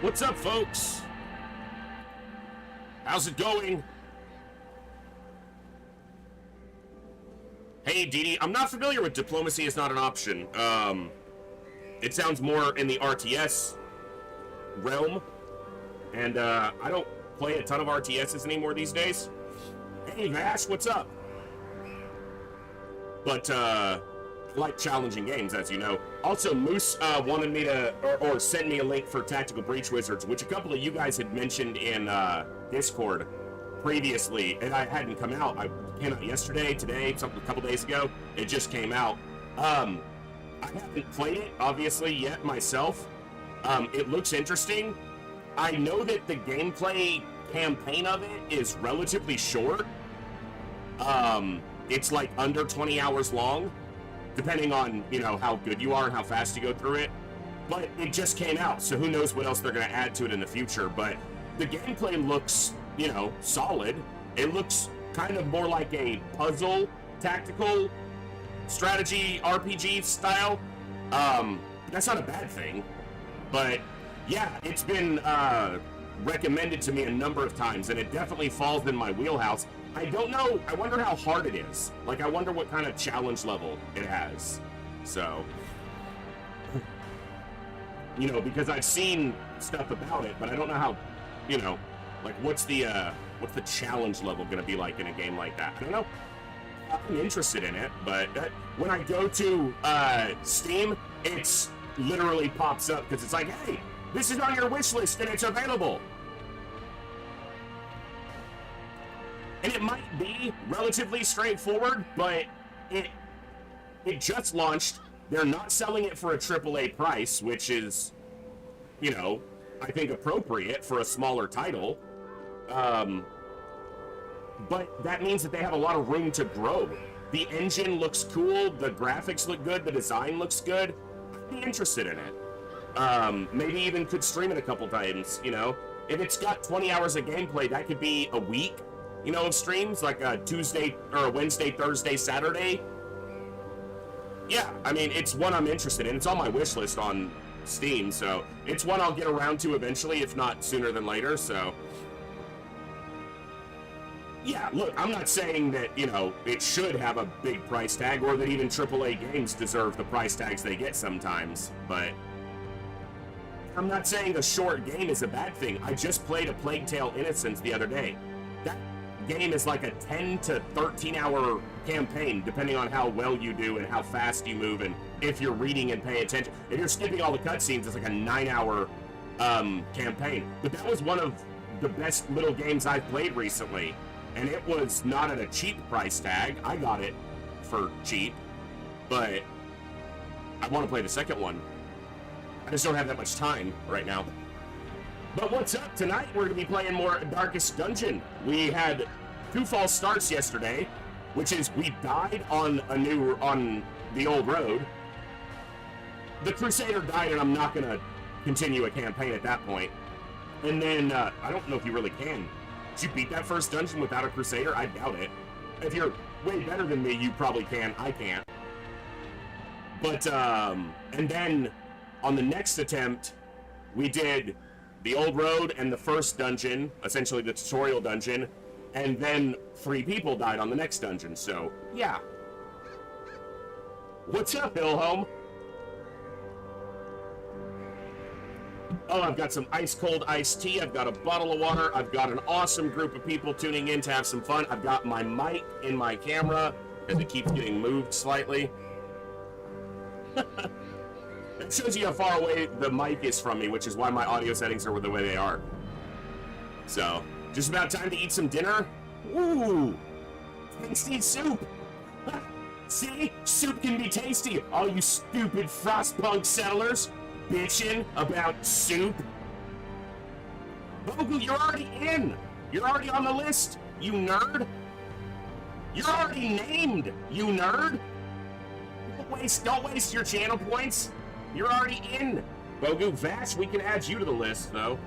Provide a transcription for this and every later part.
What's up, folks? How's it going? Hey, Dee, I'm not familiar with Diplomacy is Not an Option. It sounds more in the RTS realm, and I don't play a ton of RTSs anymore these days. Hey, Vash, what's up? But, I like challenging games, as you know. Also, Moose wanted me to, or sent me a link for Tactical Breach Wizards, which a couple of you guys had mentioned in Discord previously, and I hadn't come out. I came out yesterday, today, a couple days ago. It just came out. I haven't played it, obviously, yet myself. It looks interesting. I know that the gameplay campaign of it is relatively short. It's like under 20 hours long, depending on, you know, how good you are and how fast you go through it. But it just came out, so who knows what else they're going to add to it in the future. But the gameplay looks, you know, solid. It looks kind of more like a puzzle, tactical, strategy, RPG style. That's not a bad thing. But, yeah, it's been recommended to me a number of times, and it definitely falls in my wheelhouse. I don't know, I wonder how hard it is. Like, I wonder what kind of challenge level it has. So, you know, because I've seen stuff about it, but I don't know how, you know, like, what's the challenge level gonna be like in a game like that? I don't know. I'm interested in it, but when I go to Steam, it's literally pops up because it's like, hey, this is on your wish list and it's available. And it might be relatively straightforward, but it just launched. They're not selling it for a AAA price, which is, you know, I think appropriate for a smaller title. But that means that they have a lot of room to grow. The engine looks cool, the graphics look good, the design looks good. I'd be interested in it. Maybe even could stream it a couple times, you know? If it's got 20 hours of gameplay, that could be a week, you know, of streams, like a Tuesday or a Wednesday, Thursday, Saturday. Yeah, I mean, it's one I'm interested in. It's on my wish list on Steam, so it's one I'll get around to eventually, if not sooner than later, so. Yeah, look, I'm not saying that, you know, it should have a big price tag, or that even AAA games deserve the price tags they get sometimes, but I'm not saying a short game is a bad thing. I just played A Plague Tale: Innocence the other day. That game is like a 10 to 13 hour campaign, depending on how well you do and how fast you move and if you're reading and paying attention. If you're skipping all the cutscenes, it's like a 9-hour campaign. But that was one of the best little games I've played recently, and it was not at a cheap price tag. I got it for cheap, but I want to play the second one. I just don't have that much time right now. But what's up? Tonight we're going to be playing more Darkest Dungeon. We had 2 false starts yesterday, which is we died on the old road. The Crusader died, and I'm not going to continue a campaign at that point. And then, I don't know if you really can. Did you beat that first dungeon without a Crusader? I doubt it. If you're way better than me, you probably can. I can't. But, and then on the next attempt, we did the old road and the first dungeon, essentially the tutorial dungeon, and then 3 people died on the next dungeon, so, yeah. What's up, Hillhome? Oh, I've got some ice-cold iced tea, I've got a bottle of water, I've got an awesome group of people tuning in to have some fun, I've got my mic in my camera, as it keeps getting moved slightly. It shows you how far away the mic is from me, which is why my audio settings are the way they are. So, just about time to eat some dinner. Ooh, tasty soup. See, soup can be tasty. All you stupid Frostpunk settlers bitching about soup. Bogu, you're already in. You're already on the list, you nerd. You're already named, you nerd. Don't waste your channel points. You're already in. Bogu, Vash, we can add you to the list, though.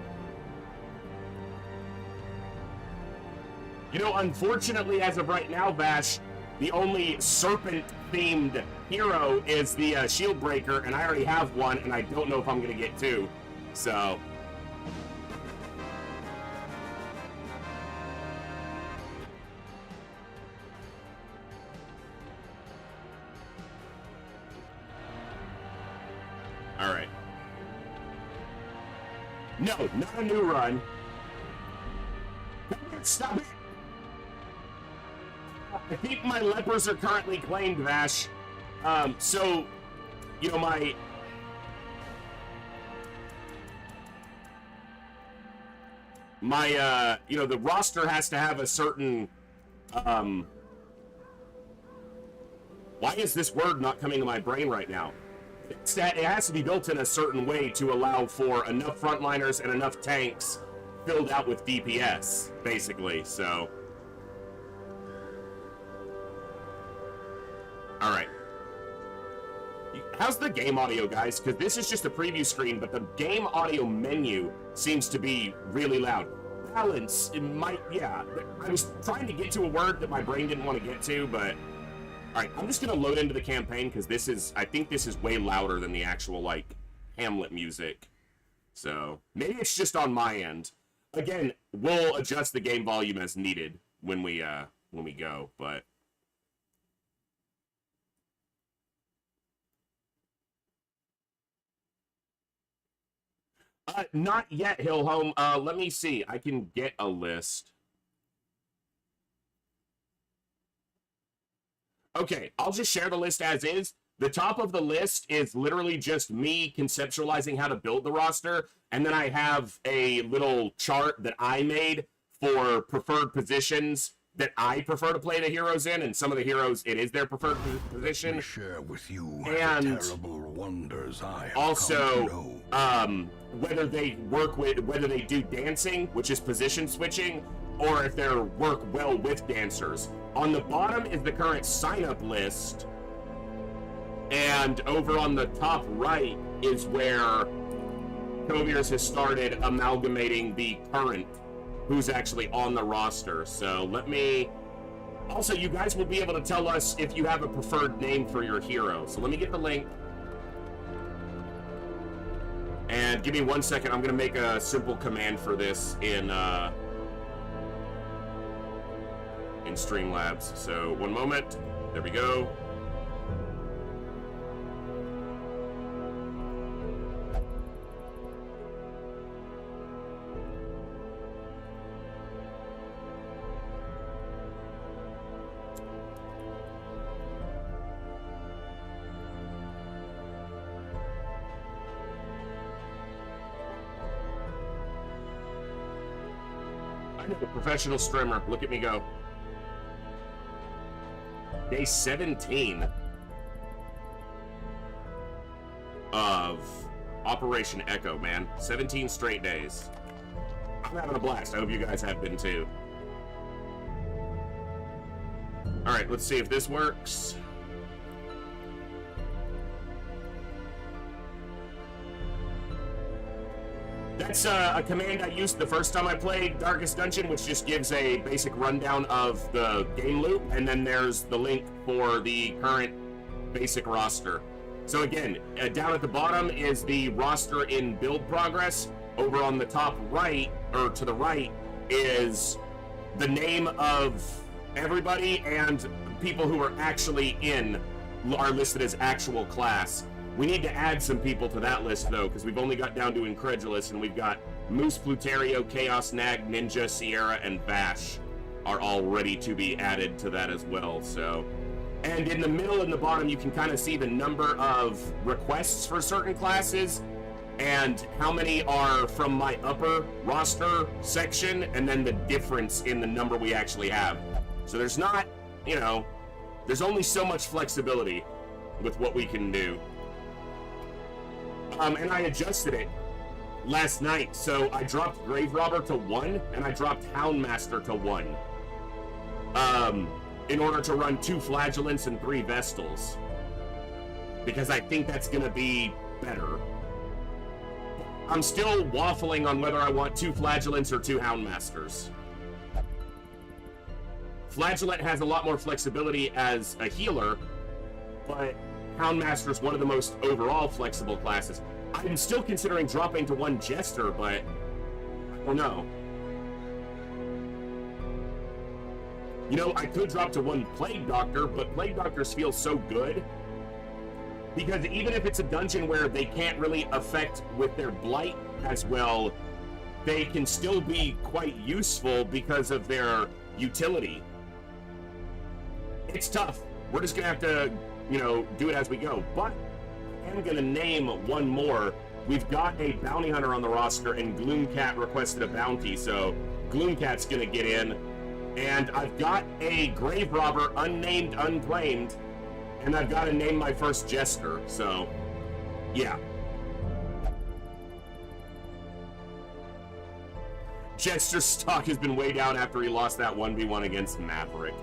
You know, unfortunately, as of right now, Vash, the only serpent-themed hero is the Shield Breaker, and I already have one, and I don't know if I'm going to get 2. So, All right. No, not a new run. Stop it! I think my lepers are currently claimed, Vash. So, you know, you know, the roster has to have a certain, why is this word not coming to my brain right now? It has to be built in a certain way to allow for enough frontliners and enough tanks filled out with DPS, basically, so. All right. How's the game audio, guys? Because this is just a preview screen, but the game audio menu seems to be really loud. Balance, it might, yeah. I was trying to get to a word that my brain didn't want to get to, but... Alright, I'm just going to load into the campaign, because this is, I think this is way louder than the actual, like, Hamlet music. So, maybe it's just on my end. Again, we'll adjust the game volume as needed when we go, but... Not yet, Hillhome. Let me see. I can get a list. Okay, I'll just share the list as is. The top of the list is literally just me conceptualizing how to build the roster, and then I have a little chart that I made for preferred positions that I prefer to play the heroes in, and some of the heroes, it is their preferred position. We share with you and the terrible wonders I have also, whether they do dancing, which is position switching, or if they work well with dancers. On the bottom is the current sign-up list, and over on the top right is where Coviers has started amalgamating the current who's actually on the roster. So let me... Also, you guys will be able to tell us if you have a preferred name for your hero. So let me get the link. And give me 1 second. I'm going to make a simple command for this in Streamlabs. So, one moment. There we go. I know, professional streamer. Look at me go. Day 17 of Operation Echo, man. 17 straight days. I'm having a blast. I hope you guys have been too. Alright, let's see if this works. That's a command I used the first time I played Darkest Dungeon, which just gives a basic rundown of the game loop, and then there's the link for the current basic roster. So again, down at the bottom is the roster in build progress. Over on the top right, or to the right, is the name of everybody, and people who are actually in are listed as actual class. We need to add some people to that list, though, because we've only got down to Incredulous, and we've got Moose, Pluterio, Chaos, Nag, Ninja, Sierra, and Bash are all ready to be added to that as well, so... And in the middle and the bottom, you can kind of see the number of requests for certain classes, and how many are from my upper roster section, and then the difference in the number we actually have. So there's not, you know, there's only so much flexibility with what we can do. And I adjusted it last night, so I dropped Grave Robber to 1, and I dropped Houndmaster to 1. In order to run 2 Flagellants and 3 Vestals. Because I think that's gonna be better. I'm still waffling on whether I want 2 Flagellants or 2 Houndmasters. Flagellant has a lot more flexibility as a healer, but Houndmaster is one of the most overall flexible classes. I'm still considering dropping to 1 Jester, but I don't know. You know, I could drop to 1 Plague Doctor, but Plague Doctors feel so good Because even if it's a dungeon where they can't really affect with their blight as well, they can still be quite useful because of their utility. It's tough. We're just gonna have to, you know, do it as we go. But I'm gonna name one more. We've got a bounty hunter on the roster, and Gloomcat requested a bounty, so Gloomcat's gonna get in. And I've got a grave robber, unnamed, unclaimed, and I've got to name my first jester, so yeah. Jester's stock has been way down after he lost that 1v1 against Maverick.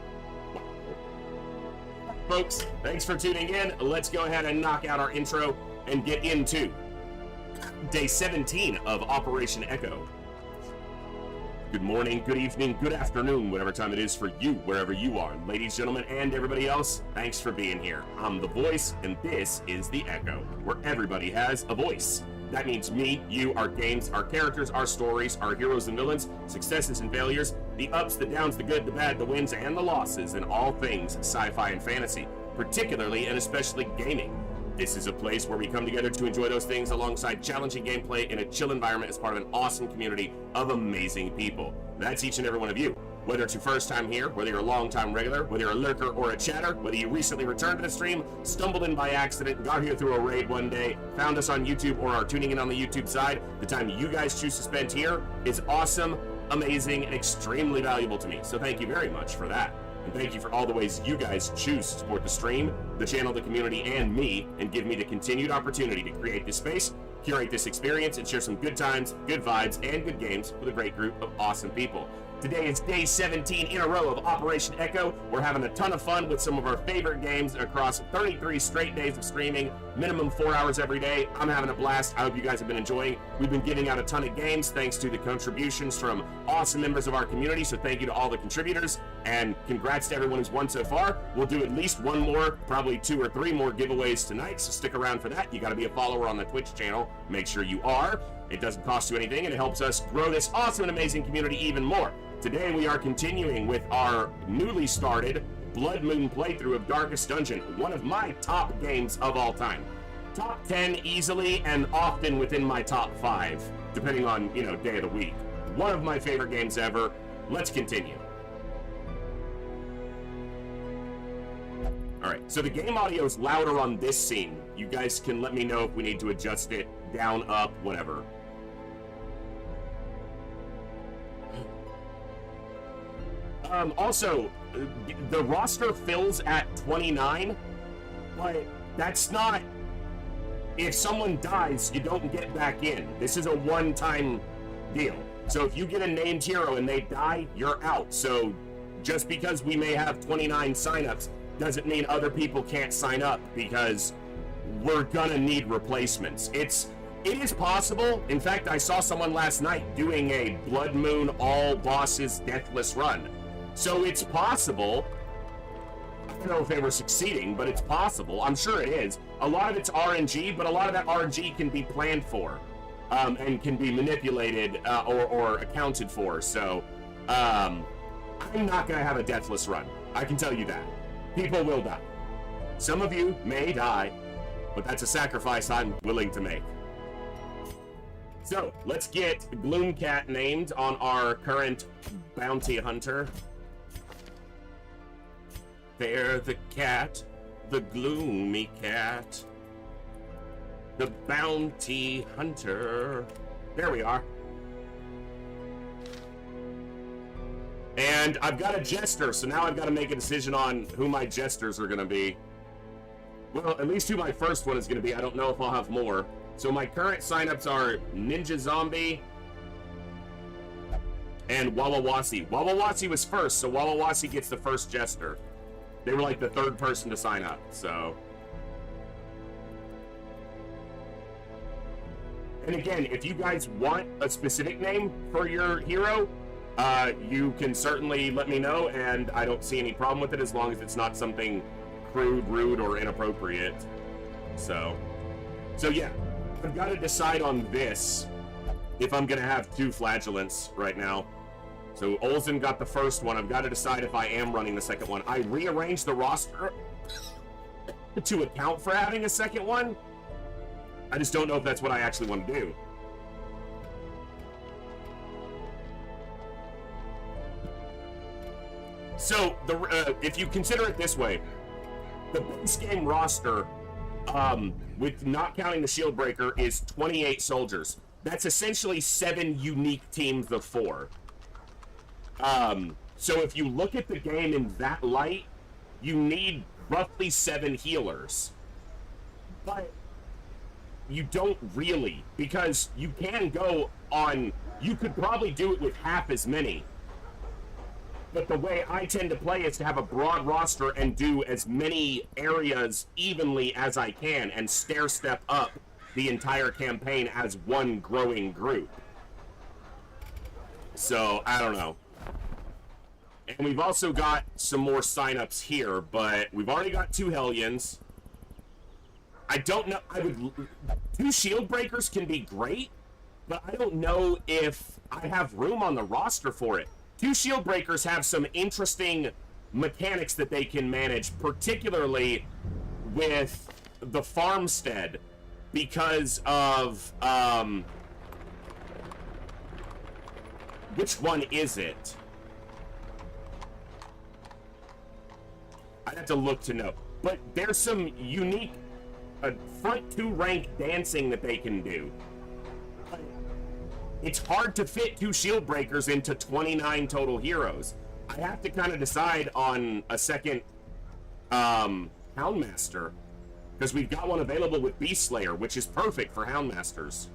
Wow. Folks, thanks for tuning in. Let's go ahead and knock out our intro and get into day 17 of Operation Echo. Good morning, good evening, good afternoon, whatever time it is for you, wherever you are. Ladies, gentlemen, and everybody else, thanks for being here. I'm the voice, and this is the Echo, where everybody has a voice. That means me, you, our games, our characters, our stories, our heroes and villains, successes and failures, the ups, the downs, the good, the bad, the wins, and the losses, and all things sci-fi and fantasy, particularly and especially gaming. This is a place where we come together to enjoy those things alongside challenging gameplay in a chill environment as part of an awesome community of amazing people. That's each and every one of you. Whether it's your first time here, whether you're a long-time regular, whether you're a lurker or a chatter, whether you recently returned to the stream, stumbled in by accident, got here through a raid one day, found us on YouTube, or are tuning in on the YouTube side, the time you guys choose to spend here is awesome, amazing, and extremely valuable to me. So thank you very much for that. And thank you for all the ways you guys choose to support the stream, the channel, the community, and me, and give me the continued opportunity to create this space, curate this experience, and share some good times, good vibes, and good games with a great group of awesome people. Today is day 17 in a row of Operation Echo. We're having a ton of fun with some of our favorite games across 33 straight days of streaming, minimum 4 hours every day. I'm having a blast. I hope you guys have been enjoying. We've been giving out a ton of games thanks to the contributions from awesome members of our community, so thank you to all the contributors, and congrats to everyone who's won so far. We'll do at least one more, probably 2 or 3 more giveaways tonight, so stick around for that. You got to be a follower on the Twitch channel. Make sure you are. It doesn't cost you anything, and it helps us grow this awesome and amazing community even more. Today we are continuing with our newly started Bloodmoon playthrough of Darkest Dungeon, one of my top games of all time. Top 10 easily, and often within my top 5, depending on, you know, day of the week. One of my favorite games ever. Let's continue. Alright, so the game audio is louder on this scene. You guys can let me know if we need to adjust it down, up, whatever. Also, the roster fills at 29, but that's not... If someone dies, you don't get back in. This is a one-time deal. So if you get a named hero and they die, you're out. So just because we may have 29 signups doesn't mean other people can't sign up, because we're gonna need replacements. It is possible. In fact, I saw someone last night doing a Bloodmoon all bosses deathless run. So it's possible. I don't know if they were succeeding, but it's possible. I'm sure it is. A lot of it's RNG, but a lot of that RNG can be planned for, and can be manipulated or accounted for. So I'm not going to have a deathless run. I can tell you that. People will die. Some of you may die, but that's a sacrifice I'm willing to make. So let's get Gloomcat named on our current bounty hunter. There the cat, the gloomy cat, the bounty hunter. There we are. And I've got a jester, so now I've got to make a decision on who my jesters are going to be. Well, at least who my first one is going to be. I don't know if I'll have more. So my current signups are Ninja Zombie and Wawawasi. Wawawasi was first, so Wawawasi gets the first jester. They were like the third person to sign up, so. And again, if you guys want a specific name for your hero, you can certainly let me know, and I don't see any problem with it as long as it's not something crude, rude, or inappropriate. So yeah, I've got to decide on this if I'm gonna have 2 flagellants right now. So Olsen got the first one. I've got to decide if I am running the second one. I rearranged the roster to account for having a second one. I just don't know if that's what I actually want to do. So, if you consider it this way, the base game roster, with not counting the shield breaker, is 28 soldiers. That's essentially 7 unique teams of 4. So if you look at the game in that light, you need roughly 7 healers. But you don't really, because you can go on, you could probably do it with half as many. But the way I tend to play is to have a broad roster and do as many areas evenly as I can and stair-step up the entire campaign as one growing group. So, I don't know. And we've also got some more signups here, but we've already got 2 Hellions. I don't know, 2 shield breakers can be great, but I don't know if I have room on the roster for it. 2 shield breakers have some interesting mechanics that they can manage, particularly with the farmstead, because of, which one is it? I'd have to look to know. But there's some unique front 2 rank dancing that they can do. It's hard to fit 2 shield breakers into 29 total heroes. I have to kind of decide on a second Houndmaster, because we've got one available with Beast Slayer, which is perfect for Houndmasters.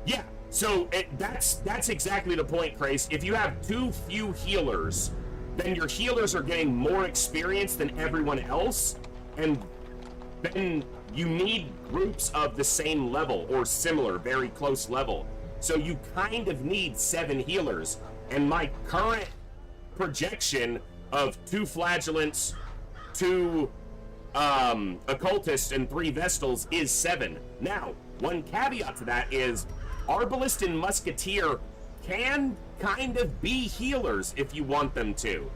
Yeah, so that's exactly the point, Crace. If you have too few healers, then your healers are getting more experience than everyone else, and then you need groups of the same level or similar, very close level. So you kind of need 7 healers. And my current projection of 2 Flagellants, 2 Occultists, and 3 Vestals is 7. Now, one caveat to that is Arbalist and Musketeer can kind of be healers if you want them to.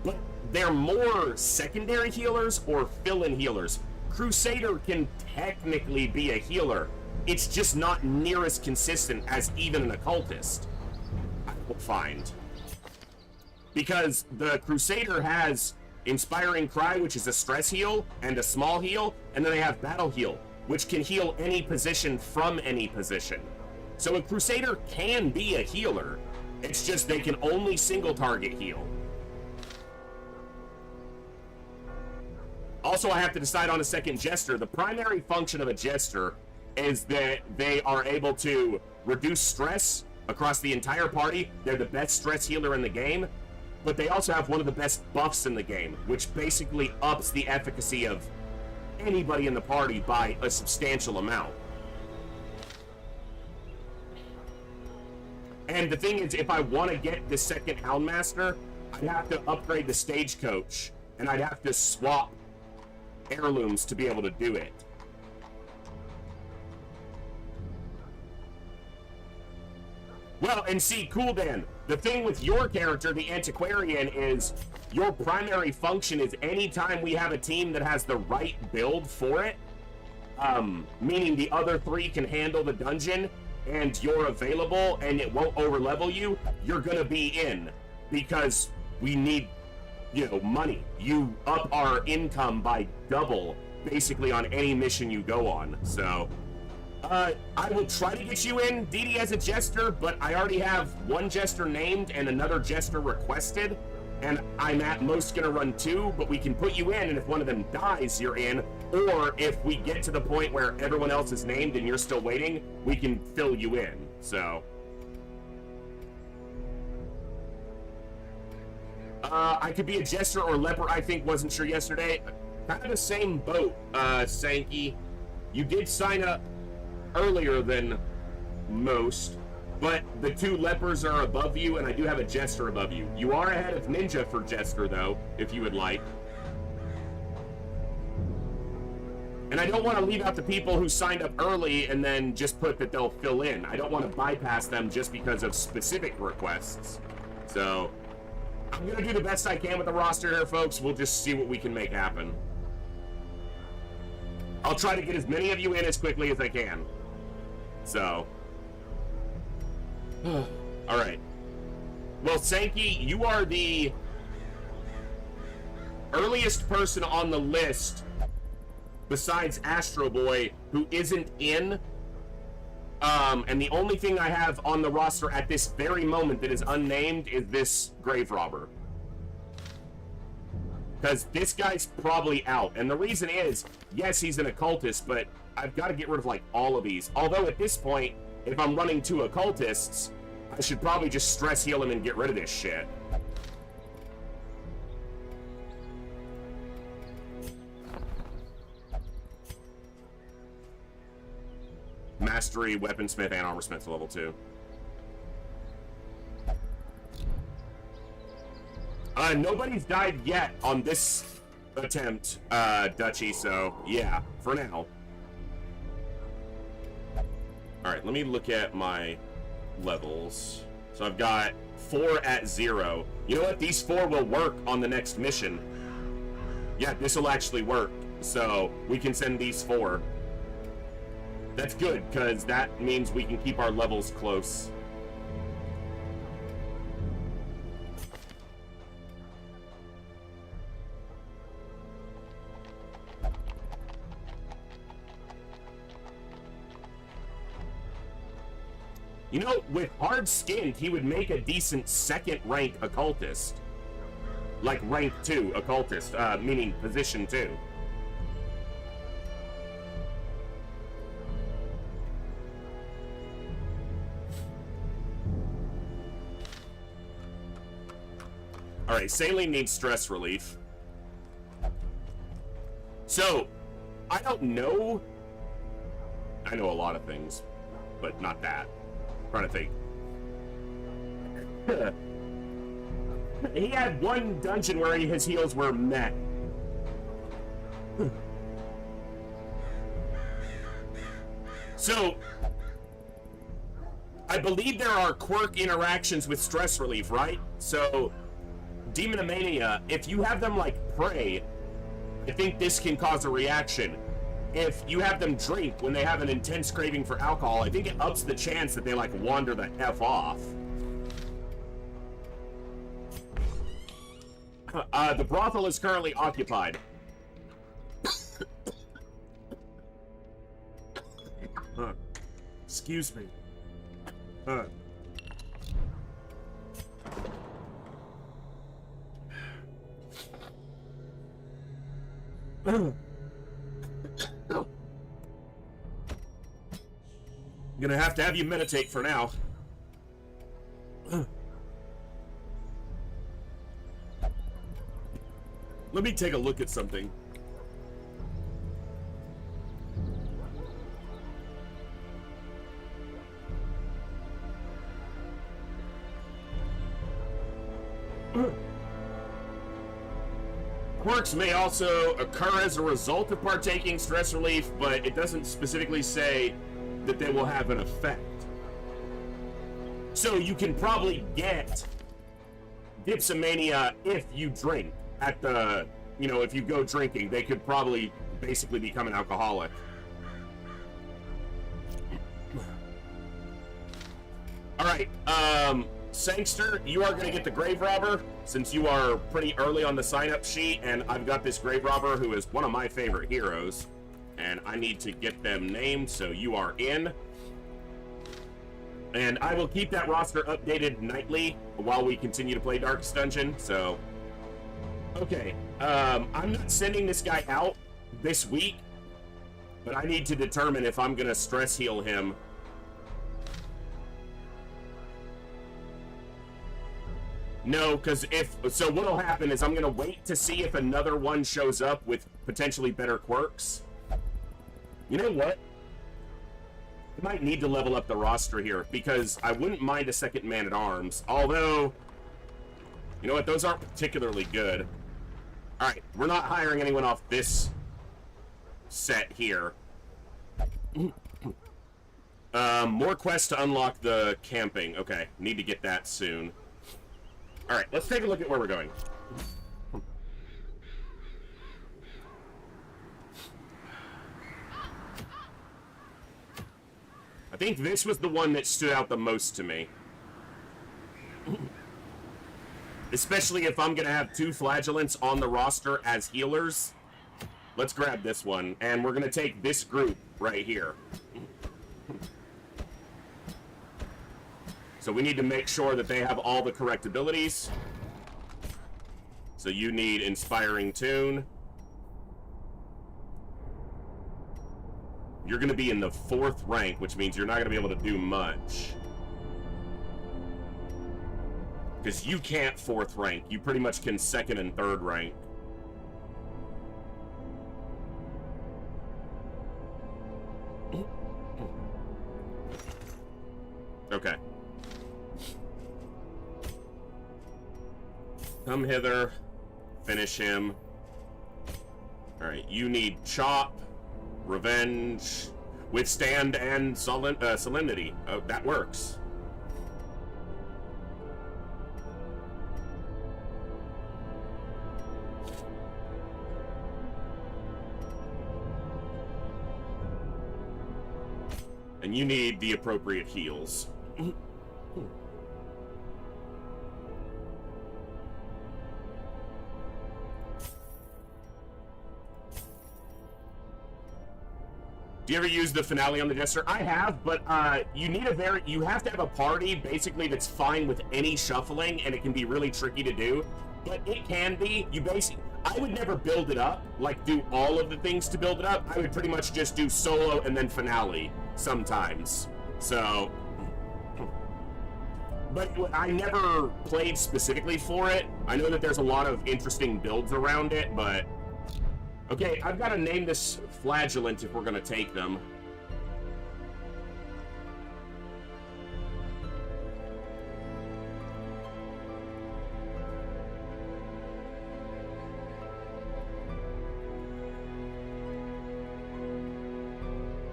But they're more secondary healers or fill-in healers. Crusader can technically be a healer. It's just not near as consistent as even an Occultist, I will find. Because the Crusader has Inspiring Cry, which is a stress heal, and a small heal, and then they have Battle Heal, which can heal any position from any position. So a Crusader can be a healer. It's just they can only single target heal. Also, I have to decide on a second Jester. The primary function of a Jester is that they are able to reduce stress across the entire party. They're the best stress healer in the game, but they also have one of the best buffs in the game, which basically ups the efficacy of anybody in the party by a substantial amount. And the thing is, if I want to get the second Houndmaster, I'd have to upgrade the Stagecoach, and I'd have to swap heirlooms to be able to do it. Well, and see, cool Dan, the thing with your character, the Antiquarian, is your primary function is anytime we have a team that has the right build for it, meaning the other 3 can handle the dungeon, and you're available and it won't overlevel you, you're gonna be in, because we need, you know, money. You up our income by double, basically, on any mission you go on. So, I will try to get you in, DD, as a Jester, but I already have 1 Jester named and another Jester requested, and I'm at most gonna run 2, but we can put you in, and if one of them dies, you're in, or if we get to the point where everyone else is named and you're still waiting, we can fill you in, so. I could be a Jester or Leper, I think, wasn't sure yesterday. Kind of the same boat, Sankey. You did sign up earlier than most, but the 2 Lepers are above you, and I do have a Jester above you. You are ahead of Ninja for Jester, though, if you would like. And I don't want to leave out the people who signed up early and then just put that they'll fill in. I don't want to bypass them just because of specific requests. So, I'm gonna do the best I can with the roster here, folks. We'll just see what we can make happen. I'll try to get as many of you in as quickly as I can. So. Alright. Well, Sankey, you are the earliest person on the list besides Astro Boy who isn't in. And the only thing I have on the roster at this very moment that is unnamed is this grave robber. Because this guy's probably out. And the reason is, yes, he's an occultist, but I've got to get rid of, like, all of these. Although, at this point, if I'm running 2 occultists, I should probably just stress heal him and get rid of this shit. Mastery, Weaponsmith, and Armorsmith level 2. Nobody's died yet on this attempt, Dutchy, so yeah, for now. Alright, let me look at my levels. So I've got 4 at 0. You know what? These 4 will work on the next mission. Yeah, this will actually work. So we can send these 4. That's good, because that means we can keep our levels close. You know, with hard skinned, he would make a decent second rank occultist. Like rank 2 occultist, meaning position 2. Alright, Saline needs stress relief. So, I don't know. I know a lot of things, but not that. I'm trying to think. He had one dungeon where his heals were met. So, I believe there are quirk interactions with stress relief, right? So, Demonomania, if you have them like pray, I think this can cause a reaction. If you have them drink when they have an intense craving for alcohol, I think it ups the chance that they like wander the F off. The brothel is currently occupied. Excuse me. Gonna have to have you meditate for now. Let me take a look at something. Quirks may also occur as a result of partaking stress relief, but it doesn't specifically say that they will have an effect. So you can probably get dipsomania if you drink at the, you know, if you go drinking, they could probably basically become an alcoholic. All right, Sangster, you are going to get the Grave Robber, since you are pretty early on the sign-up sheet, and I've got this Grave Robber who is one of my favorite heroes, and I need to get them named, so you are in. And I will keep that roster updated nightly while we continue to play Darkest Dungeon, so... Okay, I'm not sending this guy out this week, but I need to determine if I'm going to stress heal him. No, because so what'll happen is I'm going to wait to see if another one shows up with potentially better quirks. You know what? I might need to level up the roster here, because I wouldn't mind a second man-at-arms, although, you know what, those aren't particularly good. Alright, we're not hiring anyone off this set here. More quests to unlock the camping. Okay, need to get that soon. Alright, let's take a look at where we're going. I think this was the one that stood out the most to me. Especially if I'm going to have 2 flagellants on the roster as healers. Let's grab this one, and we're going to take this group right here. So we need to make sure that they have all the correct abilities. So you need Inspiring Tune. You're going to be in the 4th rank, which means you're not going to be able to do much. Because you can't 4th rank. You pretty much can 2nd and 3rd rank. Okay. Come hither. Finish him. Alright, you need Chop, Revenge, Withstand, and Solemnity. Oh, that works. And you need the appropriate heals. Do you ever use the finale on the Jester? I have, but you have to have a party basically that's fine with any shuffling, and it can be really tricky to do. But it can be. I would never build it up, like do all of the things to build it up. I would pretty much just do solo and then finale sometimes. So, but I never played specifically for it. I know that there's a lot of interesting builds around it, but okay, I've got to name this flagellant if we're going to take them.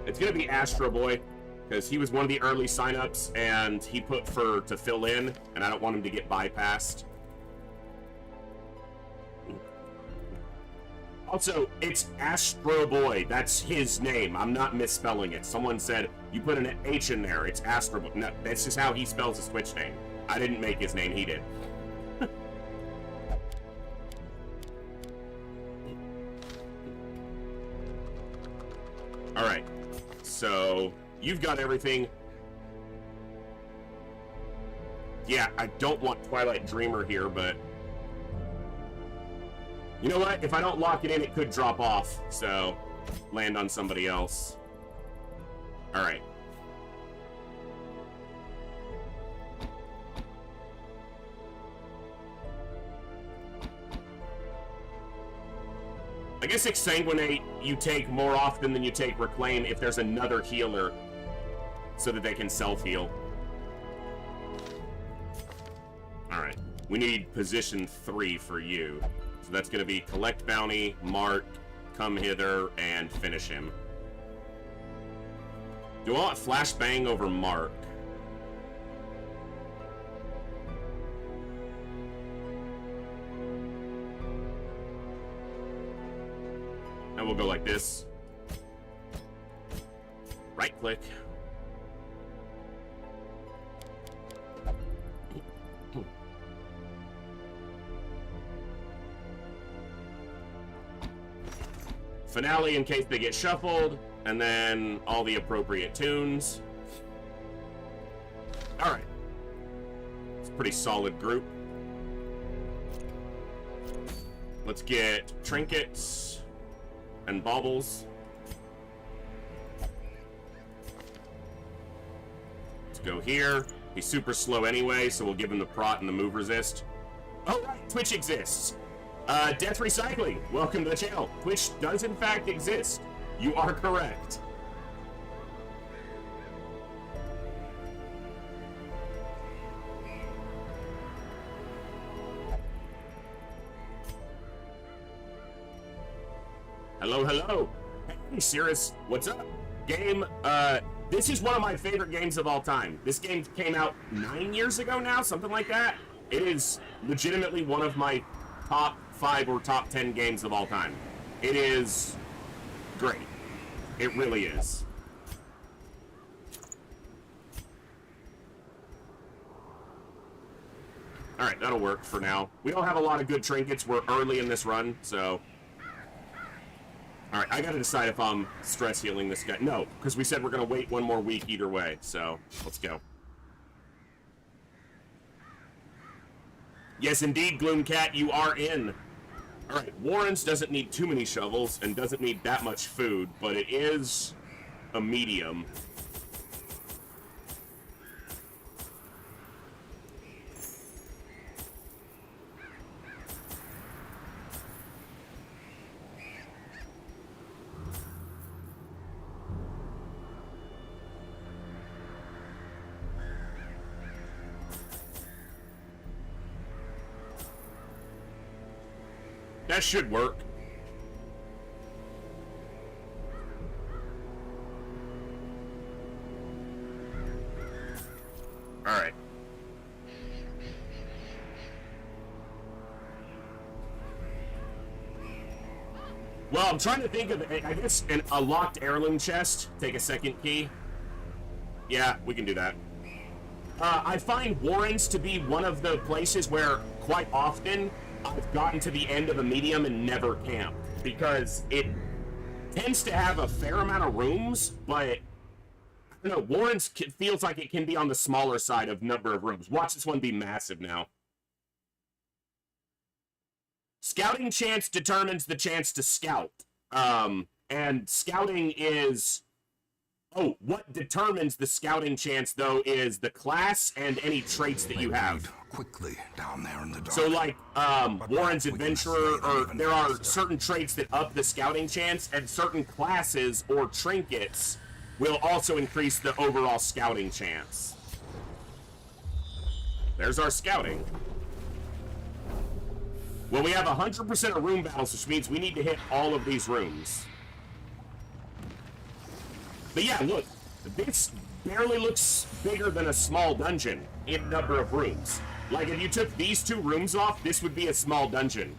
It's going to be Astro Boy, because he was one of the early signups, and he put to fill in, and I don't want him to get bypassed. Also, it's Astro Boy. That's his name. I'm not misspelling it. Someone said, you put an H in there. It's Astro Boy. No, that's just how he spells his Twitch name. I didn't make his name. He did. All right. So, you've got everything. Yeah, I don't want Twilight Dreamer here, but you know what? If I don't lock it in, it could drop off, so land on somebody else. All right. I guess Exsanguinate you take more often than you take Reclaim if there's another healer so that they can self-heal. Alright. We need position 3 for you. So that's going to be Collect Bounty, Mark, Come Hither, and Finish him. Do I want Flashbang over Mark? And we'll go like this. Right click. Finale in case they get shuffled, and then all the appropriate tunes. Alright. It's a pretty solid group. Let's get trinkets and baubles. Let's go here. He's super slow anyway, so we'll give him the prot and the move resist. Oh, right, Twitch exists. Death Recycling, welcome to the channel. Twitch does in fact exist. You are correct. Hello, hello. Hey, Cirrus, what's up? Game, this is one of my favorite games of all time. This game came out 9 years ago now, something like that. It is legitimately one of my top 5 or top 10 games of all time. It is great. It really is. Alright, that'll work for now. We don't have a lot of good trinkets. We're early in this run, so... Alright, I gotta decide if I'm stress healing this guy. No, because we said we're gonna wait one more week either way, so let's go. Yes, indeed, Gloomcat, you are in. Alright, Warren's doesn't need too many shovels and doesn't need that much food, but it is a medium. That should work. Alright. Well, I'm trying to think of, I guess, a locked heirloom chest. Take a second key. Yeah, we can do that. I find Warrens to be one of the places where, quite often, I've gotten to the end of a medium and never camped, because it tends to have a fair amount of rooms, but I don't know, Warren's feels like it can be on the smaller side of number of rooms. Watch this one be massive now. Scouting chance determines the chance to scout. And scouting is... Oh, what determines the scouting chance, though, is the class and any traits that you have. Quickly down there in the dark. So, like, Warren's Adventurer, or there are certain traits that up the scouting chance, and certain classes or trinkets will also increase the overall scouting chance. There's our scouting. Well, we have 100% of room battles, which means we need to hit all of these rooms. But yeah, look, this barely looks bigger than a small dungeon in number of rooms. Like, if you took these 2 rooms off, this would be a small dungeon.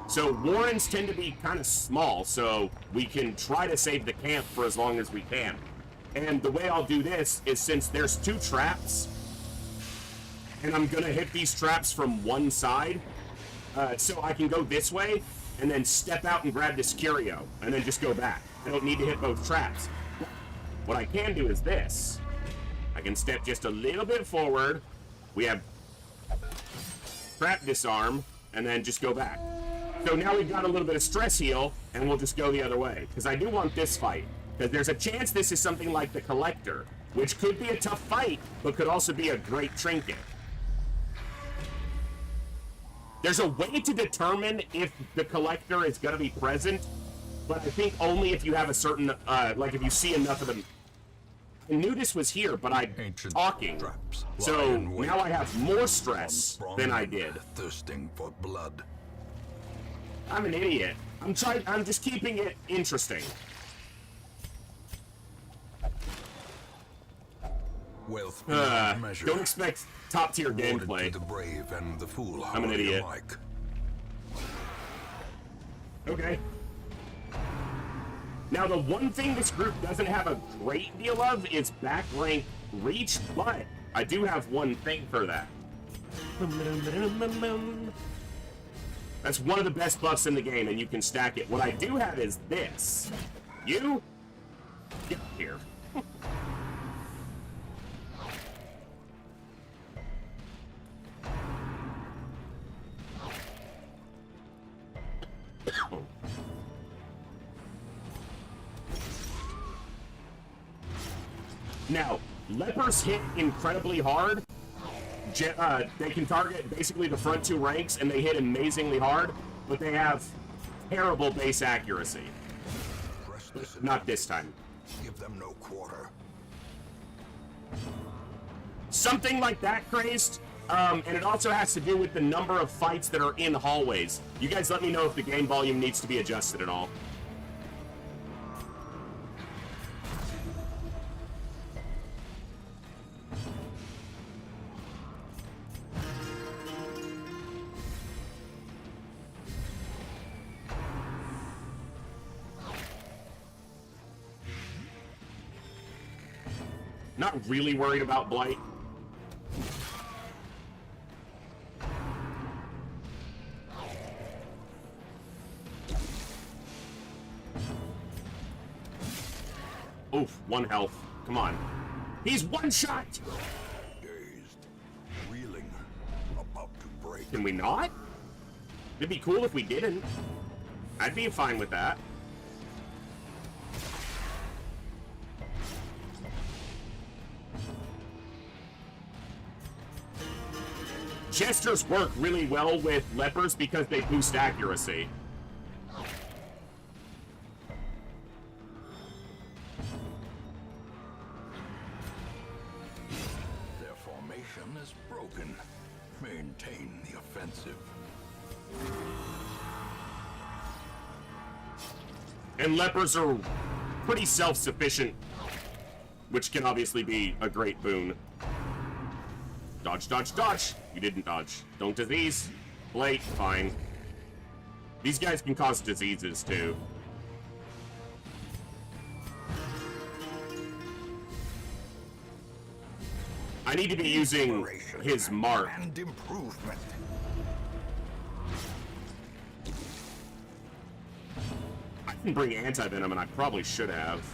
So Warrens tend to be kind of small, so we can try to save the camp for as long as we can. And the way I'll do this is, since there's 2 traps, and I'm gonna hit these traps from one side, so I can go this way, and then step out and grab this curio, and then just go back. I don't need to hit both traps. What I can do is this. I can step just a little bit forward. We have trap disarm, and then just go back. So now we've got a little bit of stress heal, and we'll just go the other way. Because I do want this fight. Because there's a chance this is something like the Collector, which could be a tough fight, but could also be a great trinket. There's a way to determine if the Collector is going to be present, but I think only if you have a certain, like if you see enough of them. I knew this was here, but I'm talking. So now I have more stress than I did. Thirsting for blood. I'm an idiot. I'm just keeping it interesting. Wealth beyond measure. Don't expect top tier gameplay. To the brave and the fool, I'm an idiot. alike. Okay. Now, the one thing this group doesn't have a great deal of is back rank reach, but I do have one thing for that. That's one of the best buffs in the game, and you can stack it. What I do have is this. You? Get here. Now, lepers hit incredibly hard. They can target basically the front 2 ranks, and they hit amazingly hard, but they have terrible base accuracy. Not this time. Give them no quarter. Something like that, Crazed. And it also has to do with the number of fights that are in hallways. You guys let me know if the game volume needs to be adjusted at all. Not really worried about blight. Oof, 1 health. Come on. He's one shot! Dazed, reeling, about to break. Can we not? It'd be cool if we didn't. I'd be fine with that. Jesters work really well with lepers because they boost accuracy. Their formation is broken. Maintain the offensive. And lepers are pretty self-sufficient, which can obviously be a great boon. Dodge, dodge, dodge! You didn't dodge. Don't disease. Blake, fine. These guys can cause diseases, too. I need to be using his mark. And improvement. I can bring anti-venom, and I probably should have.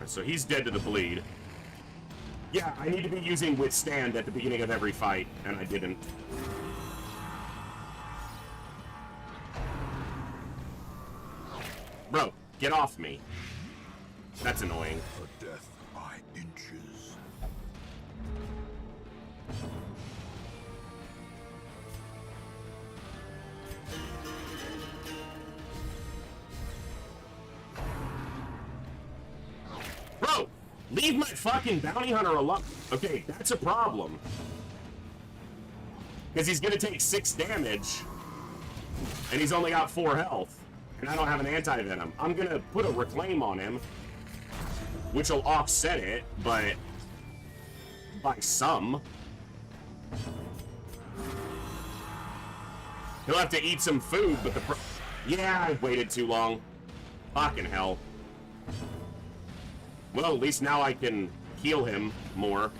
So he's dead to the bleed. Yeah, I need to be using Withstand at the beginning of every fight, and I didn't. Bro, get off me. That's annoying. A death by inches. Bro, leave my fucking bounty hunter alone. Okay, that's a problem. Because he's gonna take 6 damage, and he's only got 4 health, and I don't have an anti-venom. I'm gonna put a reclaim on him, which will offset it, but by some. He'll have to eat some food, but yeah, I waited too long. Fucking hell. Well, at least now I can heal him more.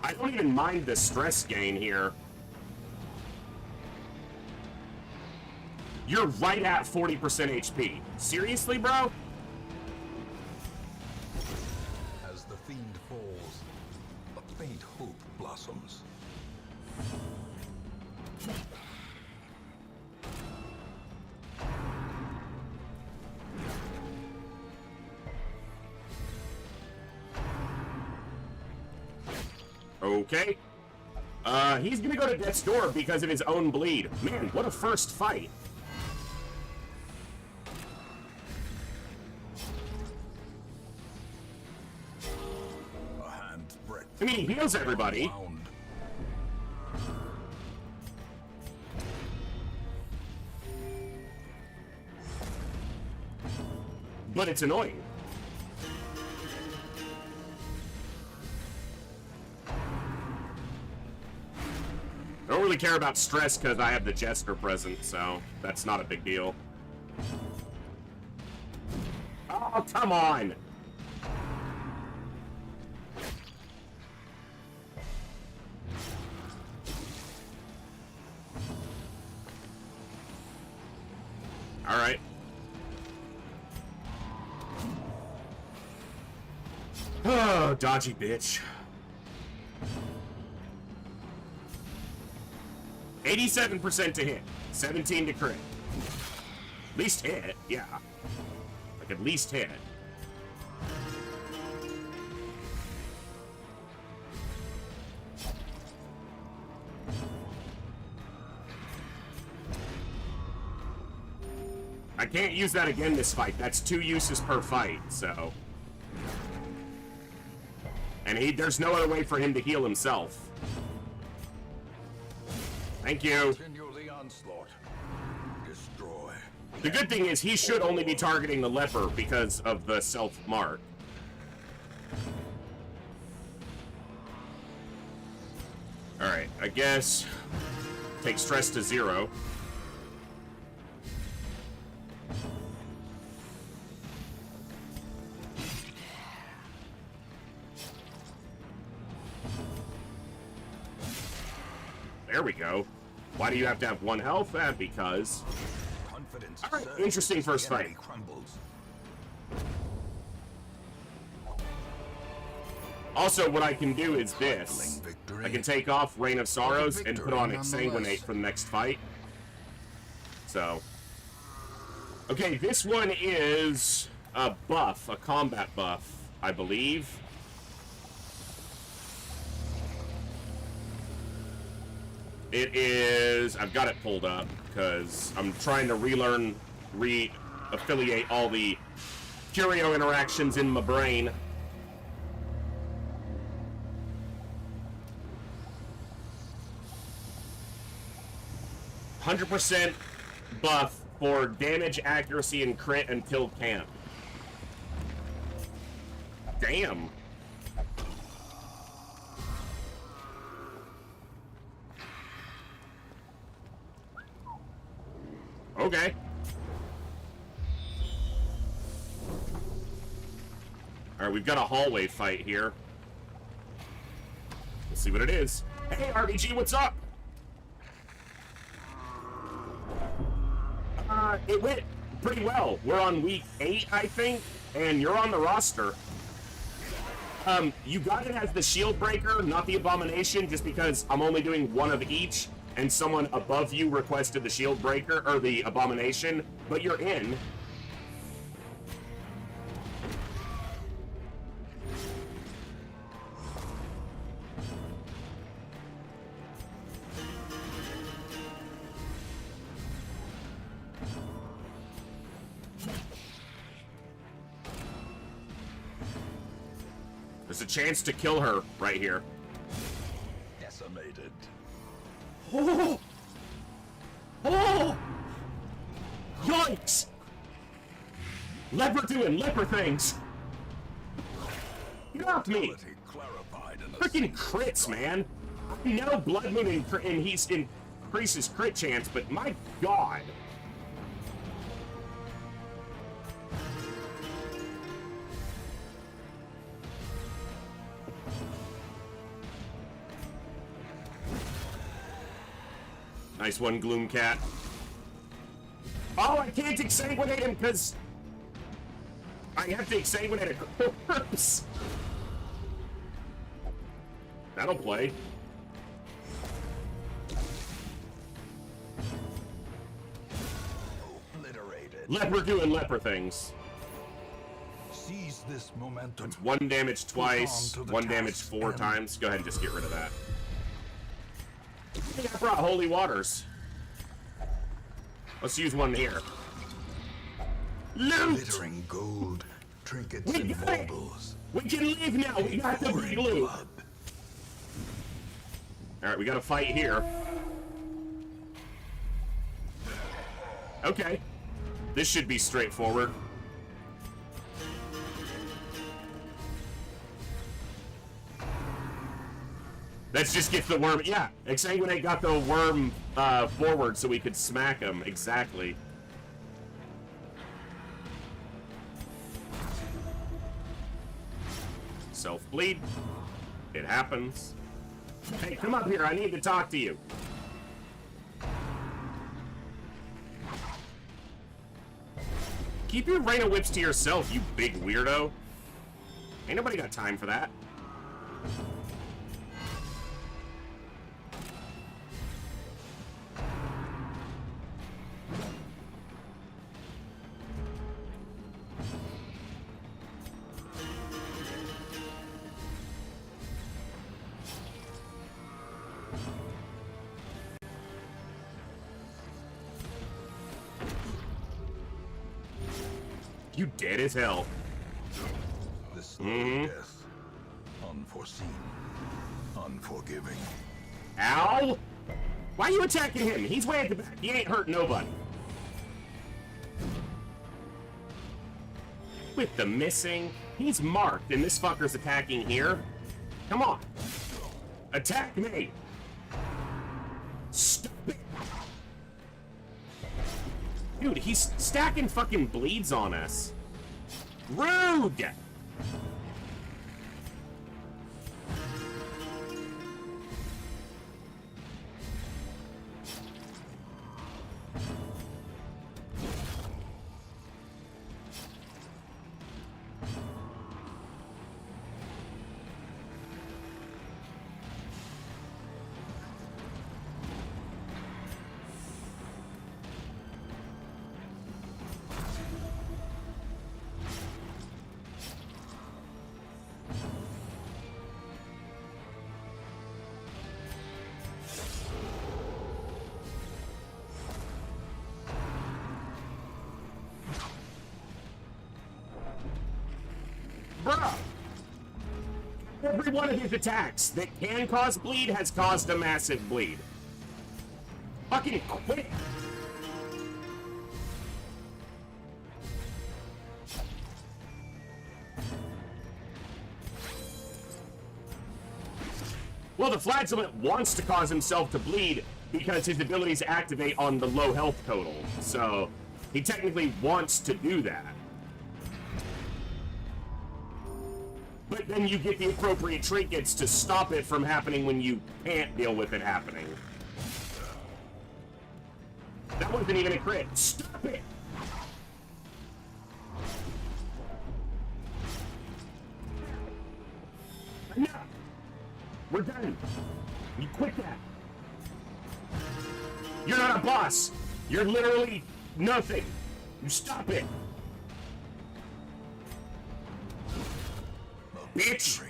I don't even mind the stress gain here. You're right at 40% HP. Seriously, bro? As the fiend falls, a faint hope blossoms. Okay. He's gonna go to death's door because of his own bleed. Man, what a first fight. A hand's breadth. I mean, he heals everybody. Wound. But it's annoying. I don't really care about stress because I have the Jester present, so that's not a big deal. Oh, come on! Alright. Oh, dodgy bitch. 87% to hit, 17 to crit. At least hit, yeah. Like, at least hit. I can't use that again this fight. That's 2 uses per fight, so... And there's no other way for him to heal himself. Thank you. Continue the onslaught. Destroy. The good thing is he should only be targeting the leper because of the self-mark. I guess take stress to 0. There we go. Why do you have to have 1 health? Because... Alright, interesting first fight. Also, what I can do is this. I can take off Reign of Sorrows and put on Exsanguinate for the next fight. So... Okay, this one is a buff, a combat buff, I believe. It is... I've got it pulled up, because I'm trying to relearn, re-affiliate all the Curio interactions in my brain. %, buff for damage, accuracy, and crit until camp. Damn. Okay. Alright, we've got a hallway fight here. Let's see what it is. Hey, RBG, what's up? It went pretty well. We're on week 8, I think, and you're on the roster. You got it as the Shield Breaker, not the Abomination, just because I'm only doing 1 of each, and someone above you requested the Shield Breaker, or the Abomination, but you're in. There's a chance to kill her right here. Decimated. Oh! Oh! Yikes! Leper doing leper things. Get off me! Freaking crits, man! I know Bloodmoon and he's increases crit chance, but my god! Nice one, Gloomcat. Oh, I can't exsanguinate him because I have to exsanguinate a corpse. That'll play. Obliterated. Leper doing leper things. Seize this momentum. It's 1 damage twice, 1 damage 4 times. Go ahead and just get rid of that. I think I brought holy waters. Let's use one here. Loot! Glittering gold, trinkets and baubles. We can leave now. We got the big loot. Alright, we got a fight here. Okay. This should be straightforward. Let's just get the worm. Yeah, Exsanguinate got the worm forward so we could smack him. Exactly. Self-bleed. It happens. Hey, come up here. I need to talk to you. Keep your Rain of Whips to yourself, you big weirdo. Ain't nobody got time for that. You dead as hell. The slow death. Unforeseen. Unforgiving. Ow! Why are you attacking him? He's way at the back. He ain't hurt nobody. With the missing, he's marked, and this fucker's attacking here. Come on. Attack me! Dude, he's stacking fucking bleeds on us. Rude! Bruh! Every one of his attacks that can cause bleed has caused a massive bleed. Fucking quit! Well, the Flagellant wants to cause himself to bleed because his abilities activate on the low health total. So, he technically wants to do that. But then you get the appropriate trinkets to stop it from happening when you can't deal with it happening. That wasn't even a crit. Stop it! Enough! We're done. You quit that. You're not a boss. You're literally nothing. You stop it. Bitch!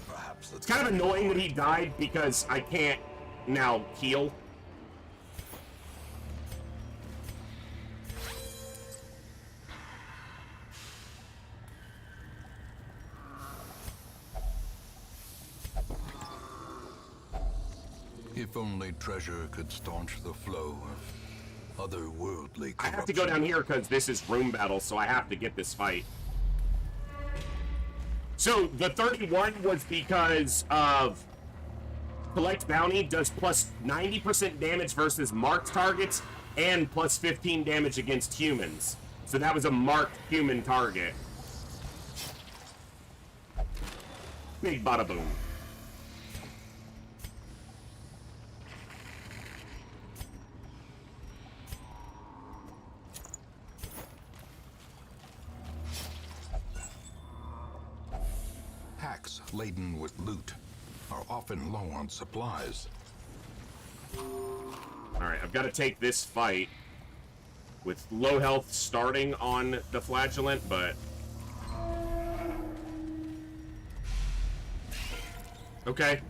Perhaps It's kind of annoying that he died because I can't now heal. If only treasure could staunch the flow of otherworldly corruption. I have to go down here because this is room battle, so I have to get this fight. So, the 31 was because of Collect Bounty does plus 90% damage versus marked targets and plus 15 damage against humans. So that was a marked human target. Big bada boom. Hacks laden with loot are often low on supplies. Alright, I've got to take this fight with low health starting on the Flagellant, but... Okay.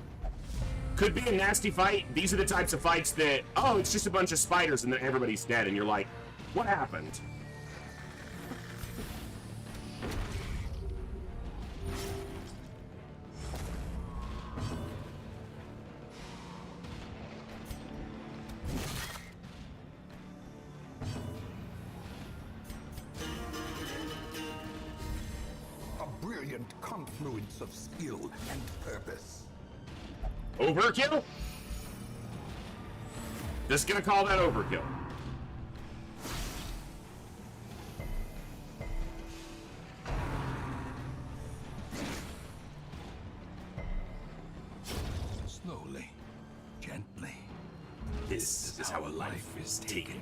Could be a nasty fight. These are the types of fights that, oh, it's just a bunch of spiders and then everybody's dead, and you're like, what happened? A brilliant confluence of skill and purpose. Overkill? Just gonna call that overkill. Slowly, gently. This is how a life is taken.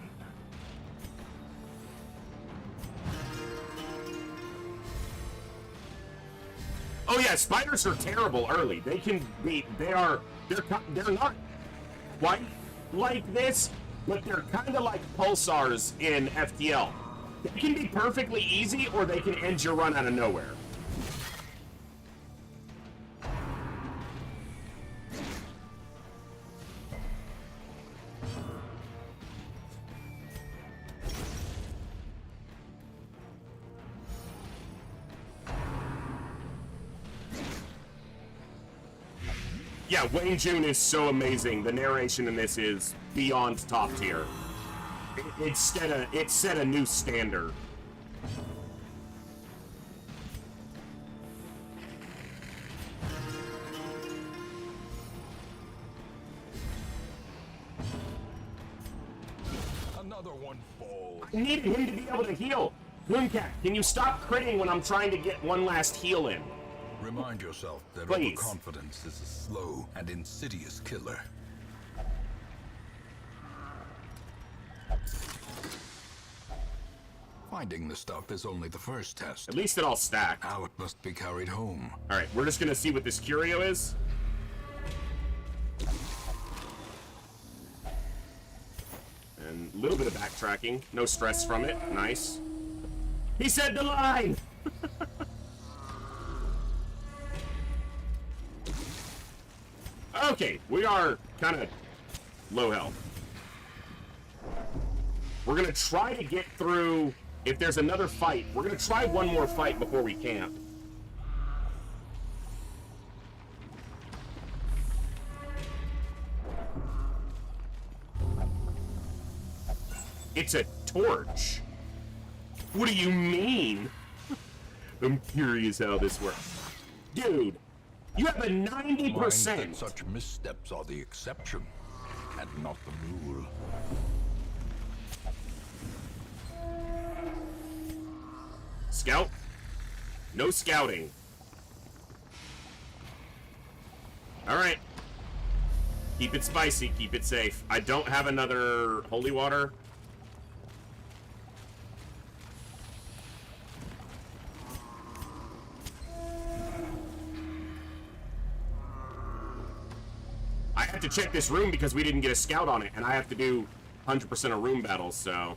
Oh yeah, spiders are terrible early. They can be, they're not quite like this, but they're kind of like pulsars in FTL. They can be perfectly easy, or they can end your run out of nowhere. Yeah, Wayne June is so amazing. The narration in this is beyond top tier. It set a new standard. Another one falls. I needed him to be able to heal. Mooncat, can you stop critting when I'm trying to get one last heal in? Remind yourself that Please. overconfidence is a slow and insidious killer. Finding the stuff is only the first test. At least it all stacked. Now it must be carried home. Alright, we're just gonna see what this curio is. And a little bit of backtracking. No stress from it. Nice. He said the line! Okay, we are kind of low health. We're gonna try to get through. If there's another fight, we're gonna try one more fight before we camp. It's a torch. What do you mean? I'm curious how this works. Dude, you have a 90%. Mind that such missteps are the exception, and not the rule. Scout? No scouting. Alright. Keep it spicy, keep it safe. I don't have another holy water. I have to check this room because we didn't get a scout on it, and I have to do 100% of room battles, so...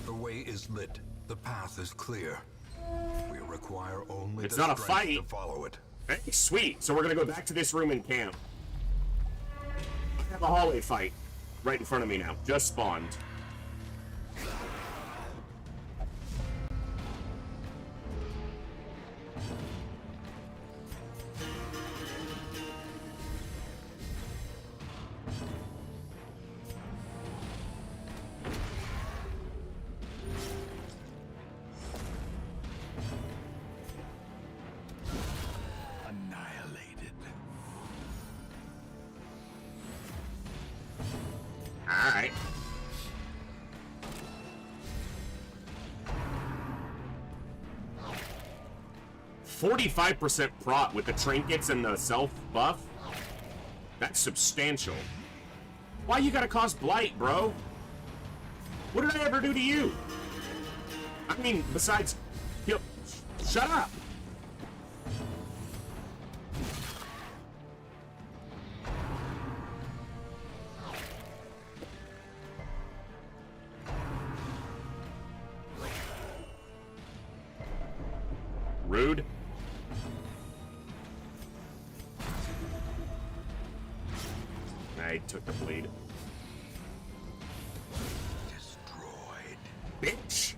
The way is lit. The path is clear. We require only It's the not a strength fight. to follow it. Hey, sweet. So we're gonna go back to this room and camp. I have a hallway fight right in front of me now. Just spawned. Annihilated. Alright. "45% prot with the trinkets and the self buff? That's substantial. Why you gotta cost blight, bro? What did I ever do to you? I mean, besides... Yo, shut up! Rude. I took the bleed. Destroyed. Bitch!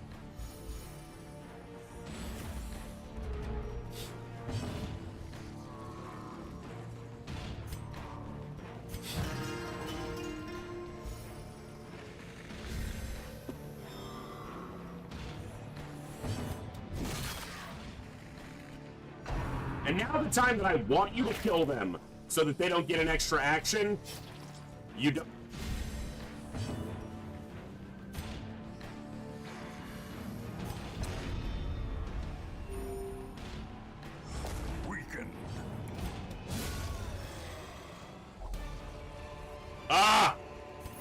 And now the time that I want you to kill them so that they don't get an extra action, you don't. Weakened. Ah!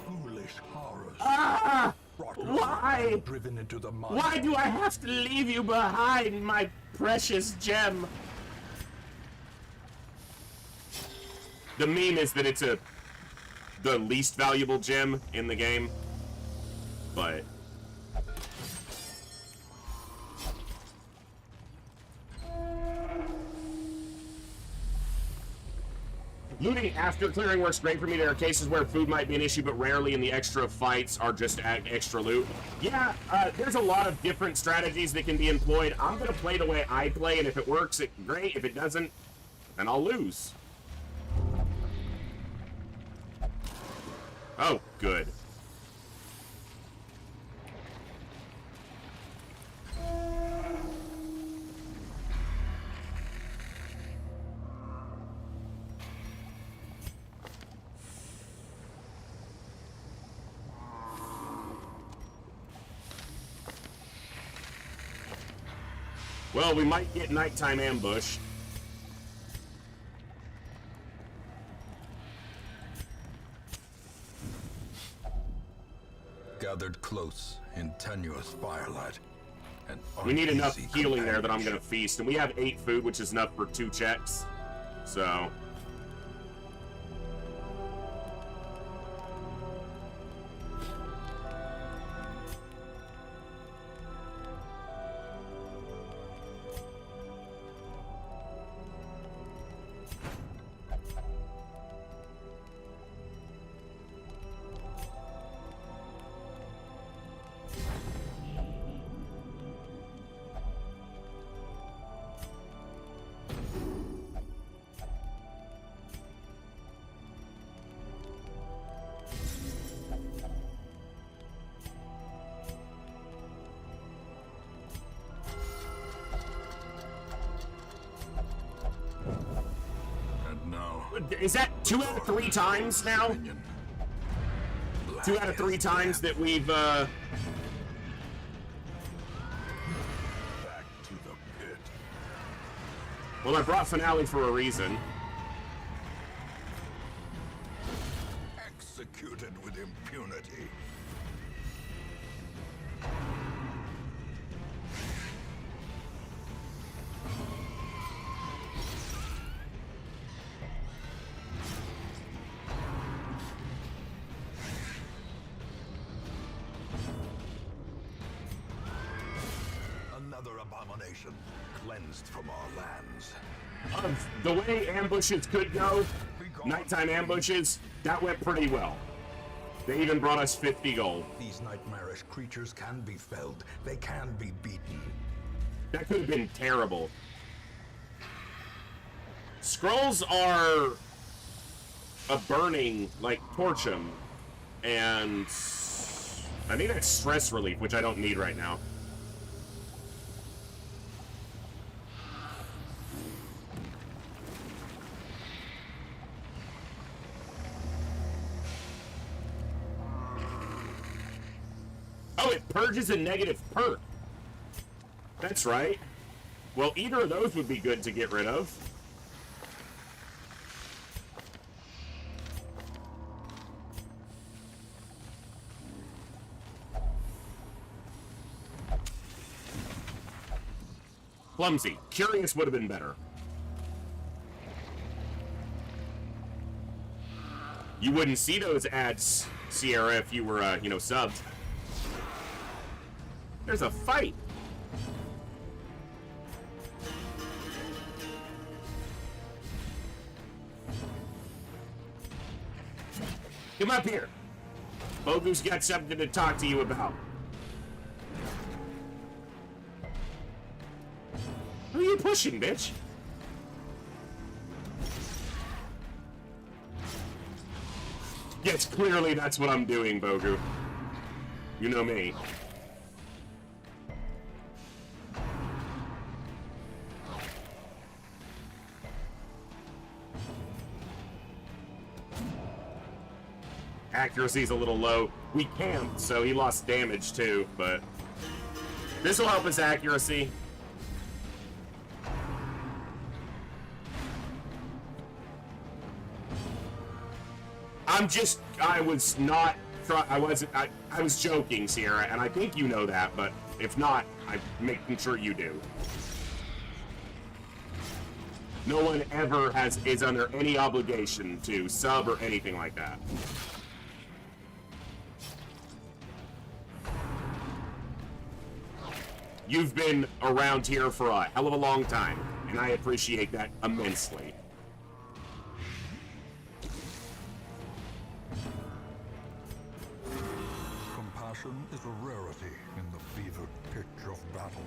Foolish horrors. Ah! Brought Why? driven into the mud. Why do I have to leave you behind, my precious gem? The meme is that it's the least valuable gem in the game, but looting after clearing works great for me. There are cases where food might be an issue, but rarely, and the extra fights are just extra loot. Yeah, there's a lot of different strategies that can be employed. I'm gonna play the way I play, and if it works, great. If it doesn't, then I'll lose. Oh, good. Well, we might get nighttime ambush. Gathered close in tenuous firelight. We need enough healing there that I'm going to feast. And we have 8 food, which is enough for 2 checks. So... Is that 2 out of 3 times now? 2 out of 3 times that we've, Back to the pit. Well, I brought Finale for a reason. Executed with impunity. Another abomination cleansed from our lands. The way ambushes could go, nighttime ambushes, that went pretty well. They even brought us 50 gold. These nightmarish creatures can be felled. They can be beaten. That could have been terrible. Scrolls are a burning, like, torch 'em. And I think that's stress relief, which I don't need right now. Oh, it purges a negative perk. That's right. Well, either of those would be good to get rid of. Clumsy. Curious would have been better. You wouldn't see those ads, Sierra, if you were, subbed. There's a fight. Come up here. Bogu's got something to talk to you about. Who are you pushing, bitch? Yes, clearly that's what I'm doing, Bogu. You know me. Accuracy's a little low. We camped, so he lost damage too, but this will help his accuracy. I was joking, Sierra, and I think you know that, but if not, I'm making sure you do. No one ever is under any obligation to sub or anything like that. You've been around here for a hell of a long time, and I appreciate that immensely. Compassion is a rarity in the fevered pitch of battle.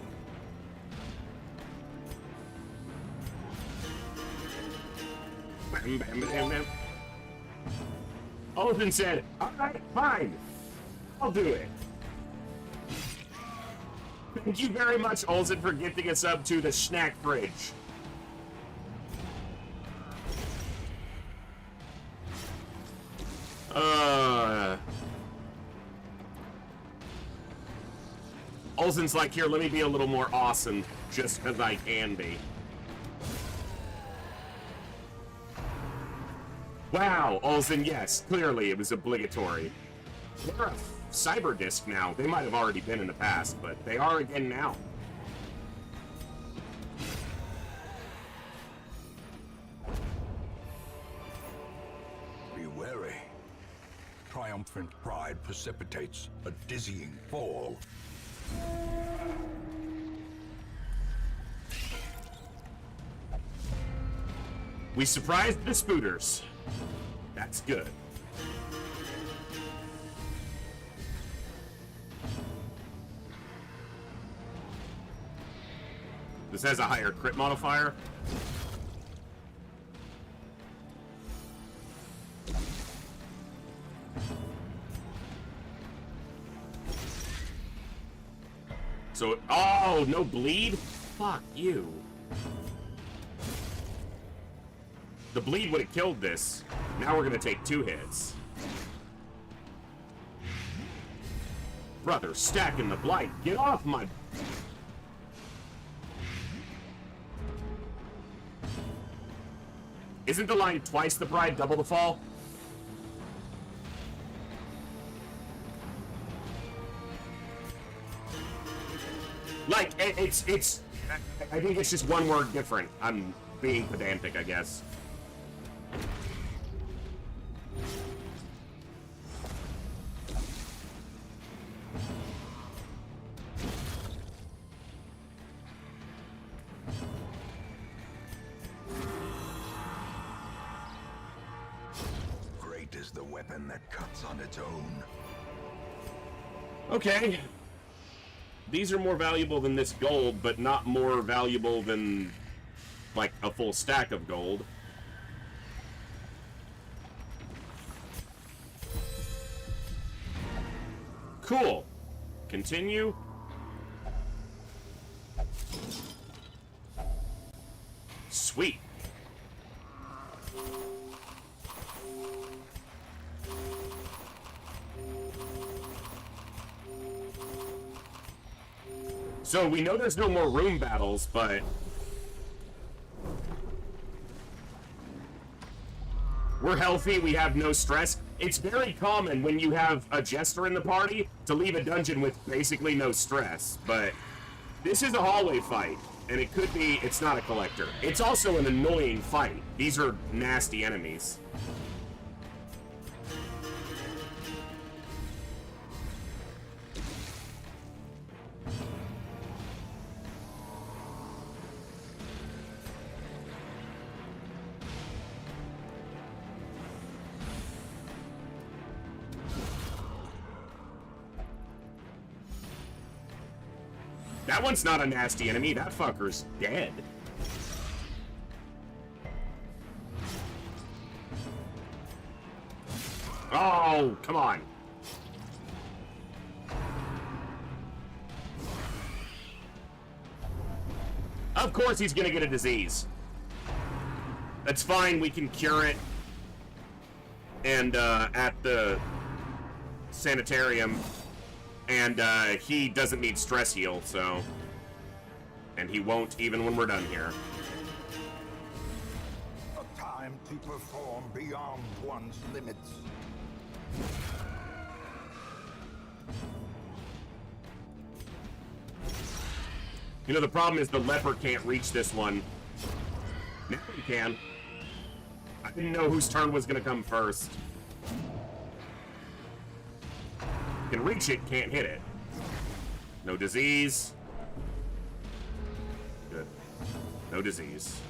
Bam, bam, bam, bam. Olsen said, all right, fine. I'll do it. Thank you very much, Olsen, for gifting us up to the snack fridge. Olsen's like, here, let me be a little more awesome, just because I can be. Wow, Olsen, yes, clearly it was obligatory. They're a cyber disc now. They might have already been in the past, but they are again now. Be wary. Triumphant pride precipitates a dizzying fall. We surprised the spooters. That's good. This has a higher crit modifier. So, oh, no bleed? Fuck you. The bleed would have killed this. Now we're gonna take 2 hits. Brother, stacking the blight. Get off my... Isn't the line twice the bride, double the fall? Like, it's... I think it's just one word different. I'm being pedantic, I guess. Great is the weapon that cuts on its own. Okay. These are more valuable than this gold, but not more valuable than, like, a full stack of gold. Cool. Continue. Sweet. So we know there's no more room battles, but we're healthy, we have no stress. It's very common when you have a jester in the party to leave a dungeon with basically no stress, but this is a hallway fight, and it could be, it's not a collector. It's also an annoying fight. These are nasty enemies. That one's not a nasty enemy. That fucker's dead. Oh, come on. Of course he's gonna get a disease. That's fine, we can cure it. And, at the sanitarium. And, he doesn't need stress heal, so... And he won't even when we're done here. A time to perform beyond one's limits. You know, the problem is the leper can't reach this one. Now he can. I didn't know whose turn was gonna come first. Can reach it, can't hit it. No disease. Good. No disease.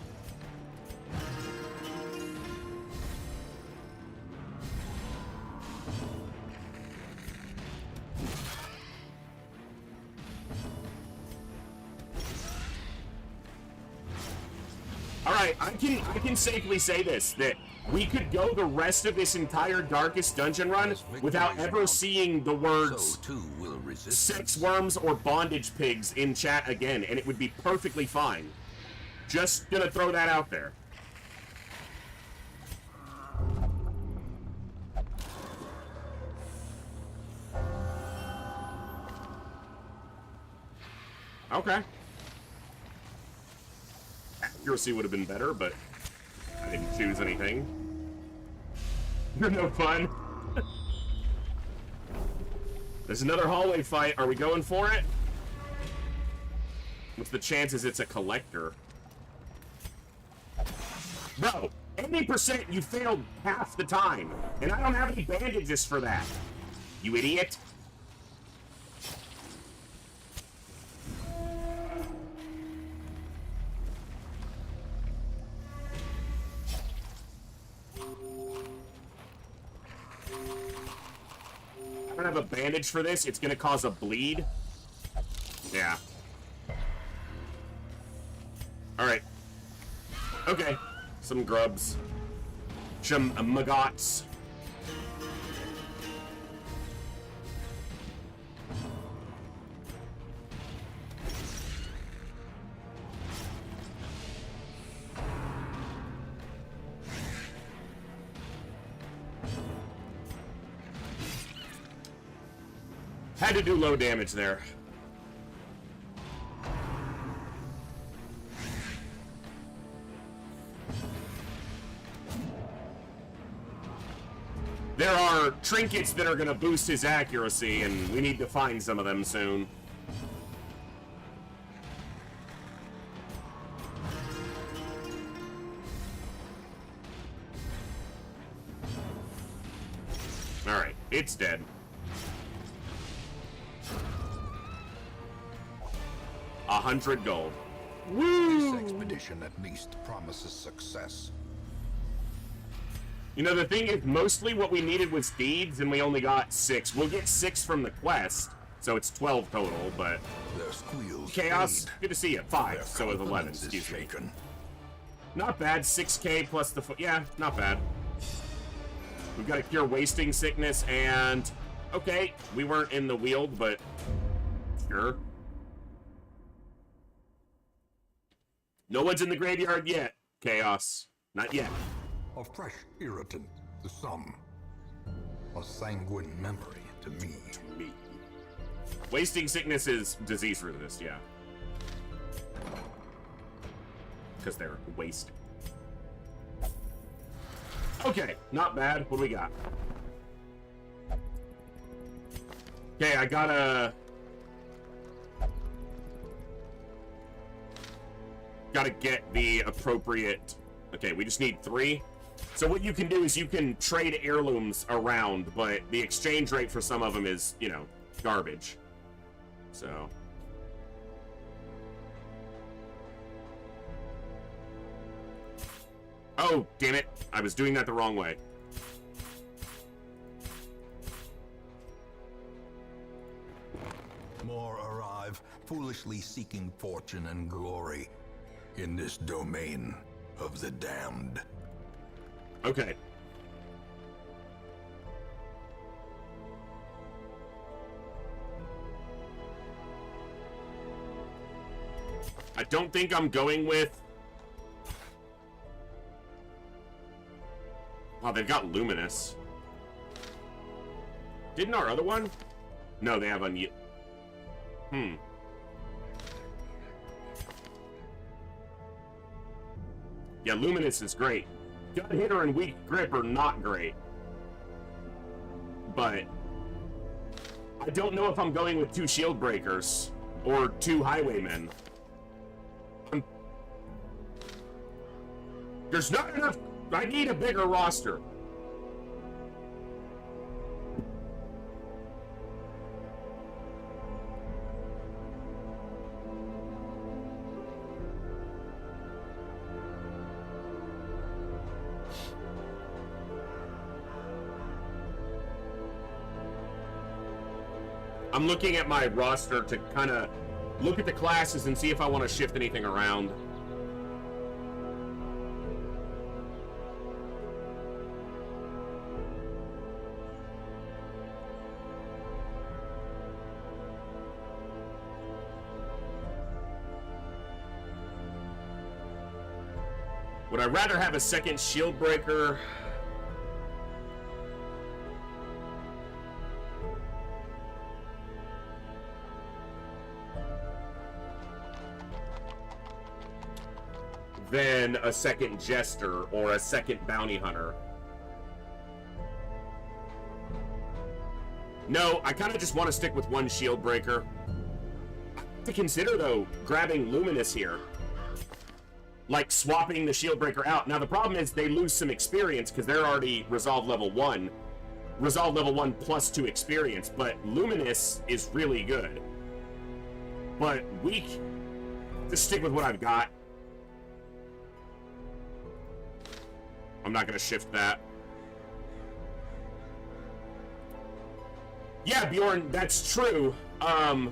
All right, I can safely say this, that we could go the rest of this entire Darkest Dungeon run without ever seeing the words sex worms or bondage pigs in chat again, and it would be perfectly fine. Just gonna throw that out there. Okay. Accuracy would have been better, but I didn't choose anything. You're no fun. There's another hallway fight. Are we going for it? What's the chances it's a collector? Bro, 80% you failed half the time, and I don't have any bandages for that. You idiot. I don't have a bandage for this. It's gonna cause a bleed. Yeah. Alright. Okay. Some grubs. Some maggots. Had to do low damage there. There are trinkets that are going to boost his accuracy, and we need to find some of them soon. Alright, it's dead. $100 gold. Woo! This expedition at least promises success. You know, the thing is, mostly what we needed was deeds, and we only got 6. We'll get 6 from the quest, so it's 12 total, but... Their squeals Chaos, fade. good to see you. 5, Their so it's 11, confidence is excuse me. shaken. Not bad, 6k plus the... Yeah, not bad. We've got to cure wasting sickness, and... Okay, we weren't in the Weald, but... Sure. No one's in the graveyard yet, Chaos. Not yet. A fresh irritant to some. A sanguine memory to me. Wasting sickness is disease resist, yeah. Because they're wasted. Okay, not bad. What do we got? Okay, I gotta get the appropriate... Okay, we just need 3. So what you can do is you can trade heirlooms around, but the exchange rate for some of them is, you know, garbage. So... Oh, damn it. I was doing that the wrong way. More arrive, foolishly seeking fortune and glory in this domain of the damned. Okay. I don't think I'm going with... Wow, they've got Luminous. Didn't our other one? No, they have Yeah, Luminous is great. Gut hitter and weak grip are not great. But I don't know if I'm going with 2 shield breakers or 2 highwaymen. There's not enough. I need a bigger roster. I'm looking at my roster to kind of look at the classes and see if I want to shift anything around. Would I rather have a second shield breaker? Than a second jester or a second bounty hunter? No, I kind of just want to stick with one shield breaker. To consider, though, grabbing Luminous here. Like, swapping the shield breaker out. Now, the problem is they lose some experience because they're already Resolve level 1. Resolve level 1 plus 2 experience, but Luminous is really good. But weak, just stick with what I've got. I'm not going to shift that. Yeah, Bjorn, that's true. I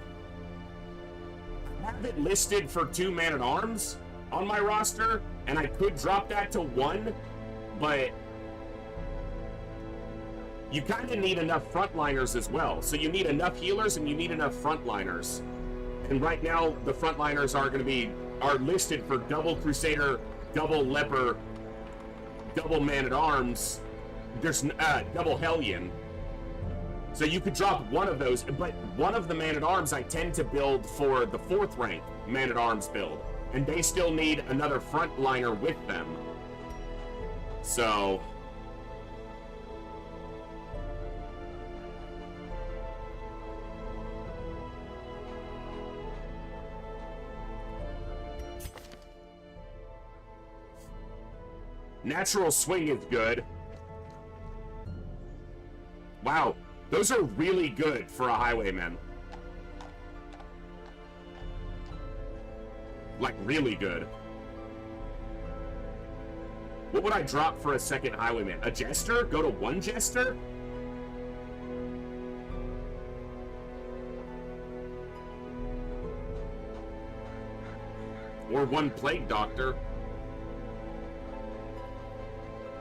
have it listed for 2 Man-at-Arms on my roster, and I could drop that to 1, but you kind of need enough frontliners as well. So you need enough healers and you need enough frontliners. And right now, the frontliners are listed for double Crusader, double Leper, double Man-at-Arms. There's double Hellion. So you could drop one of those, but one of the Man-at-Arms I tend to build for the 4th rank Man-at-Arms build, and they still need another frontliner with them. So Natural Swing is good. Wow. Those are really good for a Highwayman. Like, really good. What would I drop for a second Highwayman? A Jester? Go to 1 Jester? Or 1 Plague Doctor?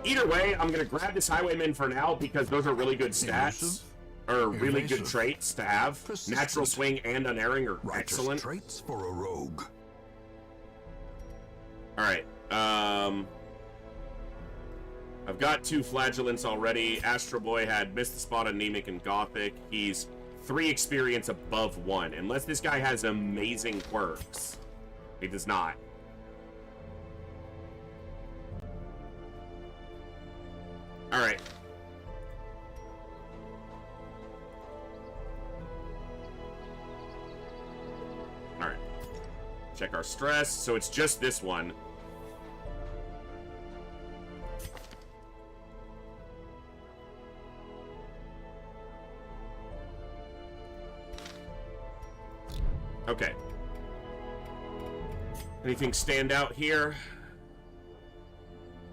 Either way, I'm going to grab this Highwayman for now because those are really good stats. Or really good traits to have. Persistent. Natural Swing and Unerring are Righteous excellent. traits for a rogue. Alright, I've got 2 Flagellants already. Astro Boy had Missed the Spot, Anemic, and Gothic. He's 3 experience above 1. Unless this guy has amazing quirks. He does not. Alright. Alright. Check our stress. So it's just this one. Okay. Anything stand out here?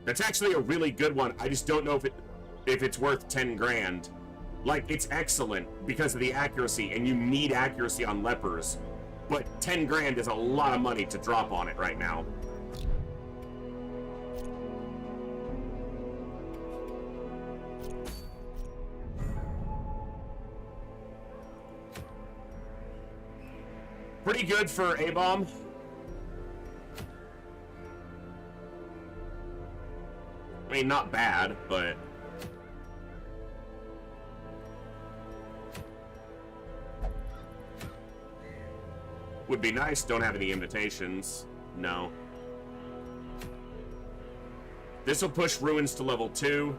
That's actually a really good one. I just don't know if it's worth 10 grand. Like, it's excellent because of the accuracy, and you need accuracy on lepers. But 10 grand is a lot of money to drop on it right now. Pretty good for A-Bomb. I mean, not bad, but... would be nice. Don't have any invitations. No. This will push Ruins to level 2.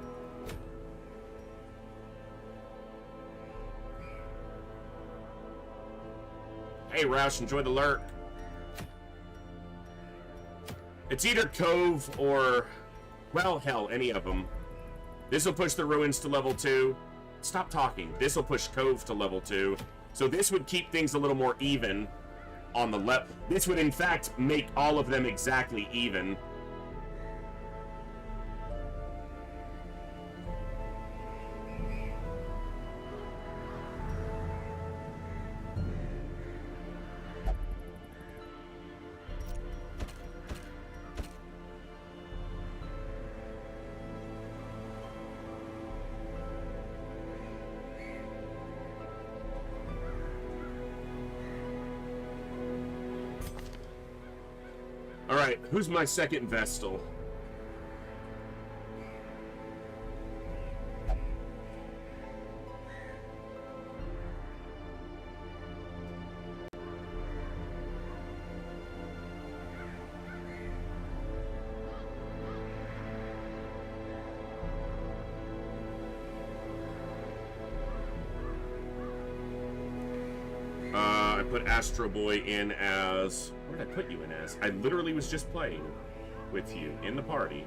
Hey, Roush, enjoy the lurk. It's either Cove or... well, hell, any of them. This will push the Ruins to level 2. Stop talking. This will push Cove to level 2. So this would keep things a little more even on the left. This would, in fact, make all of them exactly even. Alright, who's my second Vestal? I put Astro Boy in as... What did I put you in as? I literally was just playing with you in the party.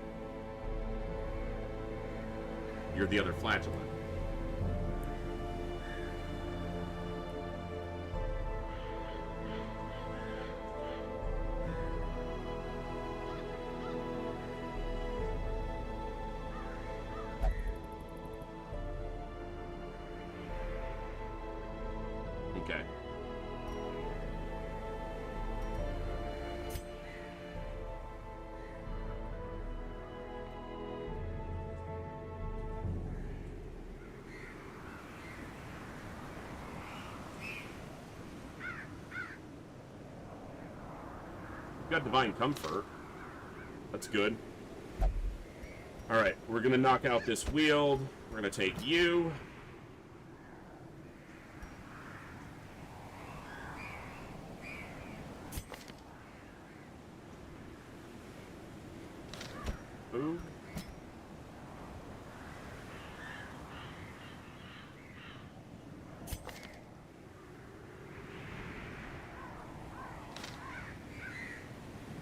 You're the other flagellant. Okay. Got Divine Comfort. That's good. Alright, we're gonna knock out this Wield. We're gonna take you. Ooh.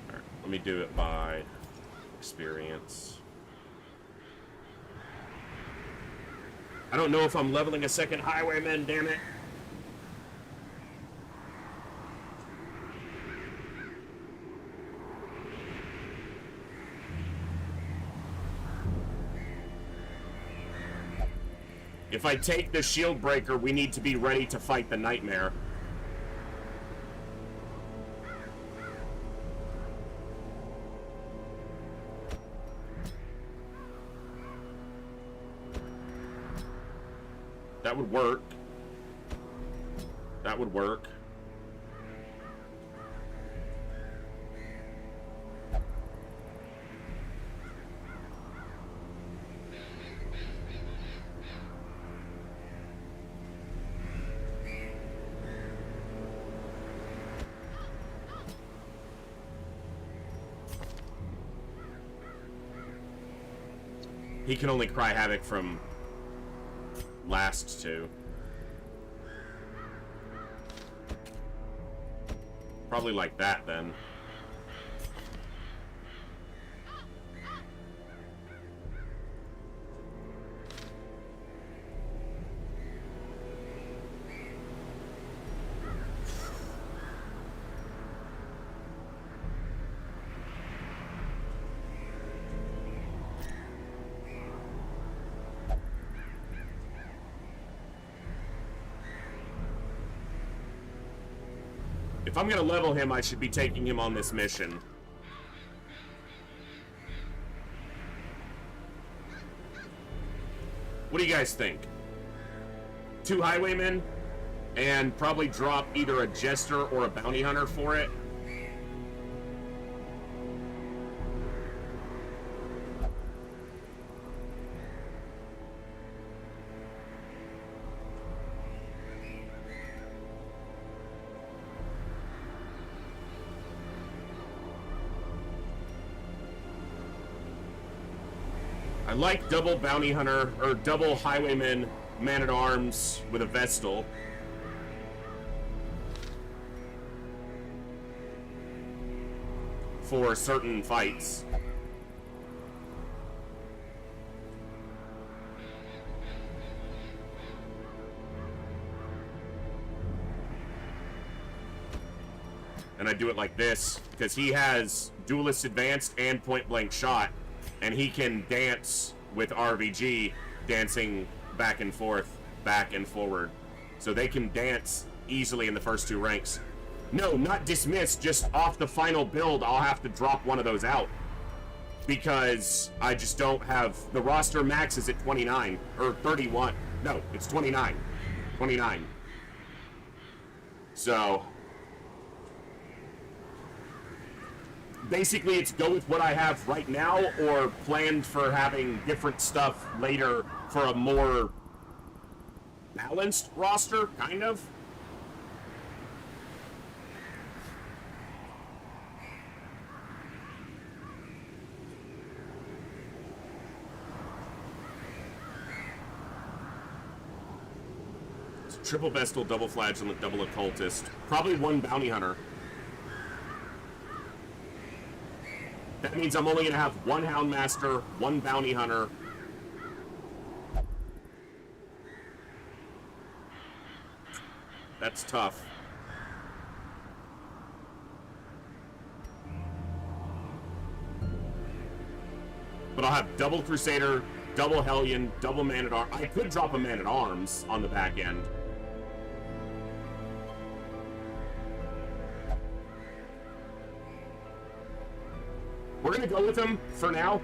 Alright, let me do it by experience. I don't know if I'm leveling a second Highwayman, damn it. If I take the Shield Breaker, we need to be ready to fight the Nightmare. That would work. That would work. He can only cry havoc from last two. Probably like that then. If I'm gonna level him, I should be taking him on this mission. What do you guys think? 2 Highwaymen, and probably drop either a Jester or a Bounty Hunter for it? I like double Bounty Hunter, or double Highwayman Man-at-Arms with a Vestal. For certain fights. And I do it like this, because he has Duelist Advanced and Point Blank Shot. And he can dance with RVG, dancing back and forth, back and forward. So they can dance easily in the first 2 ranks. No, not dismiss, just off the final build, I'll have to drop one of those out. Because I just don't have... The roster max is at 29, or 31. No, it's 29. 29. So... basically, it's go with what I have right now, or planned for having different stuff later for a more balanced roster, kind of. triple Vestal, double Flagellant, double Occultist. Probably one Bounty Hunter. That means I'm only going to have one Houndmaster, one Bounty Hunter. That's tough. But I'll have double Crusader, double Hellion, double Man-at-Arms. I could drop a Man-at-Arms on the back end. We're gonna go with them for now.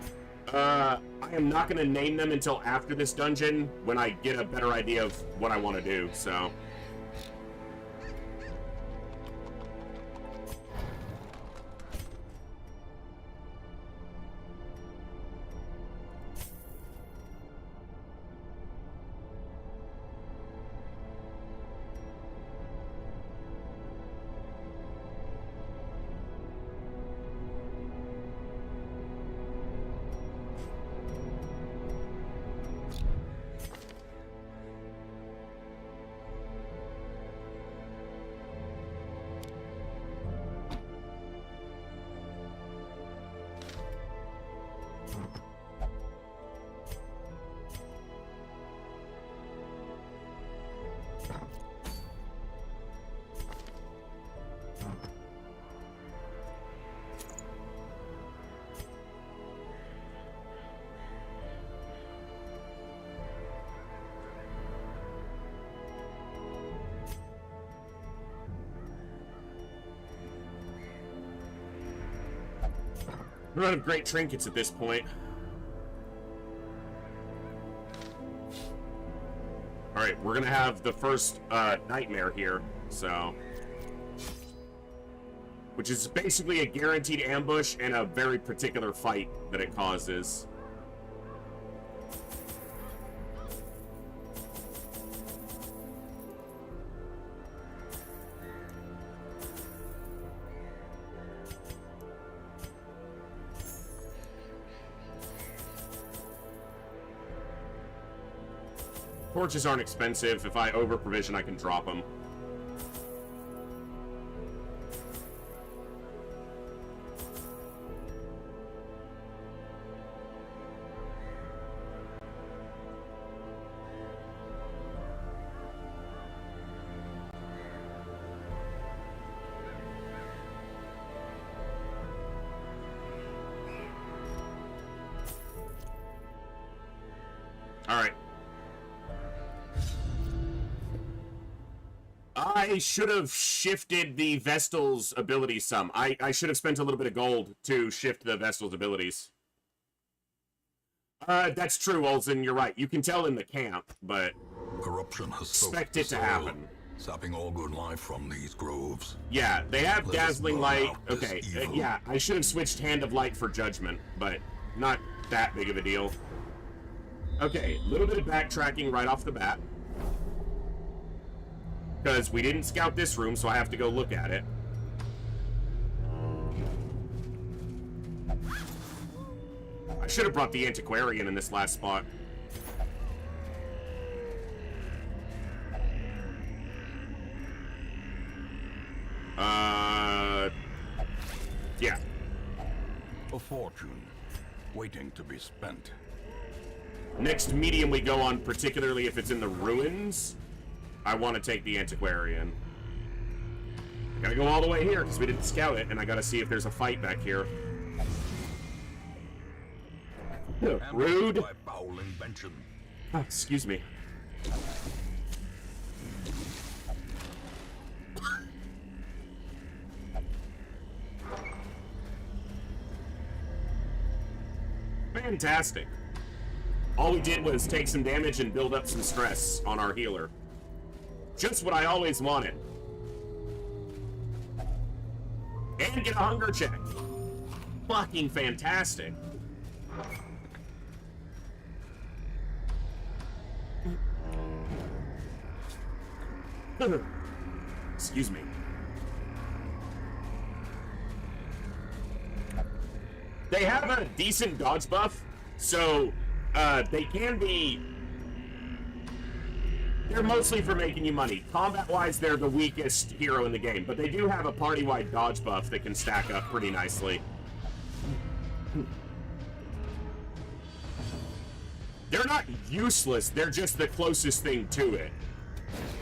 I am not gonna name them until after this dungeon when I get a better idea of what I want to do, so... We're out of great trinkets at this point. Alright, we're gonna have the first nightmare here, so... Which is basically a guaranteed ambush and a very particular fight that it causes. Torches aren't expensive. If I over-provision, I can drop them. All right. I should have shifted the Vestal's abilities some. I should have spent a little bit of gold to shift the Vestal's abilities. That's true, Olsen, you're right. You can tell in the camp, but Corruption has expect it to happen. Sapping all good life from these groves. Yeah, they have Let us Dazzling burn Light. out this Okay, evil. yeah, I should have switched Hand of Light for Judgment, but not that big of a deal. Okay, a little bit of backtracking right off the bat. Because we didn't scout this room, so I have to go look at it. I should have brought the Antiquarian in this last spot. Yeah. A fortune waiting to be spent. Next medium we go on, particularly if it's in the ruins, I want to take the Antiquarian. I gotta go all the way here because we didn't scout it, and I gotta see if there's a fight back here. Rude. By foul invention. Oh, excuse me. Fantastic. All we did was take some damage and build up some stress on our healer. Just what I always wanted. And get a hunger check. Fucking fantastic. Excuse me. They have a decent dodge buff, so they can be They're mostly for making you money. Combat-wise, they're the weakest hero in the game, but they do have a party-wide dodge buff that can stack up pretty nicely. They're not useless, they're just the closest thing to it,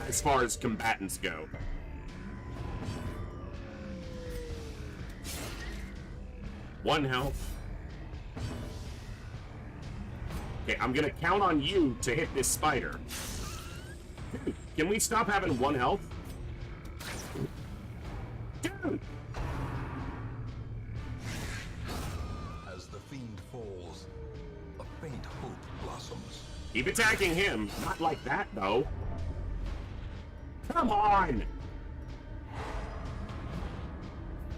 as far as combatants go. One health. Okay, I'm gonna count on you to hit this spider. Dude, can we stop having one health? Dude! As the fiend falls, a faint hope blossoms. Keep attacking him. Not like that, though. Come on!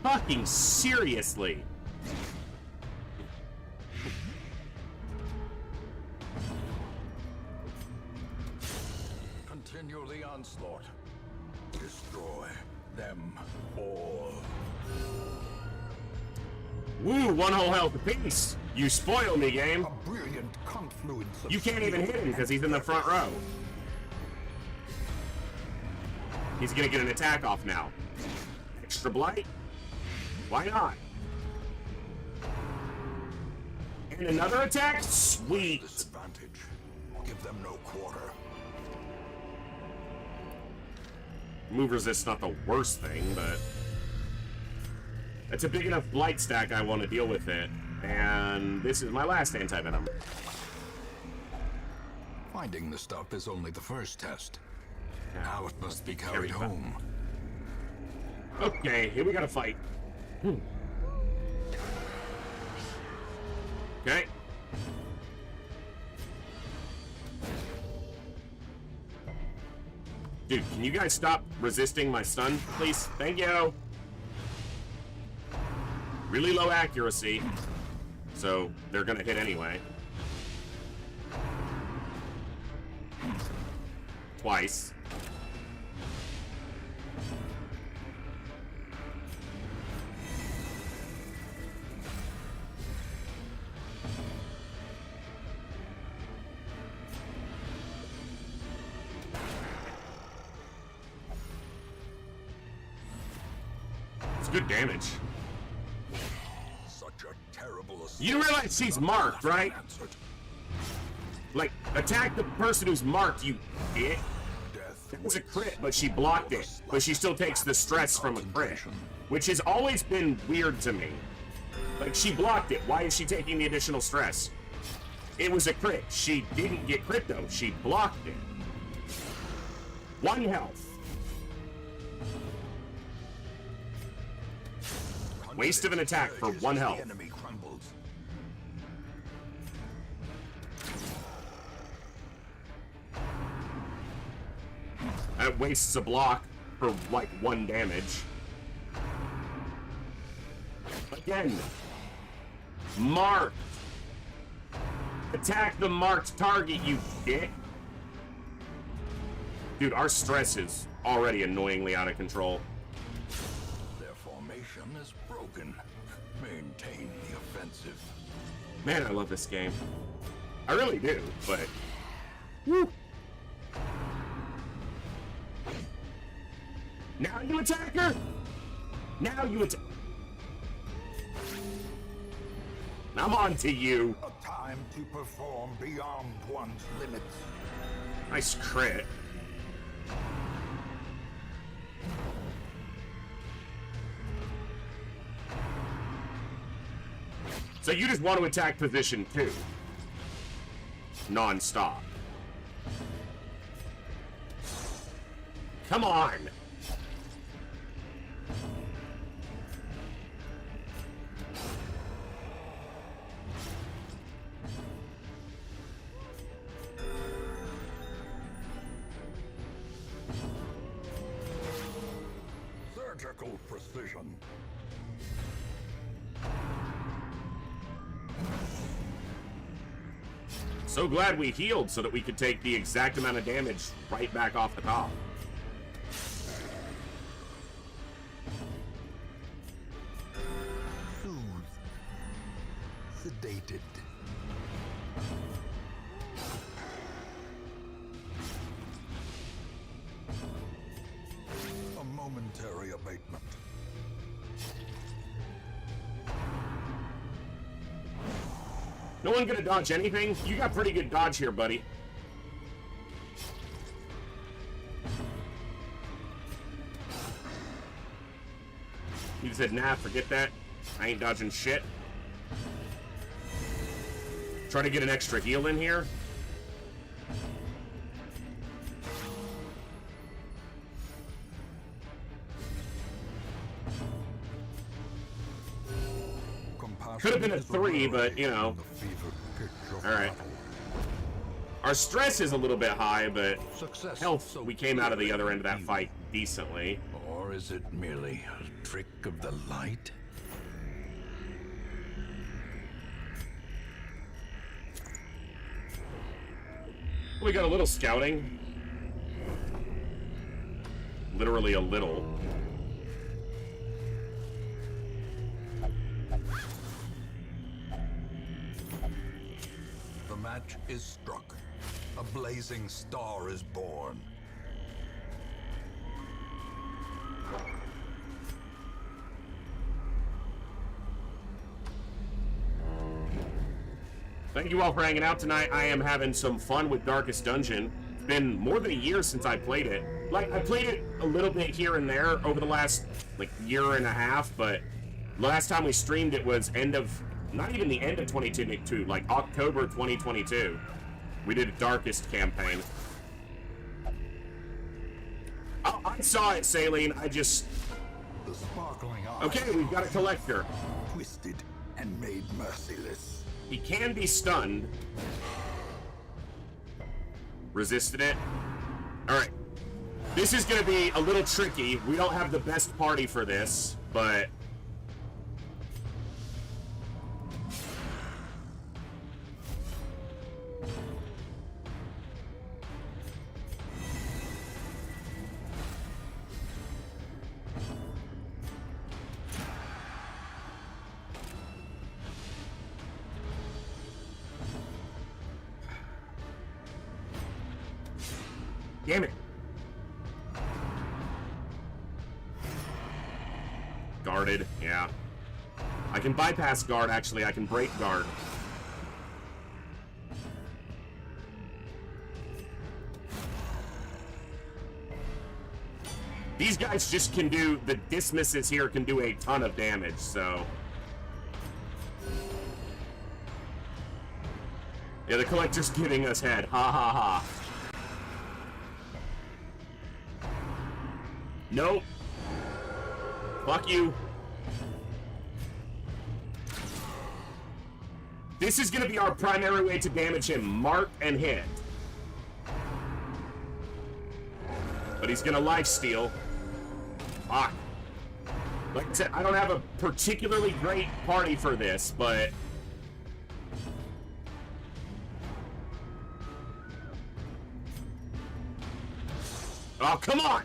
Fucking seriously. Continue the onslaught. Destroy them all. Woo, one whole health apiece. You spoil me, game. A brilliant confluence of You can't even hit him because he's in the front row. He's gonna get an attack off now. Extra blight? Why not? And another attack? Sweet. Disadvantage. Give them no quarter. Move resist's not the worst thing, but it's a big enough blight stack I want to deal with it. And this is my last anti-venom. Finding the stuff is only the first test. Yeah. Now it must be carried home. Okay, here we gotta fight. Okay. Dude, can you guys stop resisting my stun, please? Thank you. Really low accuracy, so they're gonna hit anyway. Twice. It's good damage. Such a terrible assault. You realize she's marked, right? Like, attack the person who's marked, you idiot. It was a crit, but she blocked it. But she still takes the stress from a crit, which has always been weird to me. Like, she blocked it. Why is she taking the additional stress? It was a crit. She didn't get crit, though. She blocked it. One health. Waste of an attack for one health. Enemy crumbles. That wastes a block for like 1 damage. Again. Marked. Attack the marked target, you dick. Dude, our stress is already annoyingly out of control. Their formation is broken. Maintain the offensive. Man, I love this game. I really do, but... Woo. Now you attack her! Now you attack... I'm on to you. A time to perform beyond one's limits. Nice crit. So you just want to attack position 2. Non-stop. Come on! Surgical precision. So glad we healed so that we could take the exact amount of damage right back off the top. Soothed. Sedated. momentary abatement. No one gonna dodge anything? You got pretty good dodge here, buddy. He said, nah, forget that. I ain't dodging shit. Try to get an extra heal in here. Could have been a 3, but, you know. Alright. Our stress is a little bit high, but health, we came out of the other end of that fight decently. Or is it merely a trick of the light? We got a little scouting. Literally a little. The match is struck. A blazing star is born. Thank you all for hanging out tonight. I am having some fun with Darkest Dungeon. It's been more than a year since I played it. Like, I played it a little bit here and there over the last, like, year and a half, but last time we streamed it was not even the end of 2022, like October 2022. We did a Darkest campaign. I saw it, Saline. I just... The sparkling eye. Okay, we've got a collector. Twisted and made merciless. He can be stunned. Resisted it. Alright. This is going to be a little tricky. We don't have the best party for this, but... Damn it. Guarded, yeah. I can bypass guard, actually. I can break guard. These guys just can do... The dismisses here can do a ton of damage, so... Yeah, the collector's giving us head. Ha ha ha. Nope. Fuck you. This is gonna be our primary way to damage him. Mark and hit. But he's gonna lifesteal. Fuck. Like I said, I don't have a particularly great party for this, but... Oh, come on!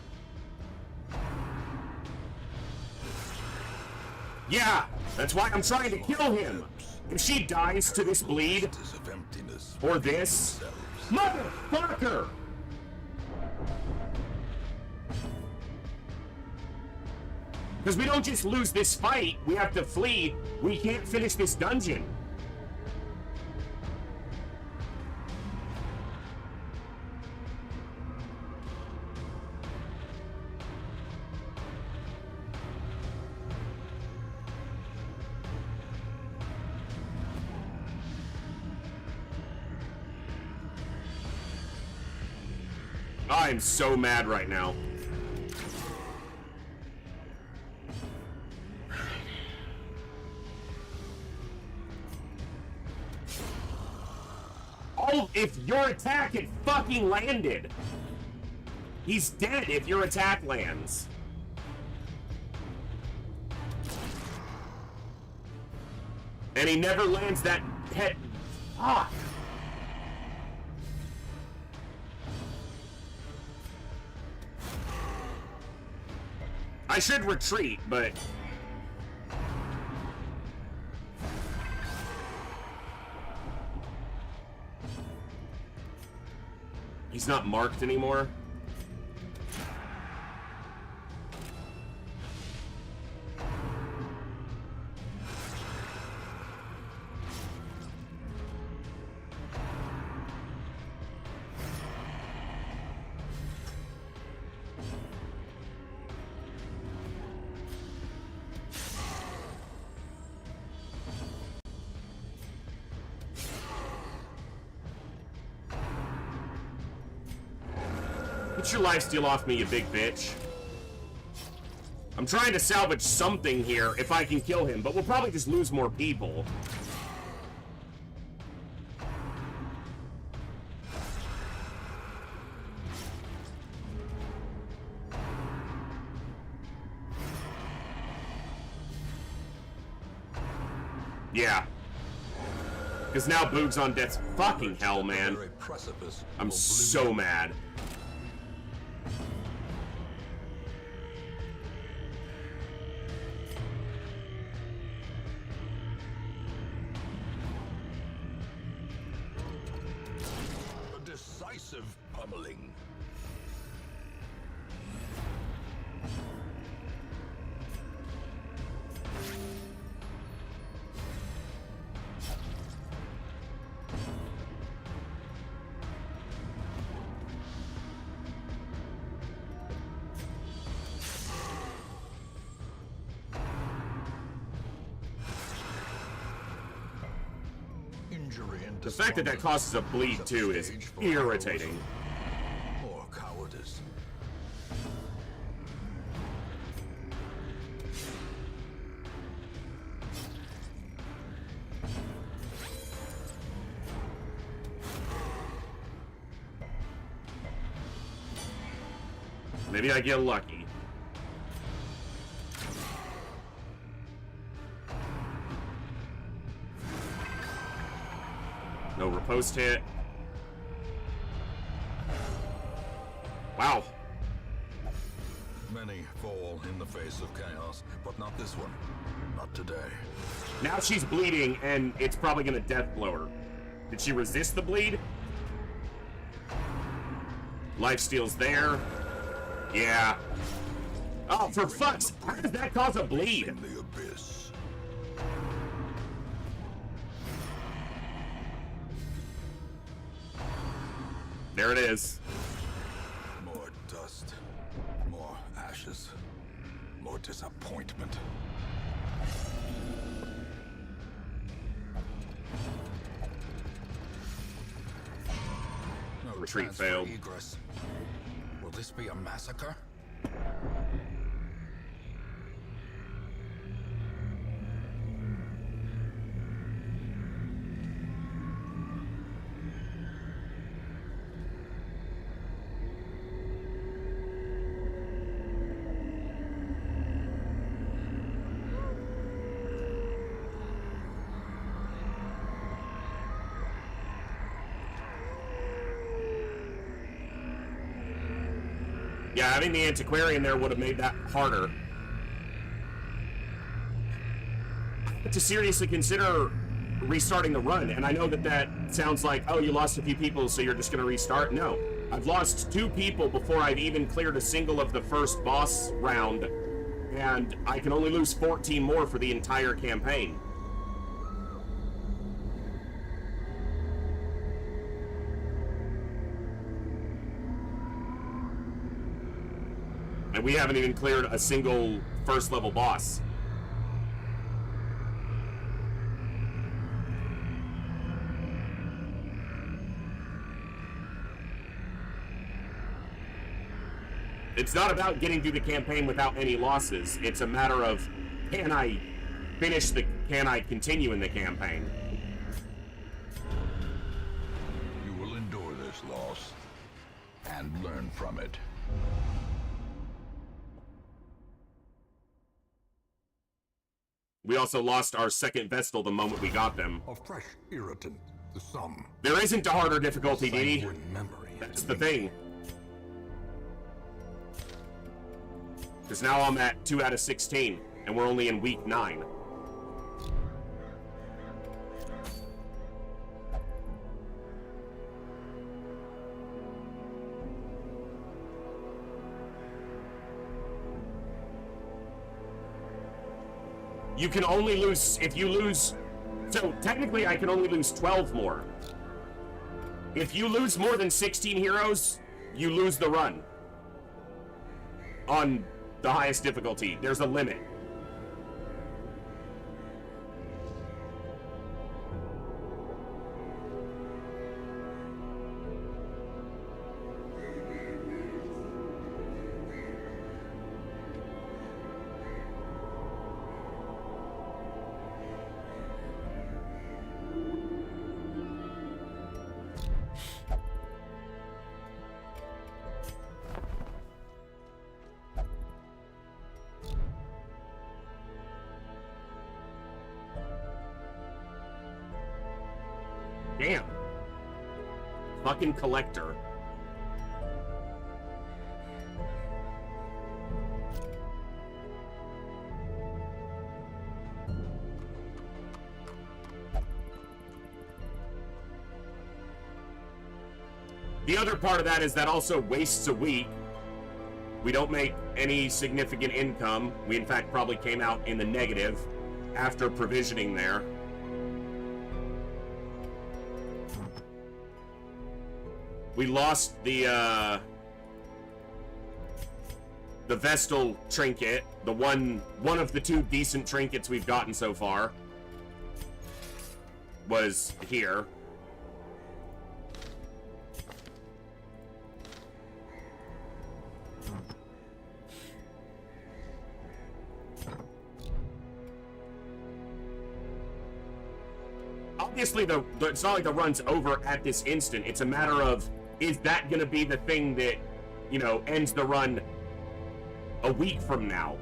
Yeah, that's why I'm trying to kill him. If she dies to this bleed, or this, motherfucker! Because we don't just lose this fight, we have to flee. We can't finish this dungeon. I'm so mad right now. Oh, if your attack had fucking landed. He's dead if your attack lands. And he never lands that pet. Fuck. I should retreat, but... He's not marked anymore. Get your lifesteal off me, you big bitch. I'm trying to salvage something here if I can kill him, but we'll probably just lose more people. Yeah. Because now Boog's on death's fucking hell, man. I'm so mad. A decisive pummeling. The fact that that causes a bleed, too, is irritating. More cowardice. Maybe I get lucky. No riposte hit. Wow. Many fall in the face of chaos, but not this one. Not today. Now she's bleeding, and it's probably gonna death blow her. Did she resist the bleed? Lifesteal's there. Yeah. Oh, for fuck's... How does that cause a bleed? In the abyss. There it is. More dust. More ashes. More disappointment. No Retreat chance for failed. egress. Will this be a massacre? Yeah, having the antiquarian there would have made that harder. But to seriously consider restarting the run, and I know that that sounds like, oh, you lost a few people, so you're just going to restart. No. I've lost 2 people before I've even cleared a single of the first boss round, and I can only lose 14 more for the entire campaign. And we haven't even cleared a single first level boss. It's not about getting through the campaign without any losses. It's a matter of, can I continue in the campaign? You will endure this loss and learn from it. We also lost our second Vestal the moment we got them. A fresh irritant, the sum. There isn't a harder difficulty, Dee. Sanguine memory. That's the thing. Because now I'm at 2 out of 16, and we're only in week 9. You can only lose, if you lose, so technically I can only lose 12 more. If you lose more than 16 heroes, you lose the run. On the highest difficulty, there's a limit. Damn. Fucking collector. The other part of that is that also wastes a week. We don't make any significant income. We, in fact, probably came out in the negative after provisioning there. We lost the Vestal trinket, the one of the two decent trinkets we've gotten so far was here. Obviously, it's not like the run's over at this instant. It's a matter of, is that going to be the thing that, you know, ends the run a week from now?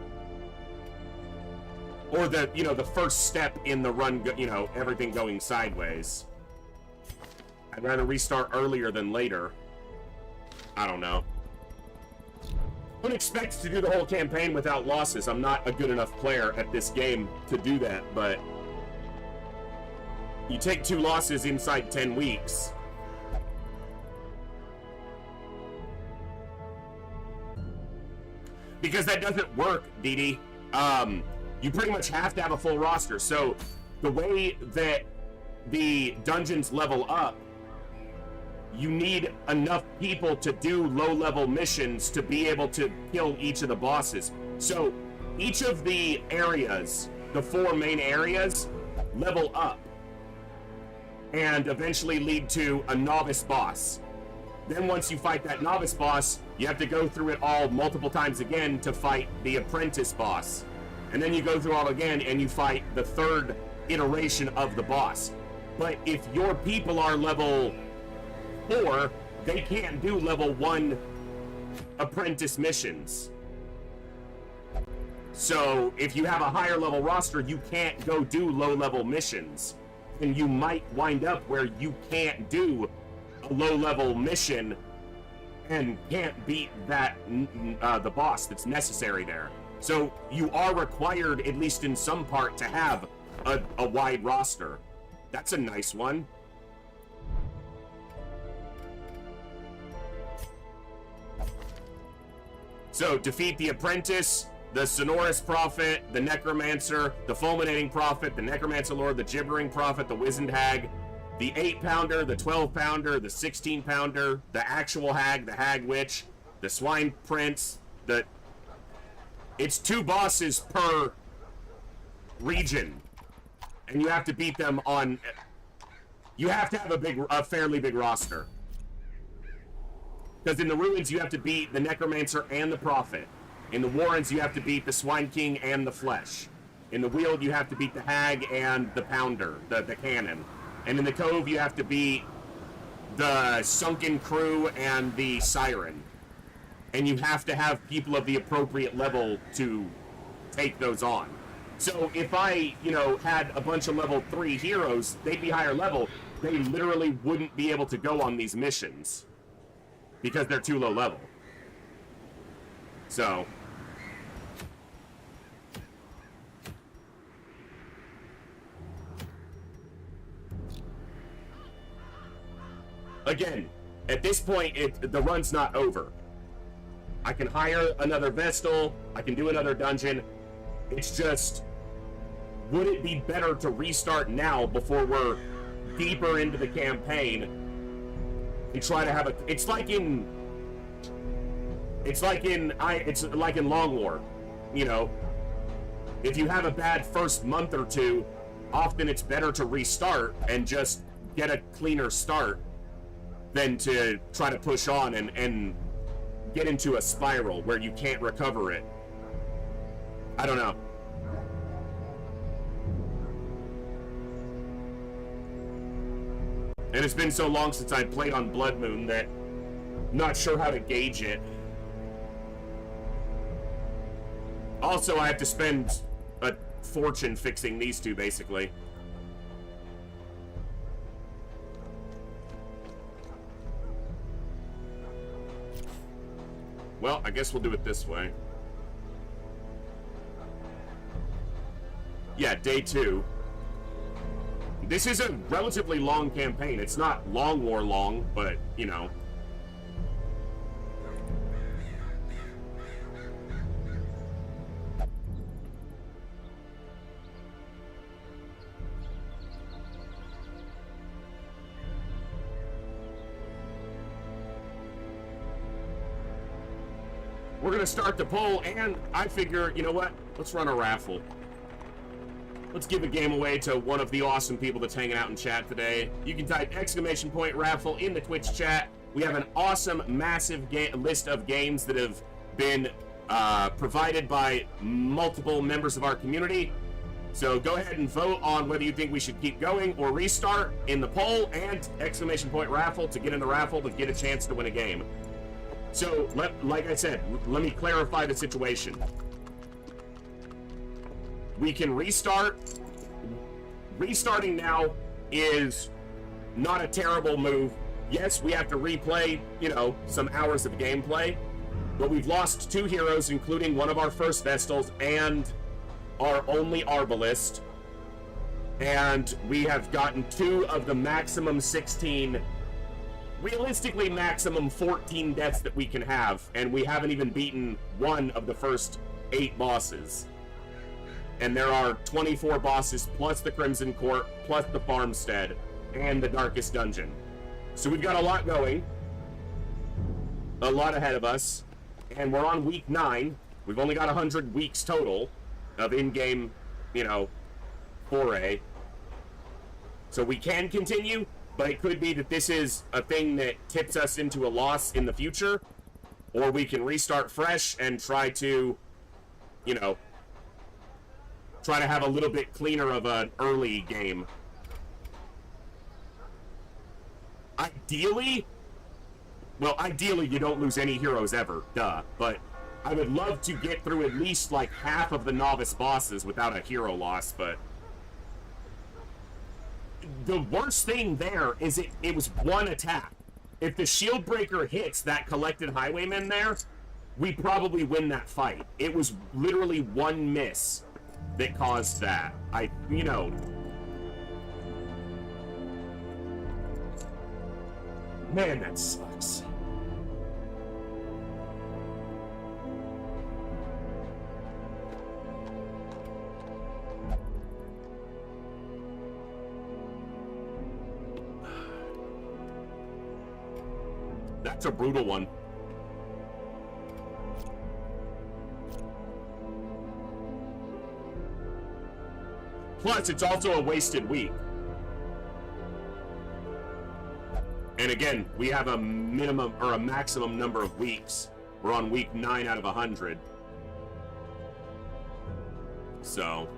Or the, you know, the first step in the run, you know, everything going sideways. I'd rather restart earlier than later. I don't know. I don't expect to do the whole campaign without losses. I'm not a good enough player at this game to do that, but you take 2 losses inside 10 weeks. Because that doesn't work, Dee. You pretty much have to have a full roster. So the way that the dungeons level up, you need enough people to do low-level missions to be able to kill each of the bosses. So each of the areas, the 4 main areas, level up and eventually lead to a novice boss. Then once you fight that novice boss, you have to go through it all multiple times again to fight the apprentice boss. And then you go through all again and you fight the 3rd iteration of the boss. But if your people are level 4, they can't do level 1 apprentice missions. So if you have a higher level roster, you can't go do low level missions. And you might wind up where you can't do a low-level mission and can't beat that the boss that's necessary there. So you are required, at least in some part, to have a wide roster. That's a nice one. So defeat the apprentice, the sonorous prophet, the necromancer, the fulminating prophet, the necromancer lord, the gibbering prophet, the wizened hag, the 8-pounder, the 12-pounder, the 16-pounder, the actual hag, the hag witch, the swine prince. It's 2 bosses per region, and you have to beat them on. You have to have a fairly big roster, because in the ruins you have to beat the necromancer and the prophet. In the Warrens, you have to beat the Swine King and the Flesh. In the Weald, you have to beat the Hag and the Pounder, the Cannon. And in the Cove, you have to beat the Sunken Crew and the Siren. And you have to have people of the appropriate level to take those on. So if I, you know, had a bunch of level 3 heroes, they'd be higher level. They literally wouldn't be able to go on these missions because they're too low level. So again, at this point, the run's not over. I can hire another Vestal, I can do another dungeon. It's just, would it be better to restart now before we're deeper into the campaign and try to have a... It's like in Long War, you know. If you have a bad first month or two, often it's better to restart and just get a cleaner start than to try to push on and get into a spiral where you can't recover it. I don't know. And it's been so long since I played on Bloodmoon that I'm not sure how to gauge it. Also, I have to spend a fortune fixing these two, basically. Well, I guess we'll do it this way. Yeah, day 2. This is a relatively long campaign. It's not long war long, but, you know. We're going to start the poll, and I figure, you know what? Let's run a raffle. Let's give a game away to one of the awesome people that's hanging out in chat today. You can type !raffle in the Twitch chat. We have an awesome, massive list of games that have been provided by multiple members of our community. So go ahead and vote on whether you think we should keep going or restart in the poll, and !raffle to get in the raffle to get a chance to win a game. So, like I said, let me clarify the situation. We can restart. Restarting now is not a terrible move. Yes, we have to replay, you know, some hours of gameplay, but we've lost 2 heroes, including one of our first Vestals and our only Arbalist. And we have gotten 2 of the maximum 16, realistically maximum 14 deaths that we can have, and we haven't even beaten 1 of the first 8 bosses. And there are 24 bosses, plus the Crimson Court, plus the Farmstead, and the Darkest Dungeon. So we've got a lot going, a lot ahead of us, and we're on week 9. We've only got 100 weeks total of in-game, you know, foray. So we can continue, but it could be that this is a thing that tips us into a loss in the future, or we can restart fresh and try to, you know, try to have a little bit cleaner of an early game. Ideally you don't lose any heroes ever, duh, but I would love to get through at least like half of the novice bosses without a hero loss, but the worst thing there is it was 1 attack. If the shield breaker hits that collected highwayman there, we probably win that fight. It was literally 1 miss that caused that. You know. Man, that sucks. That's a brutal one. Plus, it's also a wasted week. And again, we have a minimum or a maximum number of weeks. We're on week 9 out of 100. So.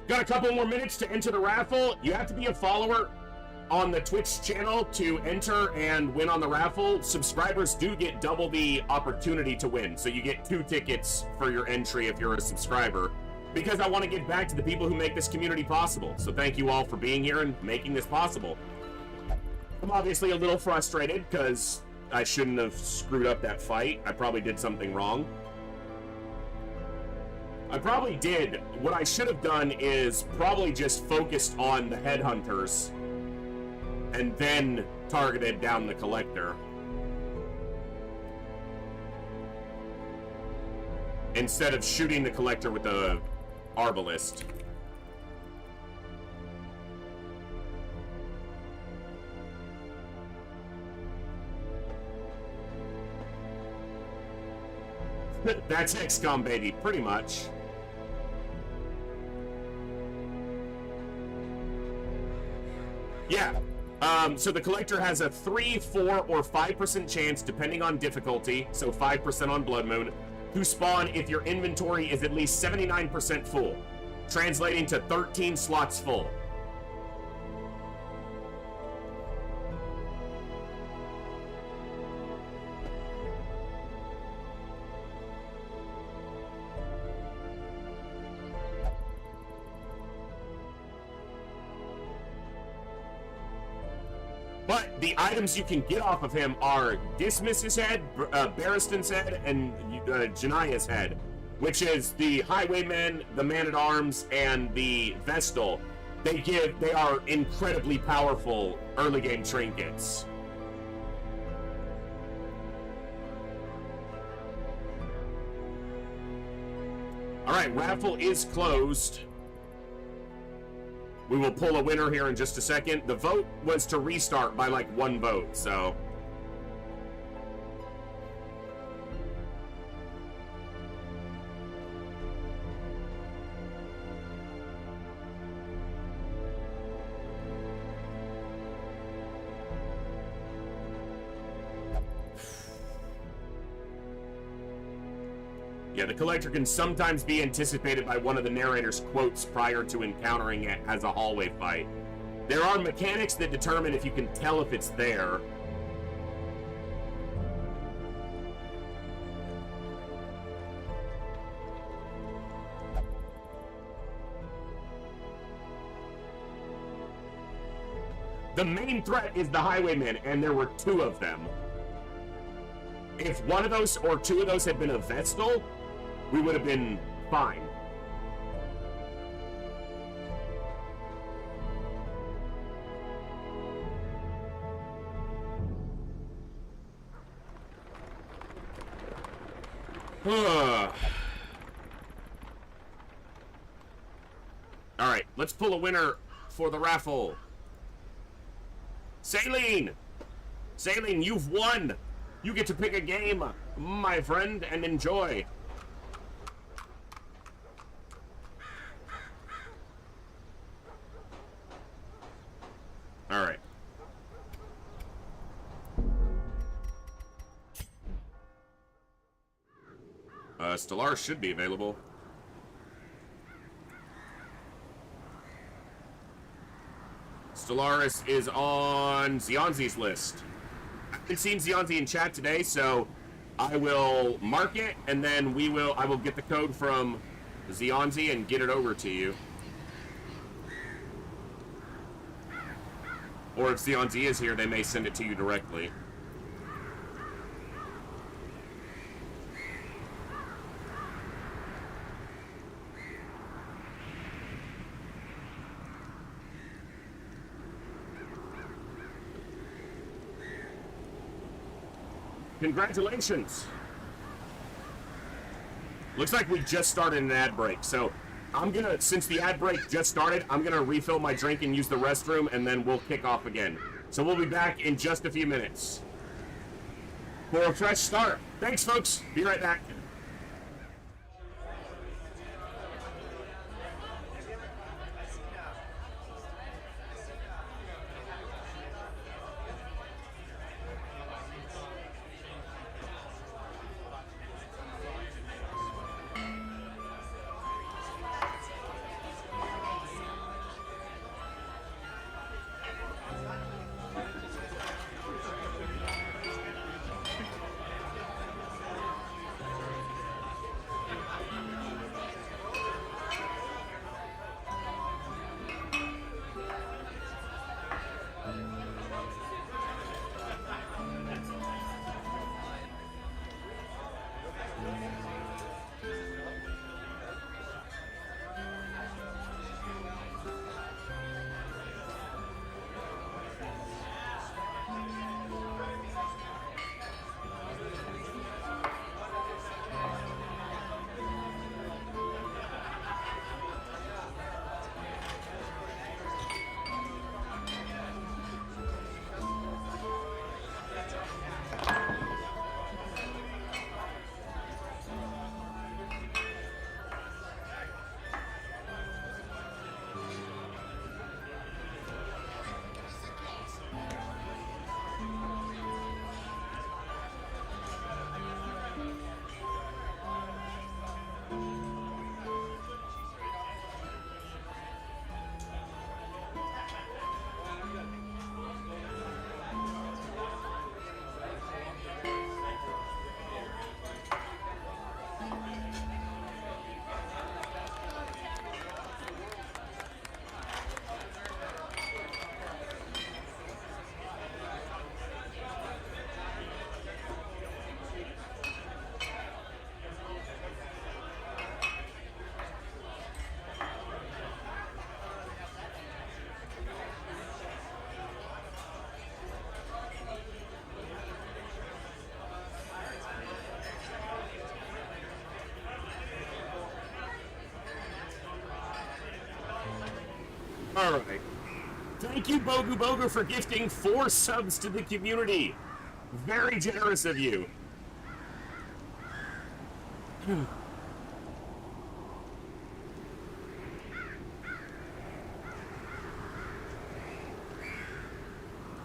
Got a couple more minutes to enter the raffle. You have to be a follower on the Twitch channel to enter and win on the raffle. Subscribers do get double the opportunity to win. So you get 2 tickets for your entry if you're a subscriber, because I want to give back to the people who make this community possible. So thank you all for being here and making this possible. I'm obviously a little frustrated because I shouldn't have screwed up that fight. I probably did something wrong. I probably did. What I should have done is probably just focused on the headhunters and then targeted down the collector. Instead of shooting the collector with the arbalist. That's XCOM, baby, pretty much. Yeah. So the collector has a 3, 4, or 5% chance, depending on difficulty, so 5% on Bloodmoon, to spawn if your inventory is at least 79% full. translating to 13 slots full. But the items you can get off of him are Dismiss's head, Barristan's head, and Janiah's head, which is the Highwaymen, the Man-at-Arms, and the Vestal. They are incredibly powerful early game trinkets. All right, raffle is closed. We will pull a winner here in just a second. The vote was to restart by like 1 vote, so. Yeah, the collector can sometimes be anticipated by one of the narrator's quotes prior to encountering it as a hallway fight. There are mechanics that determine if you can tell if it's there. The main threat is the Highwaymen, and there were 2 of them. If one of those or 2 of those had been a Vestal, we would have been fine. All right, let's pull a winner for the raffle. Saline! Saline, you've won! You get to pick a game, my friend, and enjoy. All right. Stellaris should be available. Stellaris is on Zionzi's list. I haven't seen Zionzi in chat today, so I will mark it, and then I will get the code from Zionzi and get it over to you. Or if Zionzi is here, they may send it to you directly. Congratulations. Looks like we just started an ad break, so I'm gonna, since the ad break just started, I'm gonna refill my drink and use the restroom, and then we'll kick off again. So we'll be back in just a few minutes for a fresh start. Thanks, folks. Be right back. Alright. Thank you, Bogu Bogu, for gifting 4 subs to the community. Very generous of you.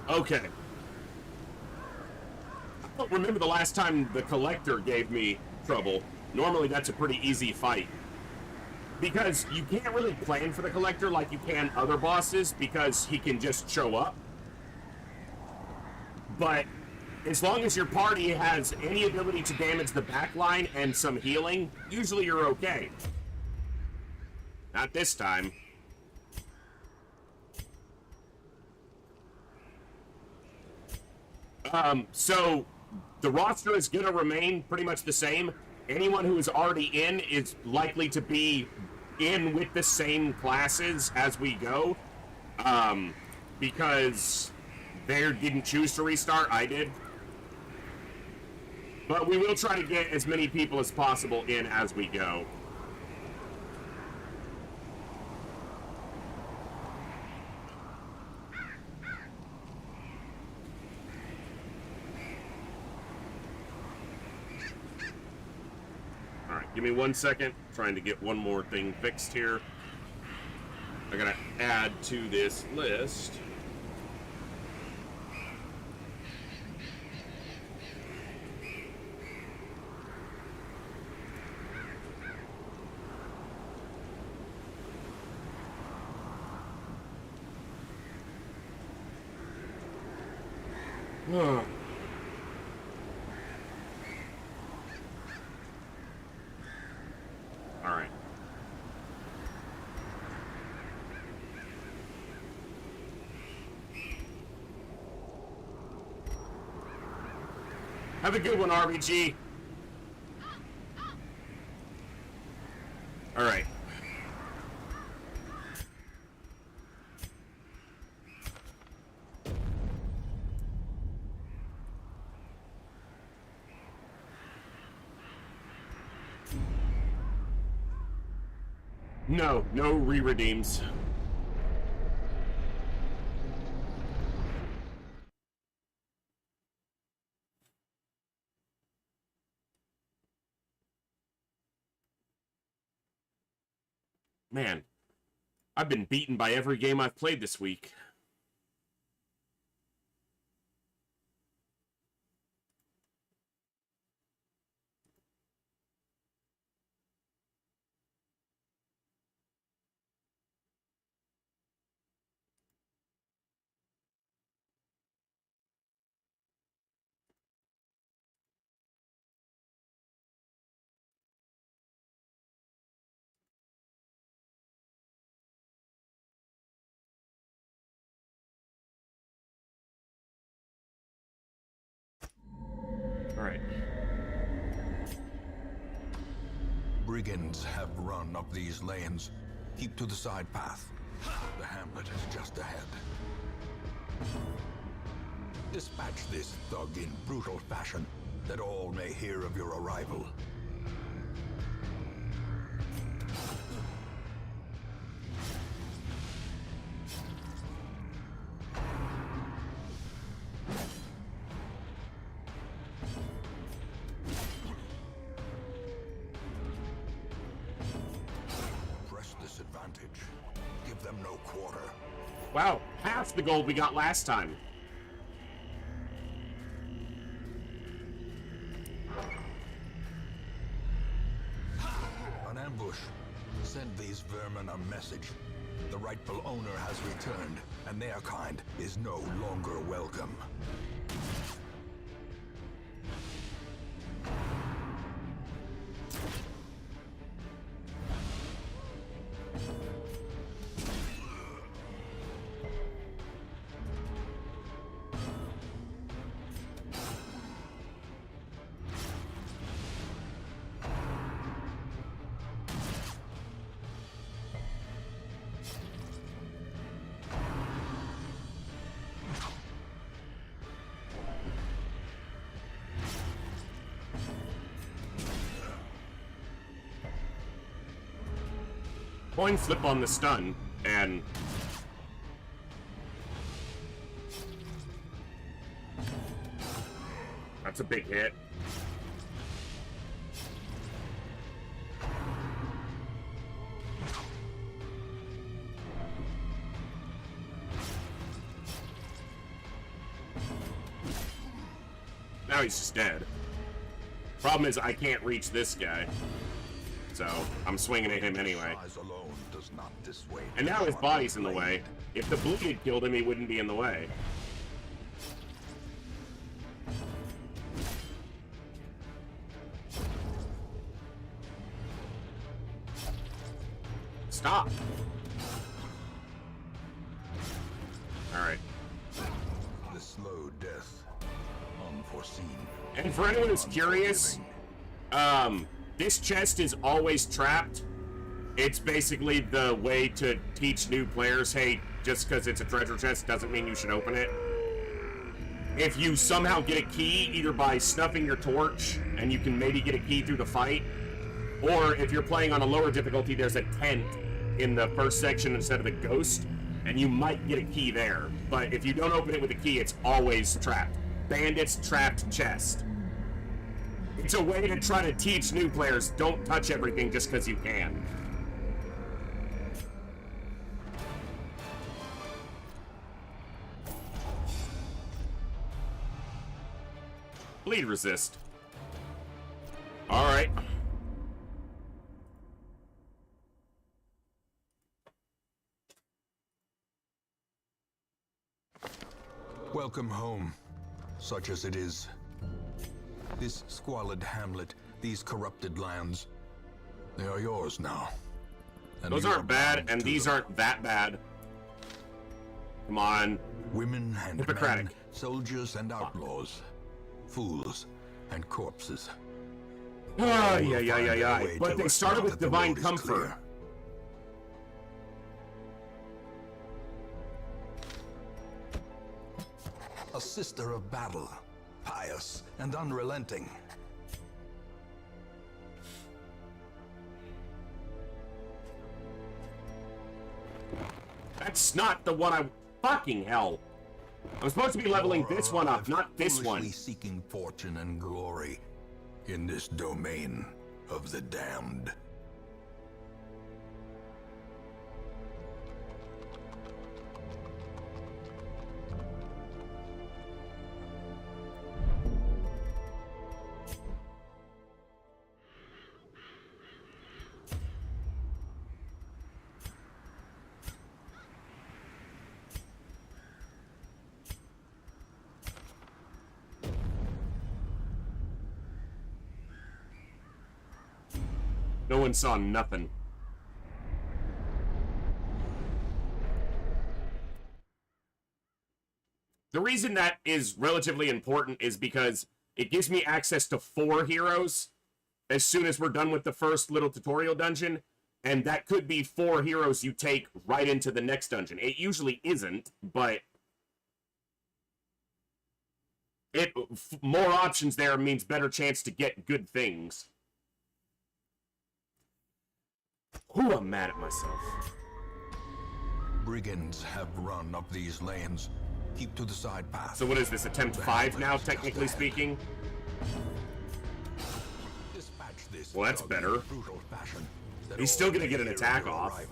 Okay. I don't remember the last time the Collector gave me trouble. Normally that's a pretty easy fight. Because you can't really plan for the Collector like you can other bosses, because he can just show up. But as long as your party has any ability to damage the backline and some healing, usually you're okay. Not this time. So the roster is going to remain pretty much the same. Anyone who is already in is likely to be in with the same classes as we go. Because they didn't choose to restart, I did. But we will try to get as many people as possible in as we go. Give me 1 second. Trying to get one more thing fixed here. I gotta add to this list. Alright. Have a good one, RBG. Alright. No re-redeems. Man, I've been beaten by every game I've played this week. Alright. Brigands have run up these lanes. Keep to the side path. The hamlet is just ahead. Dispatch this thug in brutal fashion, that all may hear of your arrival. Press this advantage. Give them no quarter. Wow, half the gold we got last time. An ambush. Send these vermin a message. The rightful owner has returned, and their kind is no longer welcome. Coin flip on the stun, and That's a big hit. Now he's just dead. Problem is, I can't reach this guy. So, I'm swinging at him anyway. And now his body's in the way. If the blue had killed him, he wouldn't be in the way. Stop! Alright. The slow death. Unforeseen. And for anyone who's curious, this chest is always trapped. It's basically the way to teach new players, hey, just because it's a treasure chest doesn't mean you should open it. If you somehow get a key, either by snuffing your torch, and you can maybe get a key through the fight, or if you're playing on a lower difficulty, there's a tent in the first section instead of the ghost, and you might get a key there. But if you don't open it with a key, it's always trapped. Bandit's trapped chest. It's a way to try to teach new players, don't touch everything just because you can. Bleed resist. Alright. Welcome home, such as it is. This squalid hamlet, these corrupted lands, they are yours now. And those aren't bad, and these aren't that bad. Come on. Women and Hippocratic. men, soldiers and outlaws, fools and corpses. Oh, yeah. But they started with divine comfort. A sister of battle, pious and unrelenting. That's not the one I... Fucking hell. I'm supposed to be leveling this one up, not this one. Seeking fortune and glory in this domain of the damned. No one saw nothing. The reason that is relatively important is because it gives me access to 4 heroes as soon as we're done with the first little tutorial dungeon, and that could be 4 heroes you take right into the next dungeon. It usually isn't, but more options there means better chance to get good things. Ooh, I'm mad at myself. Brigands have run up these lanes. Keep to the side path. So what is this, attempt 5 now, technically speaking? Well, that's better. He's still gonna get an attack off.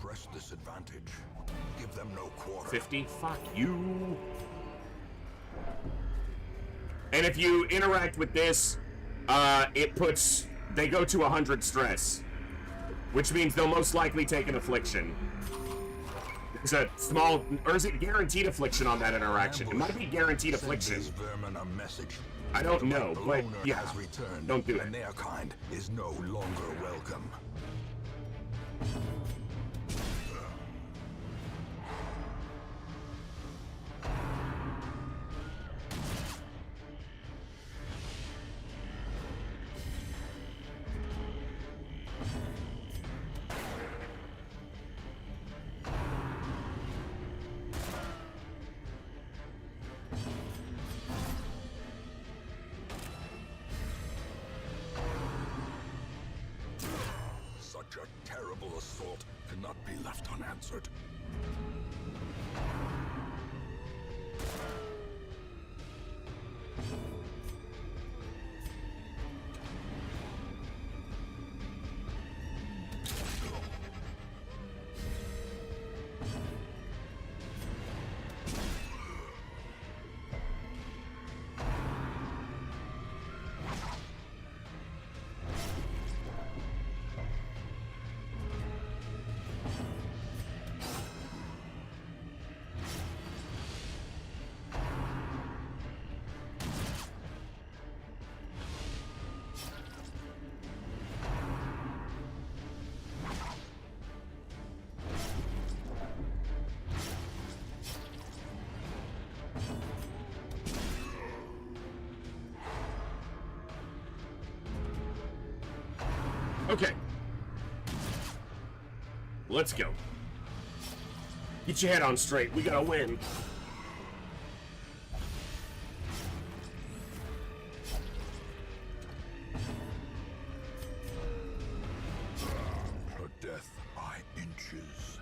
Press disadvantage. Give them no quarter. 50? Fuck you. And if you interact with this, they go to 100 stress, which means they'll most likely take an affliction. It's a small, or is it guaranteed affliction on that interaction? It might be guaranteed affliction. I don't know, but yeah, don't do it. And their kind is no longer welcome. terrible assault cannot be left unanswered. Okay. Let's go. Get your head on straight. We gotta win. Her death by inches.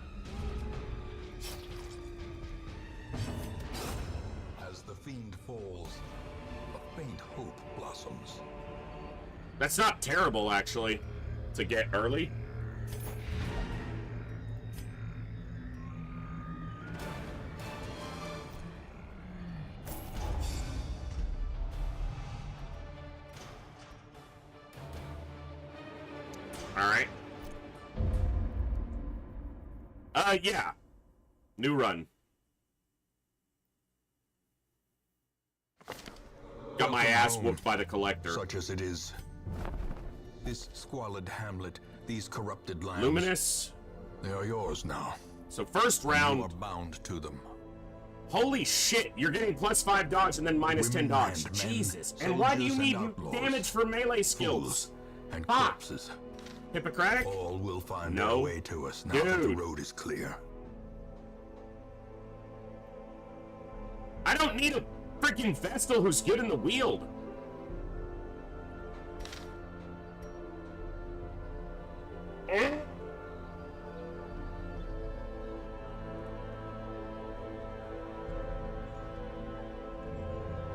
As the fiend falls, a faint hope blossoms. That's not terrible, actually, to get early. Alright. Yeah. New run. Got my ass whooped by the collector. Such as it is. This squalid hamlet, these corrupted lands. Luminous. They are yours now. So first You round. are bound to them. Holy shit, you're getting +5 dodge and then minus 10 Women dodge. and men, Jesus. And why do you soldiers need and outlaws, damage for melee skills? Fools and Ah. corpses. Hippocratic? All will find No. their way to us now that the Dude. road is clear. I don't need a freaking Vestal who's good in the wield.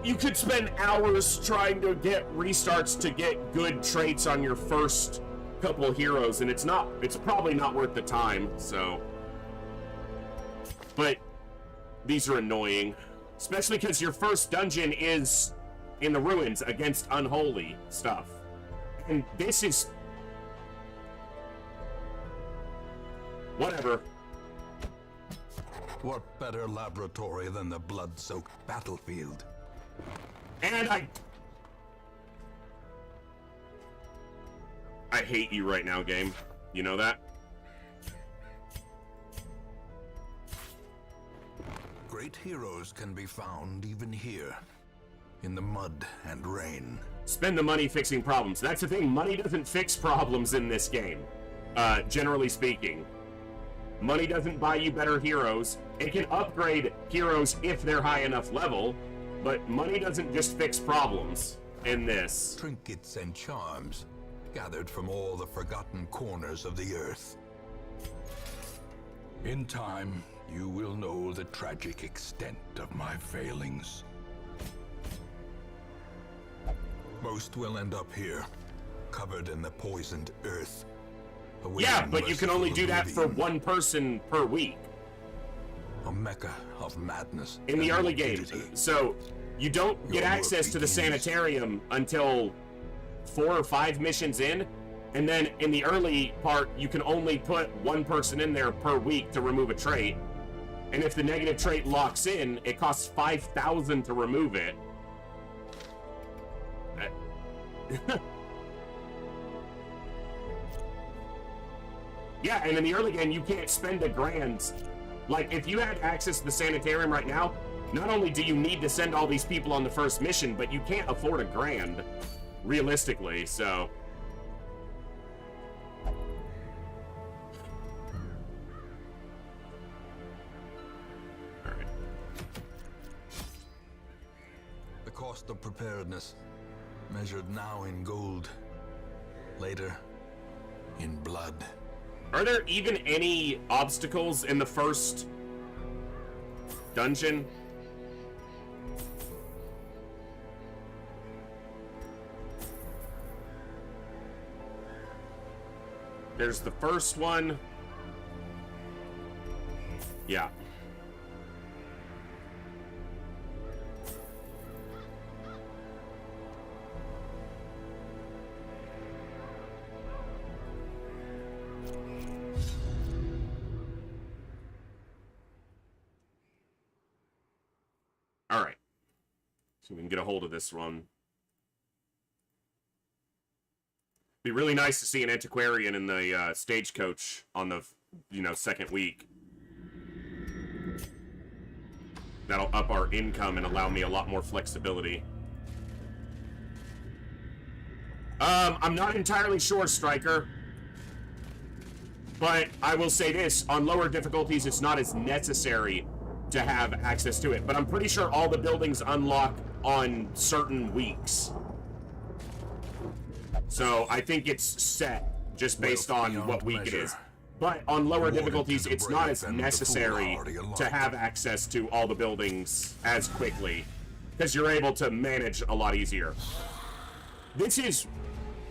You could spend hours trying to get restarts to get good traits on your first couple heroes, and it's probably not worth the time, so. But these are annoying, especially because your first dungeon is in the ruins against unholy stuff. And this is whatever. What better laboratory than the blood-soaked battlefield? And I hate you right now, game. You know that? Great heroes can be found even here, in the mud and rain. Spend the money fixing problems. That's the thing. Money doesn't fix problems in this game. Generally speaking. Money doesn't buy you better heroes. It can upgrade heroes if they're high enough level, but money doesn't just fix problems in this. Trinkets and charms, gathered from all the forgotten corners of the earth. In time, you will know the tragic extent of my failings. Most will end up here, covered in the poisoned earth. Yeah, but you can only do that for oblivion. one person per week. A mecca of madness. In the and early game. morbidity. So you don't get Your work access to the begins. sanitarium until 4 or 5 missions in, and then in the early part you can only put one person in there per week to remove a trait, and if the negative trait locks in, it costs 5,000 to remove it. Yeah, and in the early game you can't spend $1,000. Like, if you had access to the sanitarium right now, not only do you need to send all these people on the first mission, but you can't afford $1,000, realistically, so. Alright. The cost of preparedness, measured now in gold, later in blood. Are there even any obstacles in the first dungeon? There's the first one. Yeah. All right. So we can get a hold of this one. Be really nice to see an antiquarian in the stagecoach on the, second week. That'll up our income and allow me a lot more flexibility. I'm not entirely sure, Striker. But I will say this, on lower difficulties, it's not as necessary to have access to it. But I'm pretty sure all the buildings unlock on certain weeks. So I think it's set just based on what week it is. But on lower difficulties, it's not as necessary to have access to all the buildings as quickly, because you're able to manage a lot easier. This is,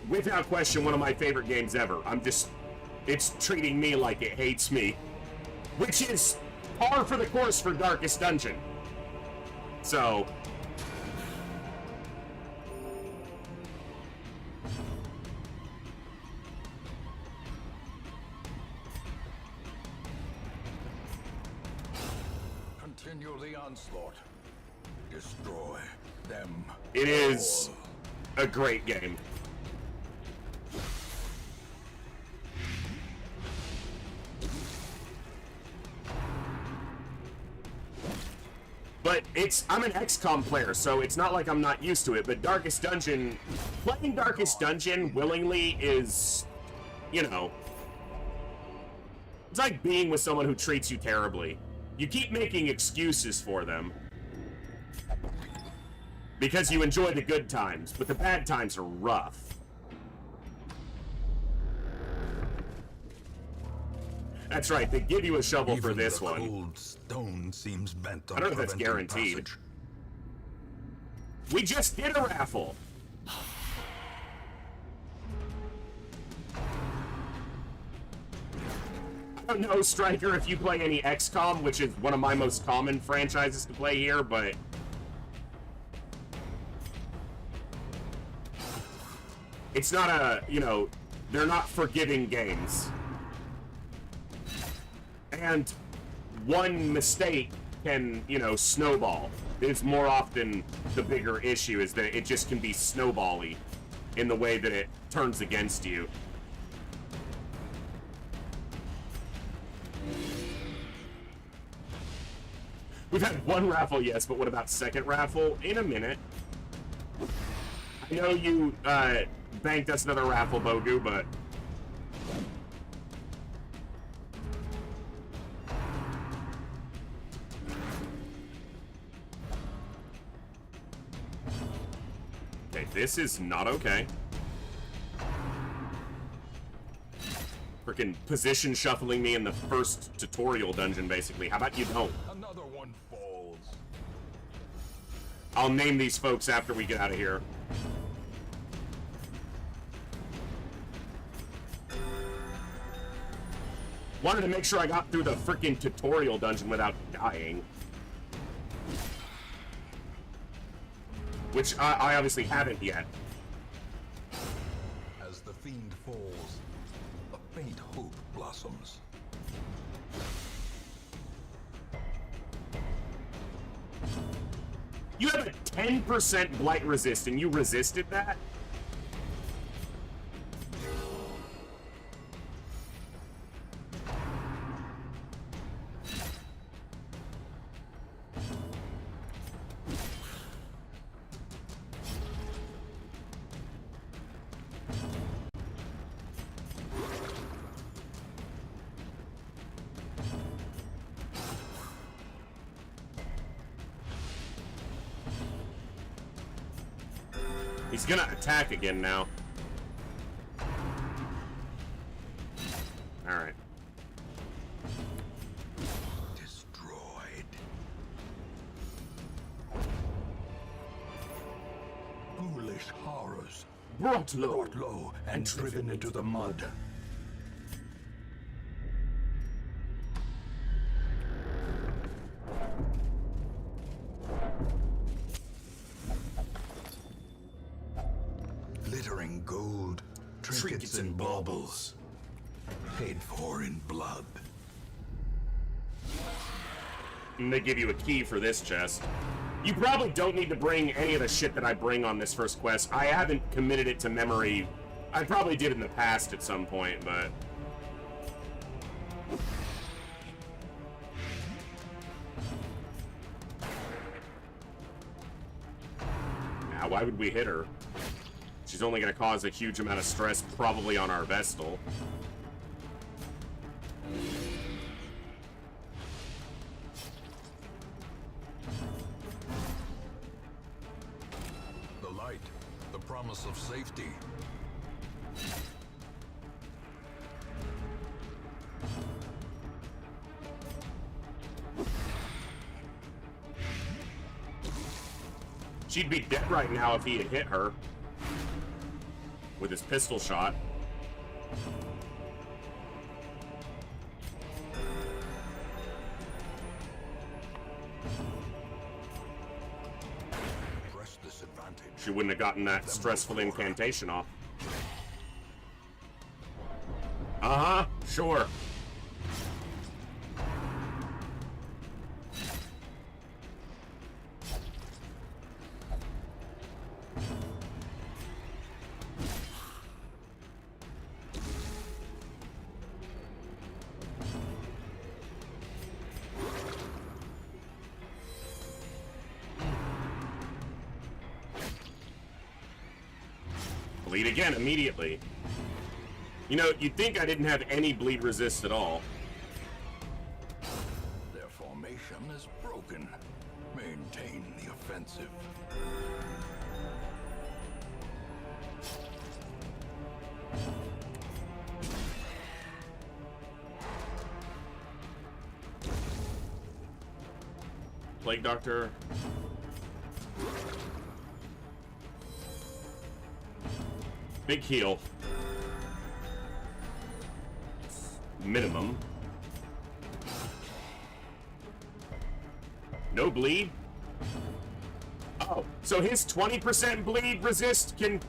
without question, one of my favorite games ever. It's treating me like it hates me, which is par for the course for Darkest Dungeon. So... Continue the onslaught. Destroy them. It is a great game. But I'm an XCOM player, so it's not like I'm not used to it, but Darkest Dungeon, playing Darkest Dungeon willingly is, it's like being with someone who treats you terribly. You keep making excuses for them because you enjoy the good times, but the bad times are rough. That's right, they give you a shovel for this one. Cold stone seems bent on I don't know if that's guaranteed. Passage. We just did a raffle. I don't know, Striker, if you play any XCOM, which is one of my most common franchises to play here, but... it's not a, they're not forgiving games. And one mistake can, snowball. It's more often the bigger issue is that it just can be snowbally in the way that it turns against you. We've had one raffle, yes, but what about second raffle? In a minute. I know you banked us another raffle, Bogu, but... okay, this is not okay. Freaking position shuffling me in the first tutorial dungeon, basically. How about you don't? Another one falls. I'll name these folks after we get out of here. Wanted to make sure I got through the freaking tutorial dungeon without dying. Which I obviously haven't yet. As the fiend falls, a faint hope blossoms. You have a 10% blight resist and you resisted that? He's gonna attack again now. Alright. brought low, Brought low and driven into the mud. Glittering gold, trinkets and baubles, paid for in blood. And they give you a key for this chest. You probably don't need to bring any of the shit that I bring on this first quest. I haven't committed it to memory. I probably did in the past at some point, but... Now, why would we hit her? She's only going to cause a huge amount of stress, probably on our Vestal. The light, the promise of safety. She'd be dead right now if he had hit her with his pistol shot. Press this advantage. She wouldn't have gotten that stressful incantation off. Uh-huh, sure. Bleed again immediately. You know, you'd think I didn't have any bleed resist at all. Their formation is broken. Maintain the offensive. Plague Doctor. Big heal. Minimum. No bleed? Oh, so his 20% bleed resist can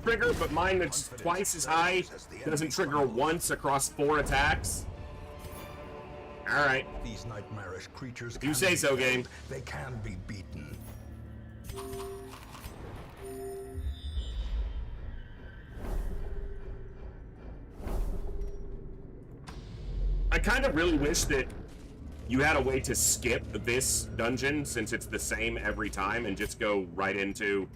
trigger, but mine that's twice as high doesn't trigger once across 4 attacks? Alright. These nightmarish creatures You say so, game. They can be beaten. I kind of really wish that you had a way to skip this dungeon, since it's the same every time, and just go right into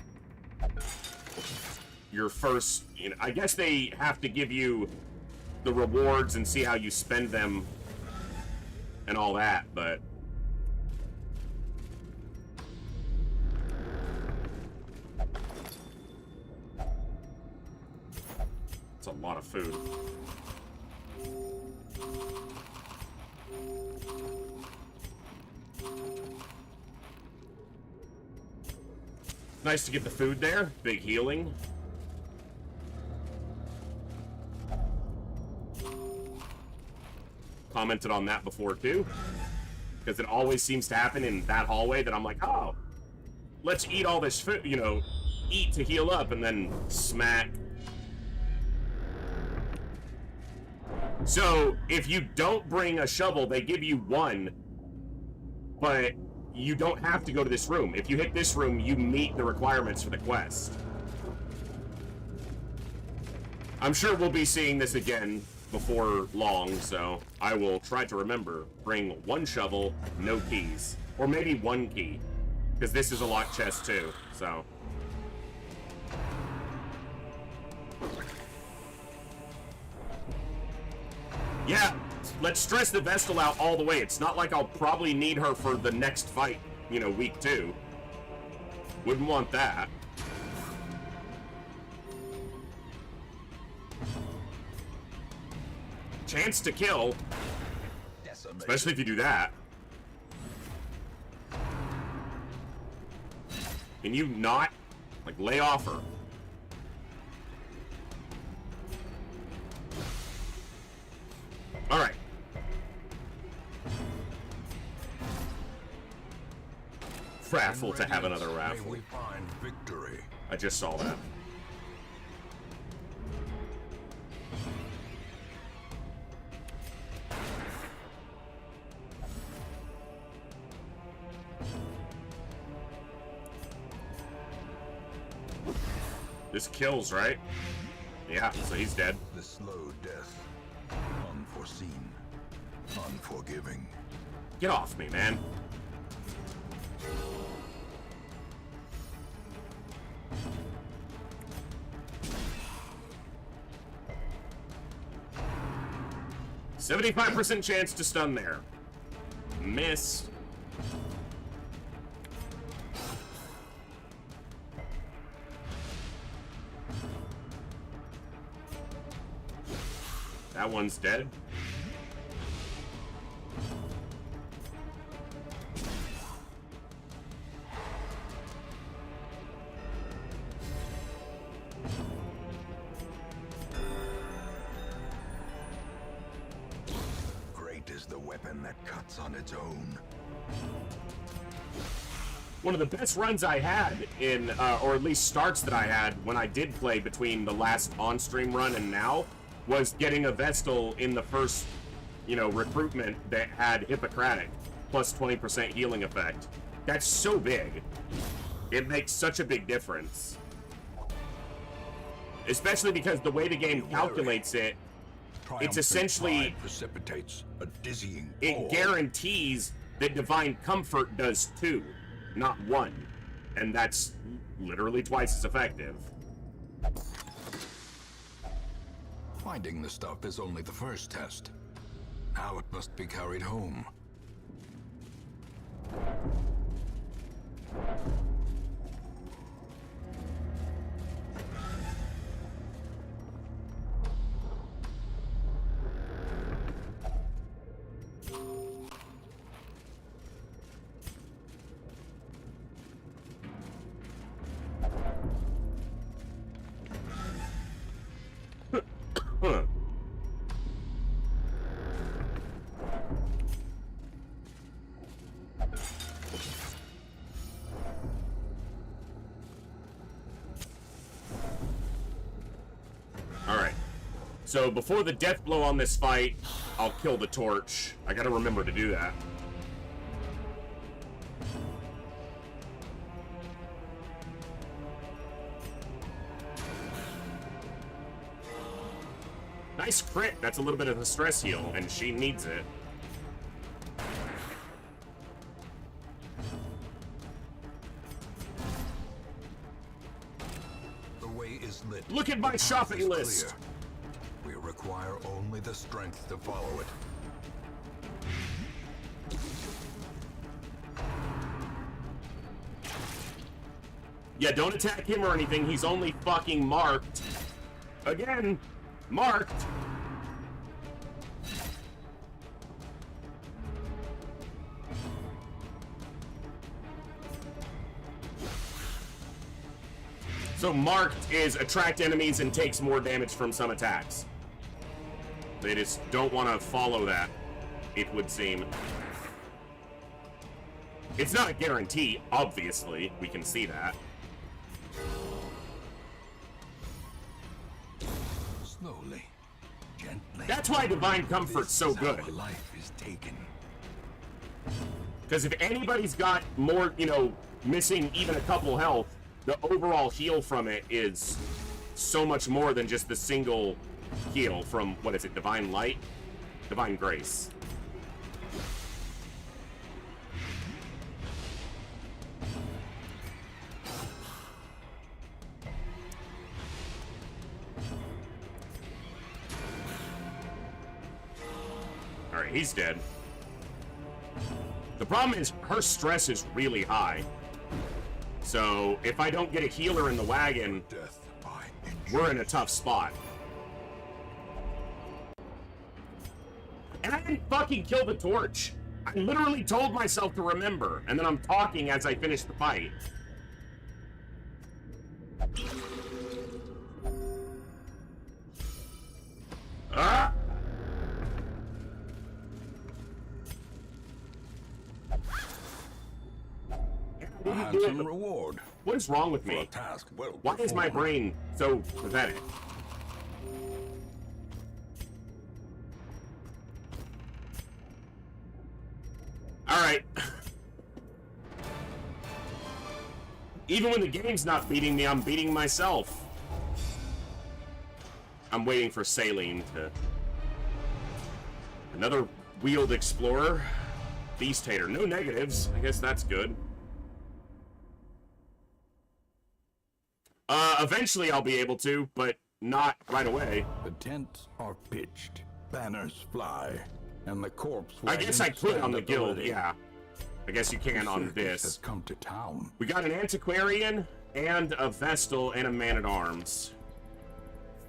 your first, you know, I guess they have to give you the rewards and see how you spend them and all that, but it's a lot of food. Nice to get the food there. Big healing. Commented on that before too, because it always seems to happen in that hallway that I'm like, oh, let's eat all this food, you know, eat to heal up, and then smack. So if you don't bring a shovel, they give you one, but you don't have to go to this room. If you hit this room, you meet the requirements for the quest. I'm sure we'll be seeing this again before long, so I will try to remember. Bring one shovel, no keys. Or maybe one key, because this is a locked chest too, so. Yeah, let's stress the Vestal out all the way. It's not like I'll probably need her for the next fight, you know, week 2. Wouldn't want that. Chance to kill. Especially if you do that. Can you not, like, lay off her? All right. Raffle to have another raffle. May we find victory. I just saw that. This kills, right? Yeah, so he's dead. The slow death. Unforeseen. Unforgiving. Get off me, man. "75% chance to stun there." Miss. That one's dead. Great is the weapon that cuts on its own. One of the best runs I had in, or at least starts that I had when I did play between the last on-stream run and now, was getting a Vestal in the first, recruitment that had Hippocratic, plus 20% healing effect. That's so big. It makes such a big difference. Especially because the way the game calculates it, it's essentially... precipitates a dizzying It fall. guarantees that Divine Comfort does 2, not 1. And that's literally twice as effective. Finding the stuff is only the first test. Now it must be carried home. Huh. Alright. So before the death blow on this fight, I'll kill the torch. I gotta remember to do that. Nice crit. That's a little bit of a stress heal, and she needs it. The way is lit. Look at my The path shopping is list. clear. We require only the strength to follow it. Yeah, don't attack him or anything. He's only fucking marked. Again, marked. So marked is attract enemies and takes more damage from some attacks. They just don't want to follow that, it would seem. It's not a guarantee, obviously. We can see that. Slowly, gently. That's why Divine Comfort's so This is how good. a life is taken. Because if anybody's got more, missing even a couple health, the overall heal from it is so much more than just the single heal from, what is it, Divine Light? Divine Grace. Alright, he's dead. The problem is, her stress is really high. So, if I don't get a healer in the wagon, Death by we're in a tough spot. And I didn't fucking kill the torch. I literally told myself to remember, and then I'm talking as I finish the fight. Ah! not doing handsome it. reward What is wrong with for a me? task well Why is my performed. brain so pathetic? Alright. Even when the game's not beating me, I'm beating myself. I'm waiting for Saline to... Another wheeled explorer. Beast Hater. No negatives. I guess that's good. Eventually I'll be able to, but not right away. The tents are pitched, banners fly, and the corpse I guess I could on the guild, ready. yeah. I guess you can on Circus has this. come to town. We got an Antiquarian, and a Vestal, and a Man-at-Arms.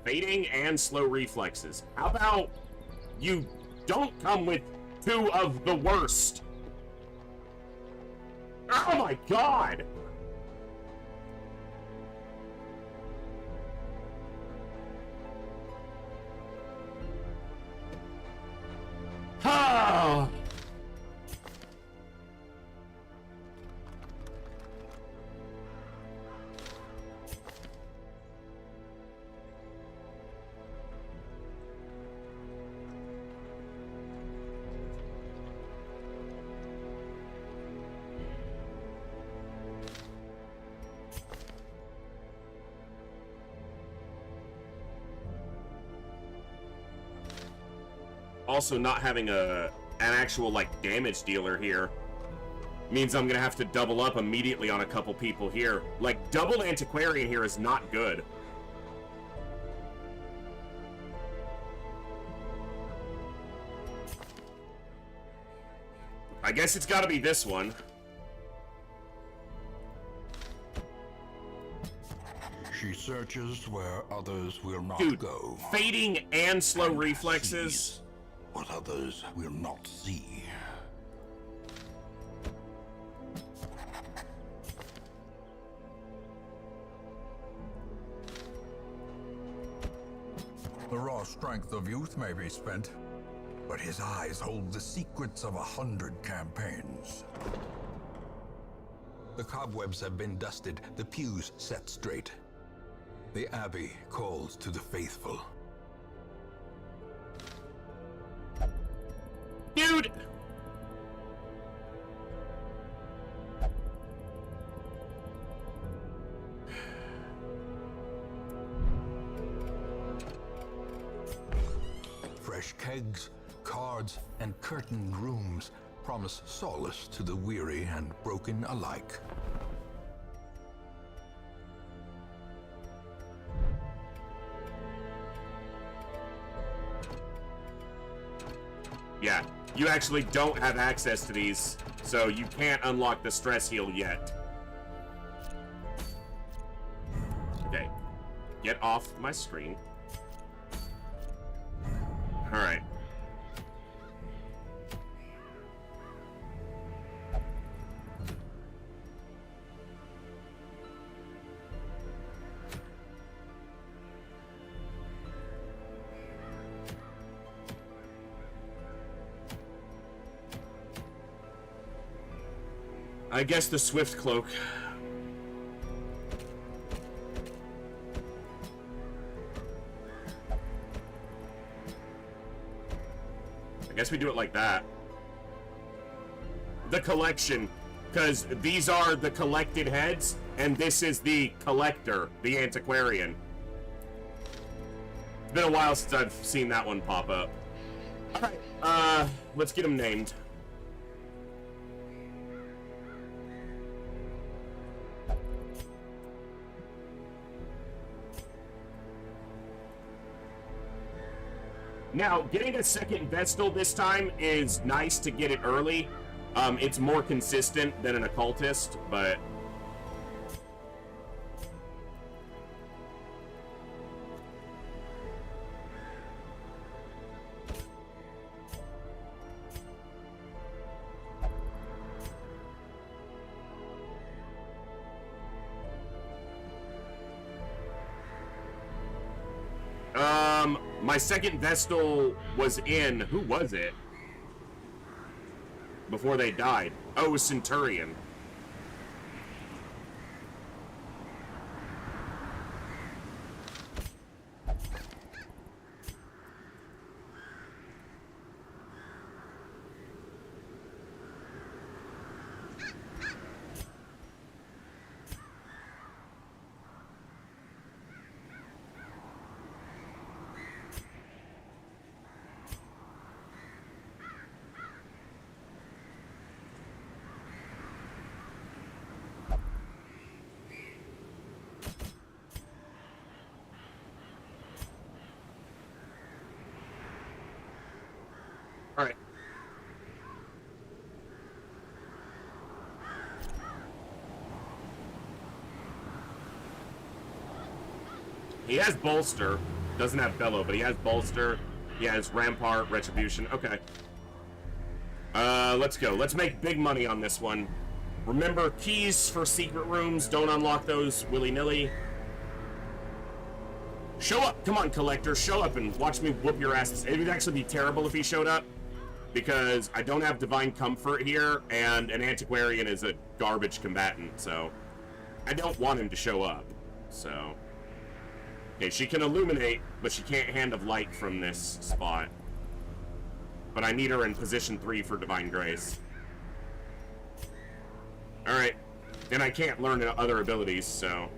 Fading and slow reflexes. How about you don't come with two of the worst? Oh my god! Oh! Also, not having an actual, like, damage dealer here means I'm gonna have to double up immediately on a couple people here. Like, double Antiquarian here is not good. I guess it's gotta be this one. She searches where others will not Dude, go. fading and slow And reflexes. sees what others will not see. The raw strength of youth may be spent, but his eyes hold the secrets of 100 campaigns. The cobwebs have been dusted, the pews set straight. The Abbey calls to the faithful. Dude! Fresh kegs, cards, and curtained rooms promise solace to the weary and broken alike. Yeah, you actually don't have access to these, so you can't unlock the stress heal yet. Okay, get off my screen. Alright. I guess the Swift Cloak. I guess we do it like that. The collection, because these are the collected heads, and this is the collector, the antiquarian. It's been a while since I've seen that one pop up. Alright, let's get them named. Now, getting a second Vestal this time is nice to get it early. It's more consistent than an occultist, but... my second Vestal was in... Who was it? Before they died. Oh, it was Centurion. He has Bolster. Doesn't have Bellow, but he has Bolster. He has Rampart, Retribution. Okay. Let's go. Let's make big money on this one. Remember, keys for secret rooms. Don't unlock those willy-nilly. Show up. Come on, Collector. Show up and watch me whoop your asses. It would actually be terrible if he showed up, because I don't have Divine Comfort here, and an Antiquarian is a garbage combatant, so I don't want him to show up. So, okay, she can illuminate, but she can't Hand of Light from this spot. But I need her in position 3 for Divine Grace. Alright, and I can't learn other abilities, so...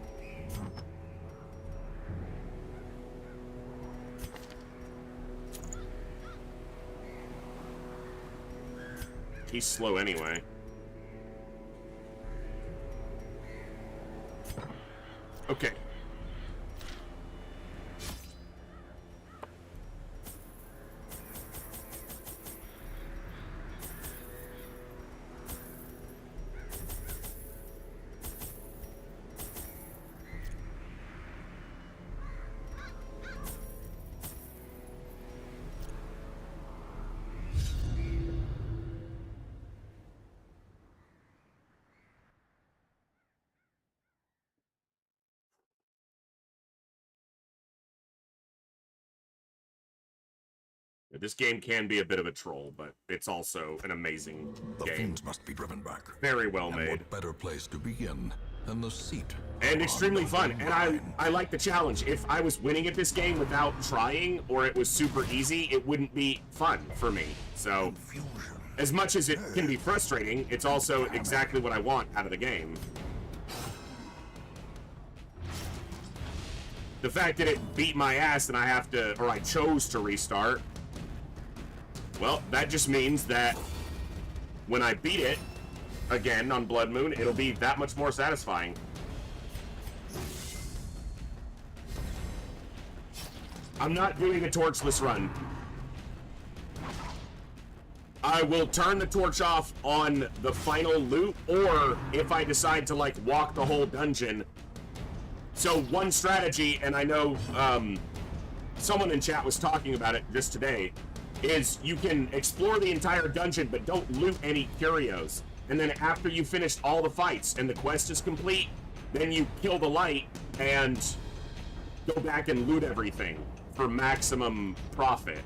He's slow anyway. Okay. This game can be a bit of a troll, but it's also an amazing The game. fiends must be driven back. Very well And made. what better place to begin than the seat? And extremely fun. the And line. I like the challenge. If I was winning at this game without trying, or it was super easy, it wouldn't be fun for me. So, Confusion. as much as it can be frustrating, it's also exactly what I want out of the game. The fact that it beat my ass and I have to, or I chose to restart, well, that just means that when I beat it again on Bloodmoon, it'll be that much more satisfying. I'm not doing a torchless run. I will turn the torch off on the final loot, or if I decide to, like, walk the whole dungeon. So one strategy, and I know someone in chat was talking about it just today, is you can explore the entire dungeon, but don't loot any curios. And then after you finished all the fights and the quest is complete, then you kill the light and go back and loot everything for maximum profit.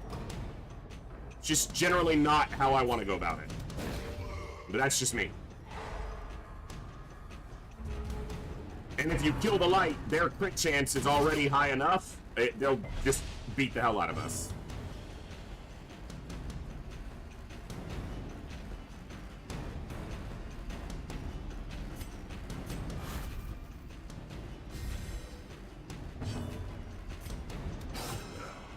Just generally not how I want to go about it. But that's just me. And if you kill the light, their crit chance is already high enough, they'll just beat the hell out of us.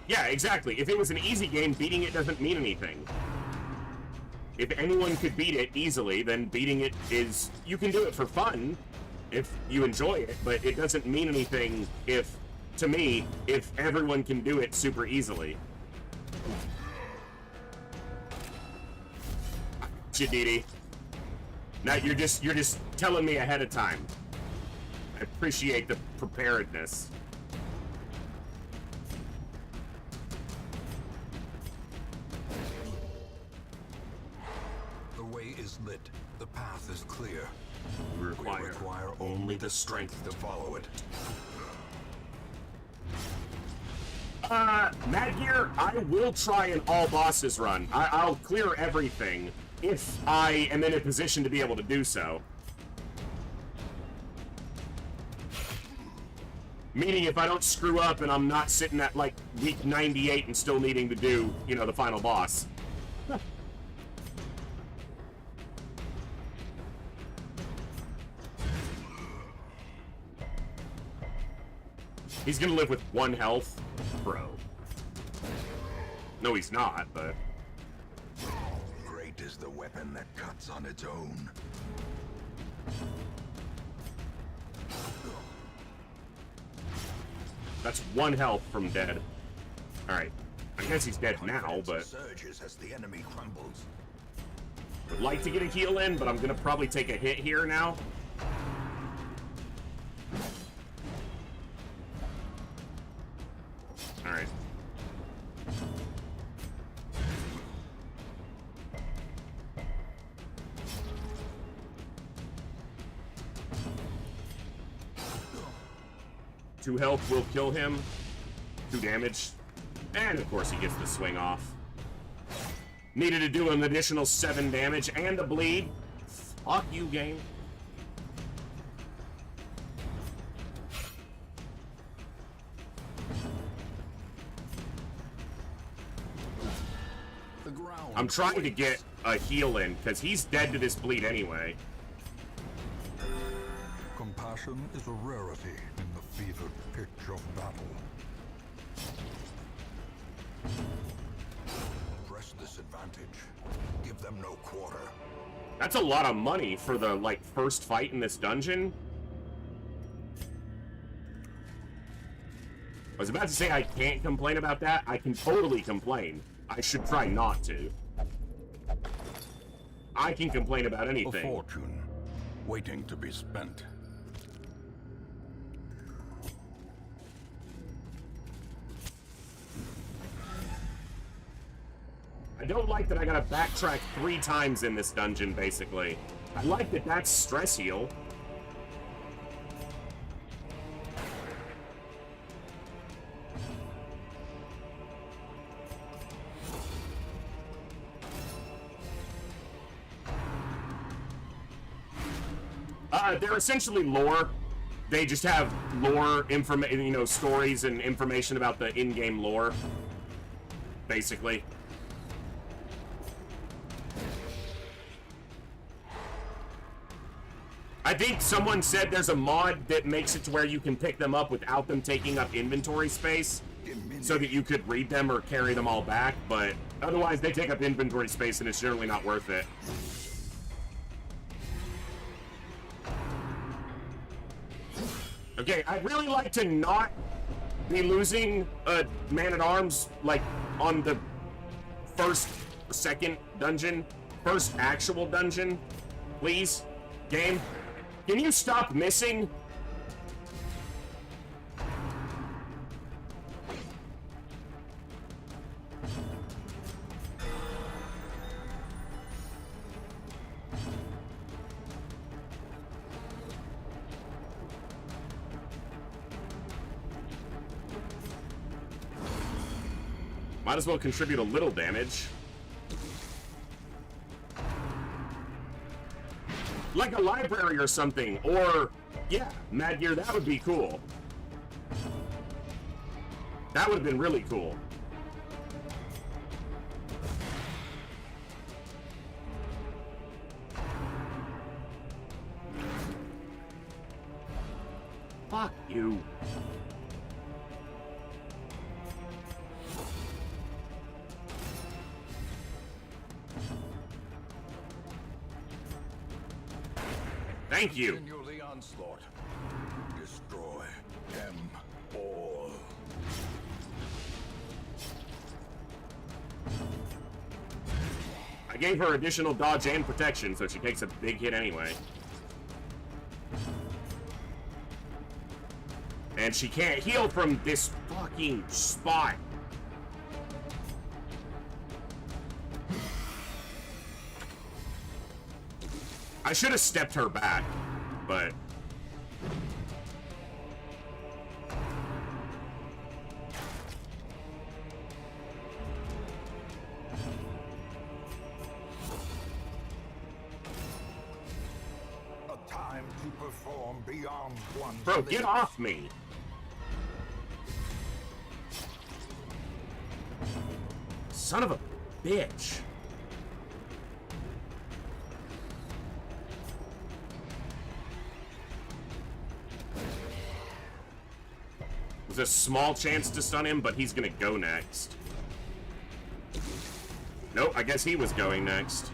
Yeah, exactly. If it was an easy game, beating it doesn't mean anything. If anyone could beat it easily, then beating it is... You can do it for fun, if you enjoy it, but it doesn't mean anything if, to me, if everyone can do it super easily. Jadidi. Now you're just telling me ahead of time. I appreciate the preparedness. The way is lit. The path is clear. We We require only the strength to follow it. Mad Gear, I will try an all bosses run. I'll clear everything if I am in a position to be able to do so. Meaning if I don't screw up and I'm not sitting at like week 98 and still needing to do, you know, the final boss. He's gonna live with 1 health? Bro. No, he's not, but... Great is the weapon that cuts on its own. That's 1 health from dead. Alright. I guess he's dead now, but... Surges as the enemy crumbles. Would like to get a heal in, but I'm gonna probably take a hit here now. 2 health will kill him. 2 damage. And of course he gets the swing off. Needed to do an additional 7 damage and a bleed. Fuck you, game. I'm trying to get a heal in, because he's dead to this bleed anyway. Compassion is a rarity in the fevered pitch of battle. Press this advantage. Give them no quarter. That's a lot of money for the, like, first fight in this dungeon. I was about to say I can't complain about that. I can totally complain. I should try not to. I can complain about anything. A fortune waiting to be spent. I don't like that I gotta backtrack 3 times in this dungeon, basically. I like that that's stress heal. They're essentially lore. They just have lore information, you know, stories and information about the in-game lore, basically. I think someone said there's a mod that makes it to where you can pick them up without them taking up inventory space, so that you could read them or carry them all back, but otherwise they take up inventory space and it's generally not worth it. Okay, I'd really like to not be losing a man-at-arms, like, on the first, second dungeon, first actual dungeon. Please, game, can you stop missing? Might as well contribute a little damage. Like a library or something, or, yeah, Mad Gear, that would be cool. That would have been really cool. Fuck you. Thank you. Continue the onslaught. Destroy them all. I gave her additional dodge and protection, so she takes a big hit anyway. And she can't heal from this fucking spot. I should have stepped her back, but... A time to perform beyond one's Bro, get off me! Son of a bitch. There's a small chance to stun him, but he's gonna go next. Nope, I guess he was going next.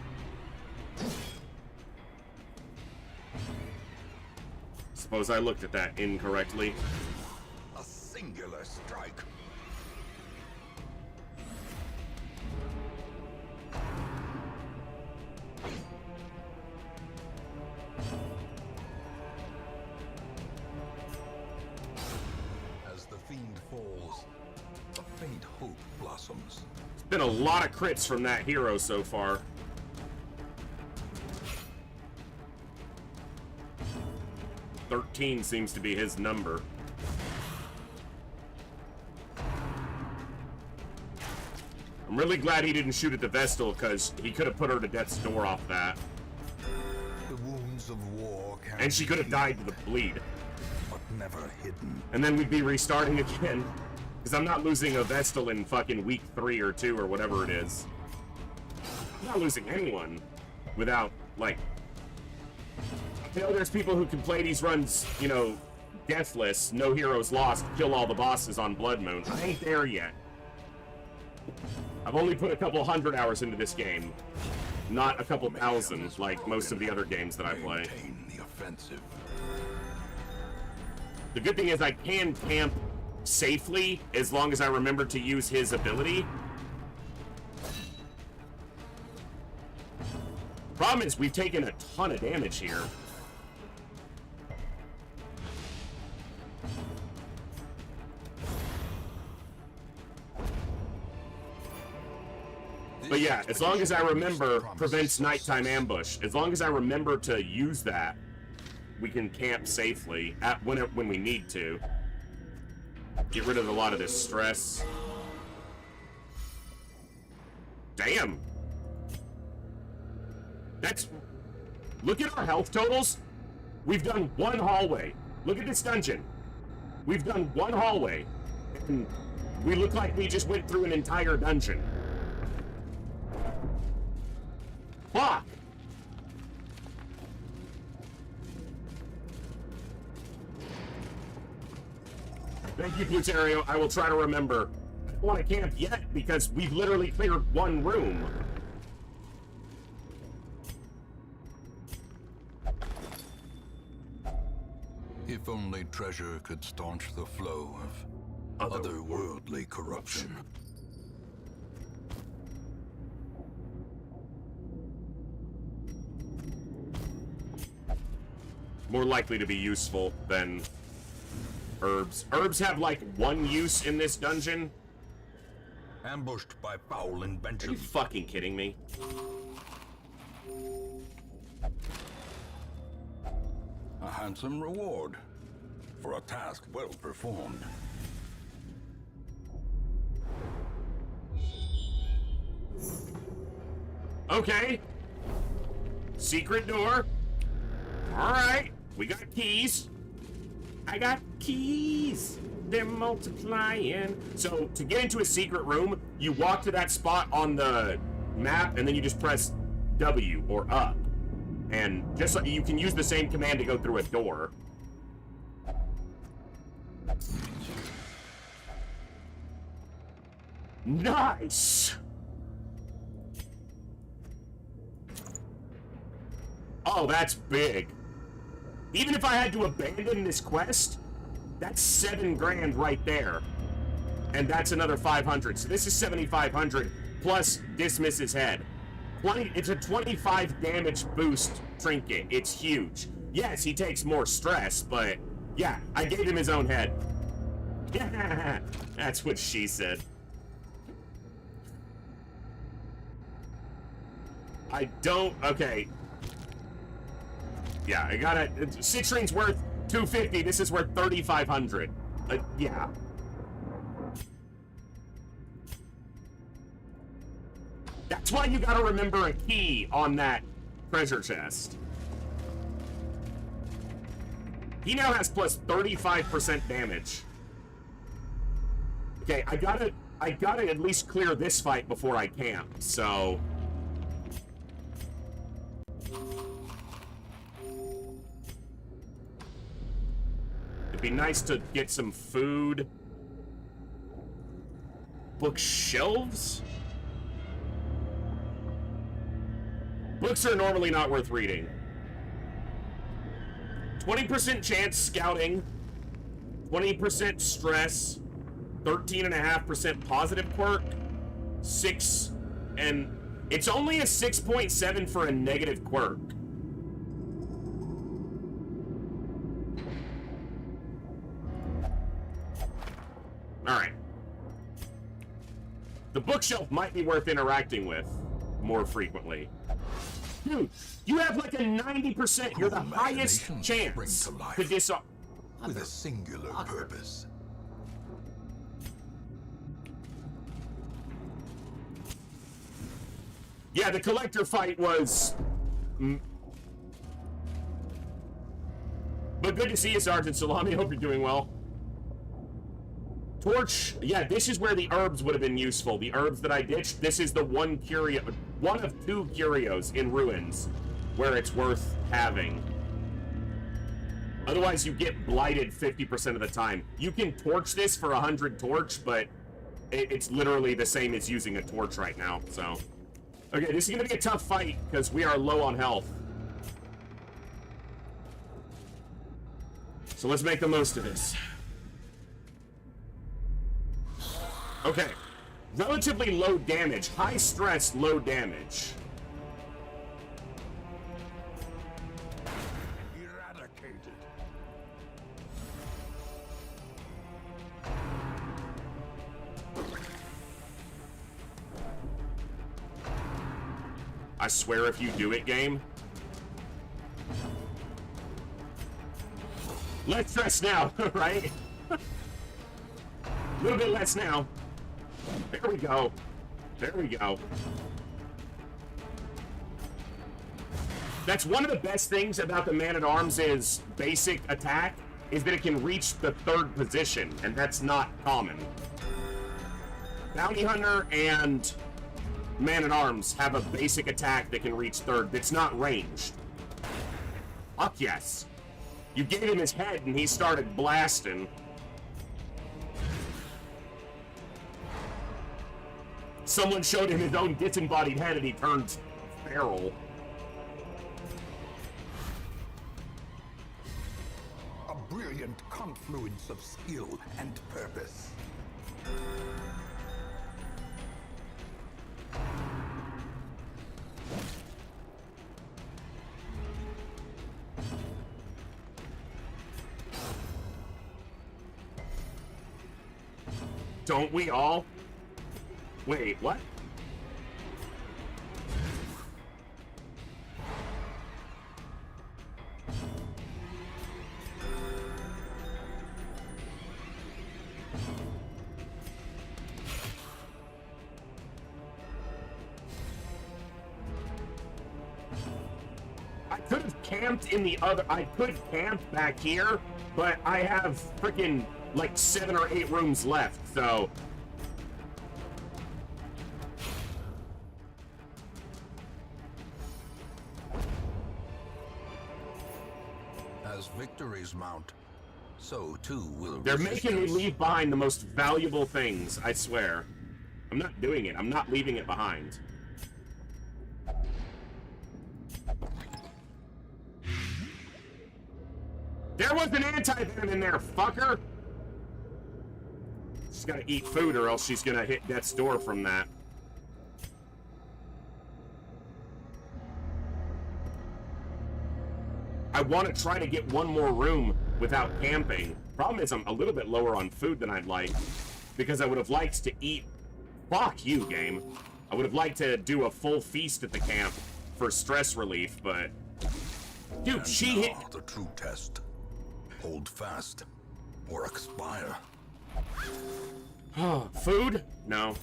Suppose I looked at that incorrectly. A singular strike. Falls, a faint hope blossoms. It's been a lot of crits from that hero so far. "13" seems to be his number. I'm really glad he didn't shoot at the Vestal, because he could have put her to death's door off that. The wounds of war can And she could have died to the bleed. but never hidden. And then we'd be restarting again. Because I'm not losing a Vestal in fucking week 3 or 2 or whatever it is. I'm not losing anyone without, like... You know, there's people who can play these runs, you know, deathless, no heroes lost, kill all the bosses on Bloodmoon. I ain't there yet. I've only put a couple 100 hours into this game. Not a couple thousand, like most of the other games that I play. Maintain the offensive. The good thing is I can camp safely as long as I remember to use his ability. Problem is, we've taken a ton of damage here. But yeah, as long as I remember, prevents nighttime ambush. As long as I remember to use that, we can camp safely when we need to. Get rid of a lot of this stress. Damn! Look at our health totals. We've done one hallway. Look at this dungeon. We've done one hallway. And we look like we just went through an entire dungeon. Fuck! Thank you, Plutario. I will try to remember. I don't want to camp yet because we've literally cleared one room. If only treasure could staunch the flow of otherworldly corruption. More likely to be useful than herbs. Herbs have like one use in this dungeon. Ambushed by foul Are invention. you fucking kidding me? A handsome reward for a task well performed. Okay. Secret door. Alright. We got keys. I got keys. They're multiplying. So, to get into a secret room, you walk to that spot on the map, and then you just press W or up. And just so you can use the same command to go through a door. Nice! Oh, that's big. Even if I had to abandon this quest, that's 7 grand right there. And that's another 500. So this is 7,500 plus dismiss his head. It's a 25 damage boost trinket. It's huge. Yes, he takes more stress, but yeah, I gave him his own head. Yeah, that's what she said. I don't, okay. Yeah, I got it. Citrine's worth 250. This is worth 3,500. Yeah. That's why you gotta remember a key on that treasure chest. He now has plus 35% damage. Okay, I gotta at least clear this fight before I camp, so... It'd be nice to get some food. Bookshelves? Books are normally not worth reading. 20% chance scouting, 20% stress, 13.5% positive quirk, 6, and it's only a 6.7 for a negative quirk. Alright. The bookshelf might be worth interacting with more frequently. Dude, you have like a 90%. You're the highest chance to disarm. With a singular purpose. Yeah, the collector fight was... But good to see you, Sergeant Salami. Hope you're doing well. Torch, yeah, this is where the herbs would have been useful. The herbs that I ditched, this is the one of two curios in ruins where it's worth having. Otherwise, you get blighted 50% of the time. You can torch this for 100 torch, but it's literally the same as using a torch right now, so. Okay, this is gonna be a tough fight, because we are low on health. So let's make the most of this. Okay. Relatively low damage. High stress, low damage. Eradicated. I swear if you do it, game. Less stress now, right? A little bit less now. There we go. There we go. That's one of the best things about the Man-at-Arms' basic attack, is that it can reach the third position, and that's not common. Bounty Hunter and Man-at-Arms have a basic attack that can reach third that's not ranged. Fuck yes. You gave him his head and he started blasting. Someone showed him his own disembodied head and he turned feral. A brilliant confluence of skill and purpose. Don't we all? Wait, what? I could have camped in the other... I could camp back here, but I have freaking like 7 or 8 rooms left, so... As victories mount, so too will They're making me resistance. leave behind the most valuable things, I swear. I'm not doing it. I'm not leaving it behind. There was an anti-venom in there, fucker! She's gotta eat food or else she's gonna hit death's door from that. I want to try to get one more room without camping. Problem is I'm a little bit lower on food than I'd like, because I would have liked to eat... Fuck you, game. I would have liked to do a full feast at the camp for stress relief, but... Dude, And she now hit... the true test. Hold fast, or expire. Food? No.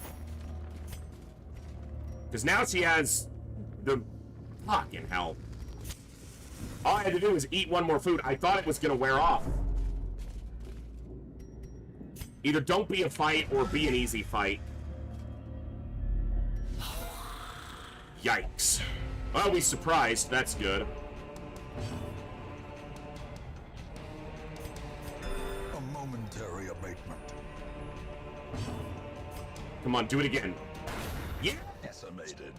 Because now she has the... Fucking hell. All I had to do was eat one more food. I thought it was going to wear off. Either don't be a fight or be an easy fight. Yikes. Well, we surprised. That's good. A momentary abatement. Come on, do it again. Yeah! Decimated.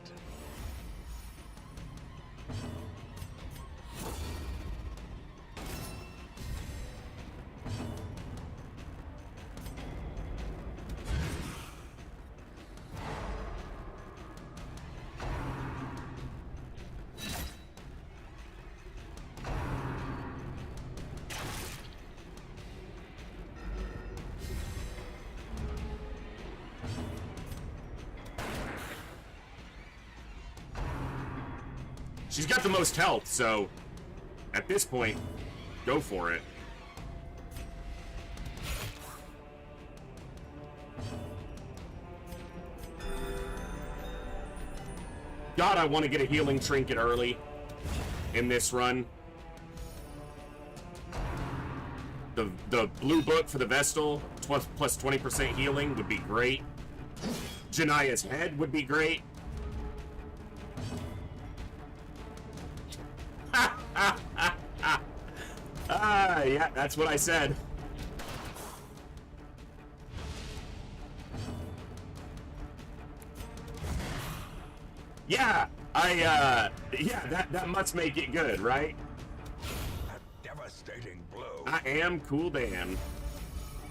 She's got the most health, so at this point, go for it. God, I want to get a healing trinket early in this run. The blue book for the Vestal, plus 20% healing would be great. Janaya's head would be great. Yeah, that's what I said. Yeah, yeah, that must make it good, right? A devastating blow. I am Cool Dan.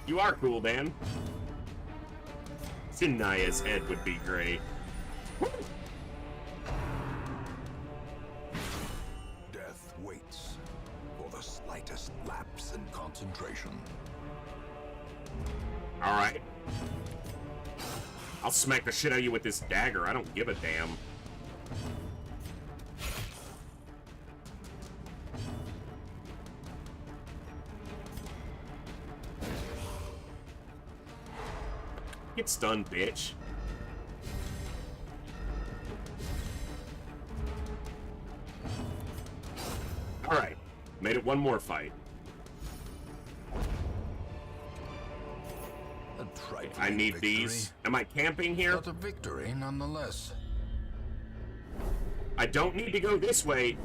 You are Cool Dan. Janaya's head would be great. Death waits for the slightest lapse in concentration. Alright. I'll smack the shit out of you with this dagger. I don't give a damn. Get stunned, bitch. Alright. Made it one more fight. I need Victory, these. Am I camping here? but a victory nonetheless. I don't need to go this way.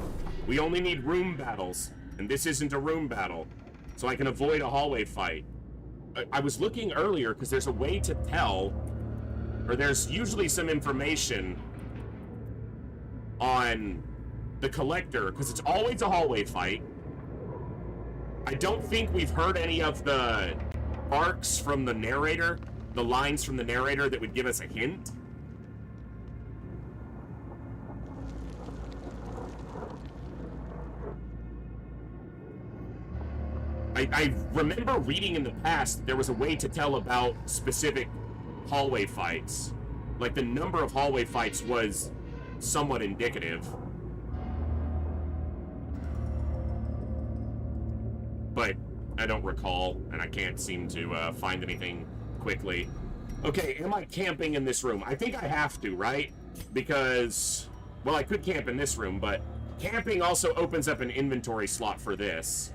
We only need room battles. And this isn't a room battle. So I can avoid a hallway fight. I was looking earlier because there's a way to tell, or there's usually some information on the collector, because it's always a hallway fight. I don't think we've heard any of the arcs from the narrator, the lines from the narrator that would give us a hint. I remember reading in the past there was a way to tell about specific hallway fights. Like the number of hallway fights was somewhat indicative. But I don't recall, and I can't seem to find anything quickly. Okay, am I camping in this room? I think I have to, right? Because, well, I could camp in this room, but camping also opens up an inventory slot for this.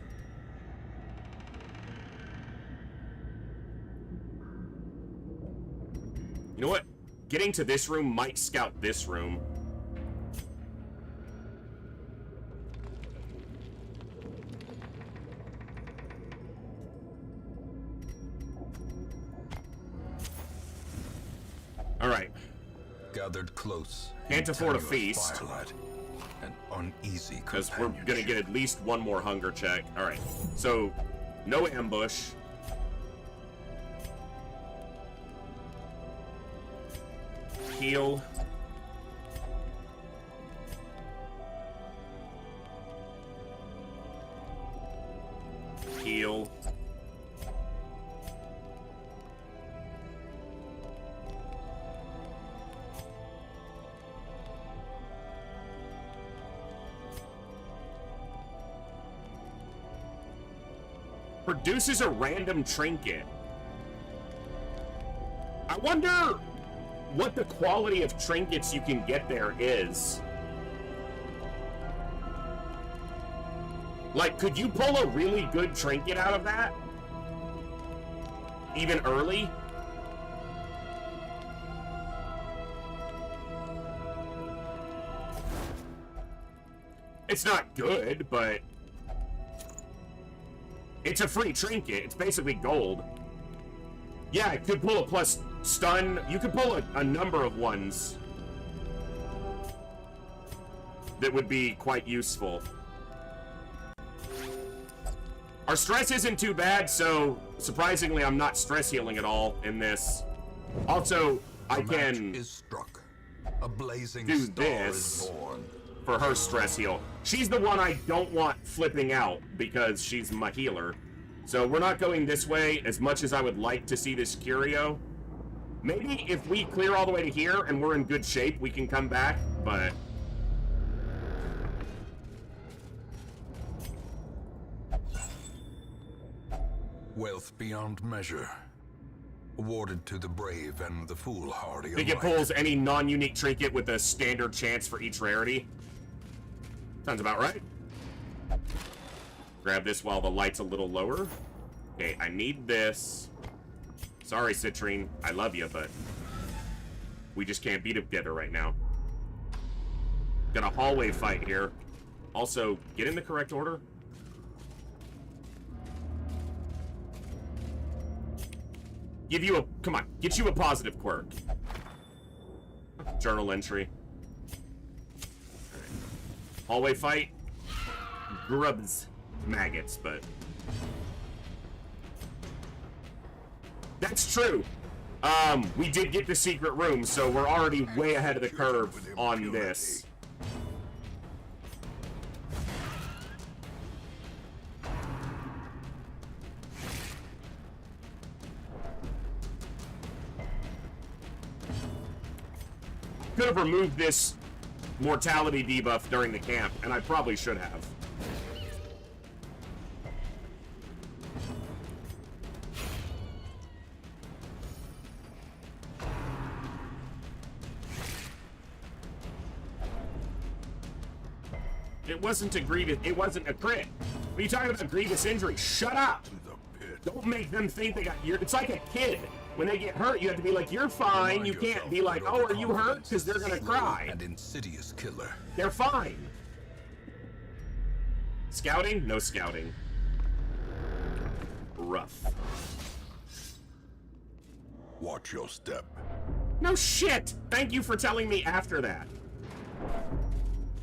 You know what? Getting to this room might scout this room. Alright. Gathered close. Can't afford a feast. Firelight, an uneasy Because we're gonna get at least one more hunger check. Alright. So, no ambush. Heal. Heal. Produces a random trinket. I wonder what the quality of trinkets you can get there is. Like, could you pull a really good trinket out of that? Even early? It's not good, but it's a free trinket. It's basically gold. Yeah, it could pull a plus stun. You could pull a number of ones that would be quite useful. Our stress isn't too bad, so surprisingly I'm not stress healing at all in this. Also, I can is struck. A blazing do star this is born. for her stress heal. She's the one I don't want flipping out because she's my healer. So we're not going this way as much as I would like to see this curio. Maybe if we clear all the way to here and we're in good shape, we can come back, but... Wealth beyond measure. awarded to the brave and the foolhardy. I think it pulls any non-unique trinket with a standard chance for each rarity. Sounds about right. Grab this while the light's a little lower. Okay, I need this. Sorry, Citrine. I love you, but we just can't be together right now. Got a hallway fight here. Also, get in the correct order. Give you a... Come on. Get you a positive quirk. Journal entry. Right. Hallway fight. Grubs. Maggots, but... That's true. We did get the secret room, so we're already way ahead of the curve on this. Could have removed this mortality debuff during the camp, and I probably should have. It wasn't a grievous. It wasn't a crit. What are you talking about? Grievous injury? Shut up! Don't make them think they got. It's like a kid. When they get hurt, you have to be like, "You're fine." You can't be like, "Oh, are you hurt?" Because they're gonna cry. An insidious killer. They're fine. Scouting? No scouting. Rough. Watch your step. No shit! Thank you for telling me after that.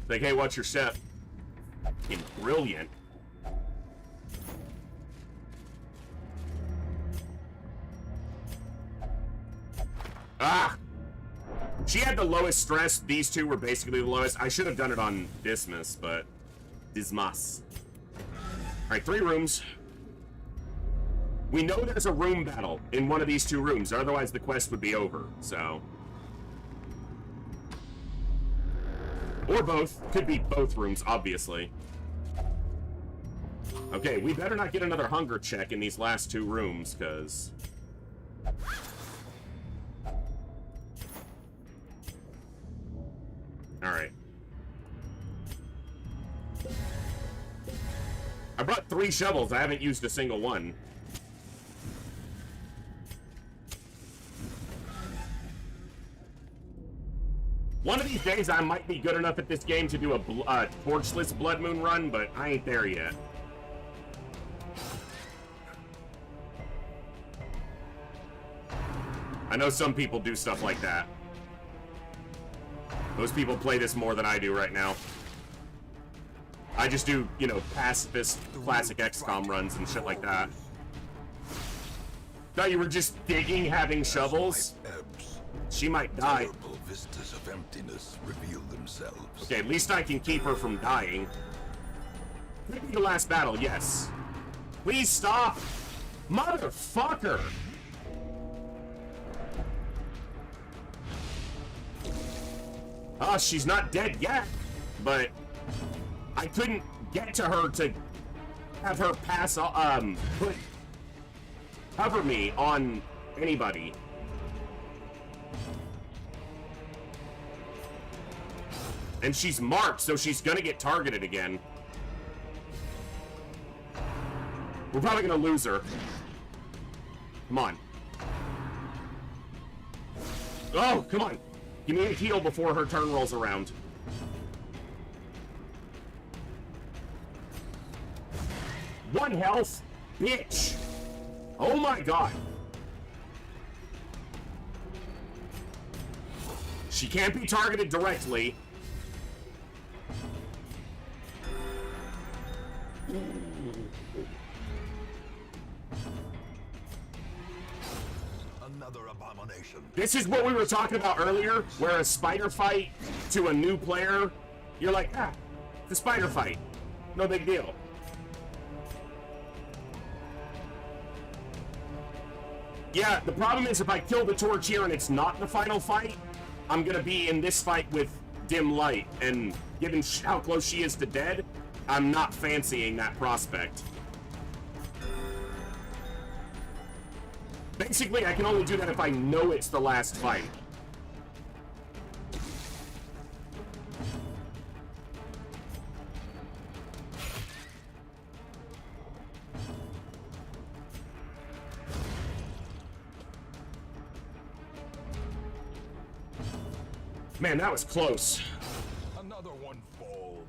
Like, hey, watch your step. Fucking brilliant. Ah! She had the lowest stress. These two were basically the lowest. I should have done it on Dismas, but... Dismas. Alright, 3 rooms. We know there's a room battle in one of these 2 rooms, otherwise the quest would be over, so... Or both. Could be both rooms, obviously. Okay, we better not get another hunger check in these last 2 rooms, because... Alright. I brought 3 shovels. I haven't used a single one. One of these days, I might be good enough at this game to do a torchless Bloodmoon run, but I ain't there yet. I know some people do stuff like that. Those people play this more than I do right now. I just do, you know, pacifist, classic XCOM runs and shit like that. Thought you were just digging, having shovels? She might die. Terrible vistas of emptiness reveal themselves. Okay, at least I can keep her from dying. Could be the last battle, yes. Please stop! Motherfucker! She's not dead yet, but I couldn't get to her to have her pass, cover me on anybody. And she's marked, so she's gonna get targeted again. We're probably gonna lose her. Come on. Oh, come on. Give me a heal before her turn rolls around. One health? Bitch! Oh my god. She can't be targeted directly. Another abomination. This is what we were talking about earlier, where a spider fight to a new player, you're like, it's a spider fight. No big deal. Yeah, the problem is if I kill the torch here and it's not the final fight, I'm gonna be in this fight with dim light, and given how close she is to dead, I'm not fancying that prospect. Basically, I can only do that if I know it's the last fight. Man, that was close. Another one falls.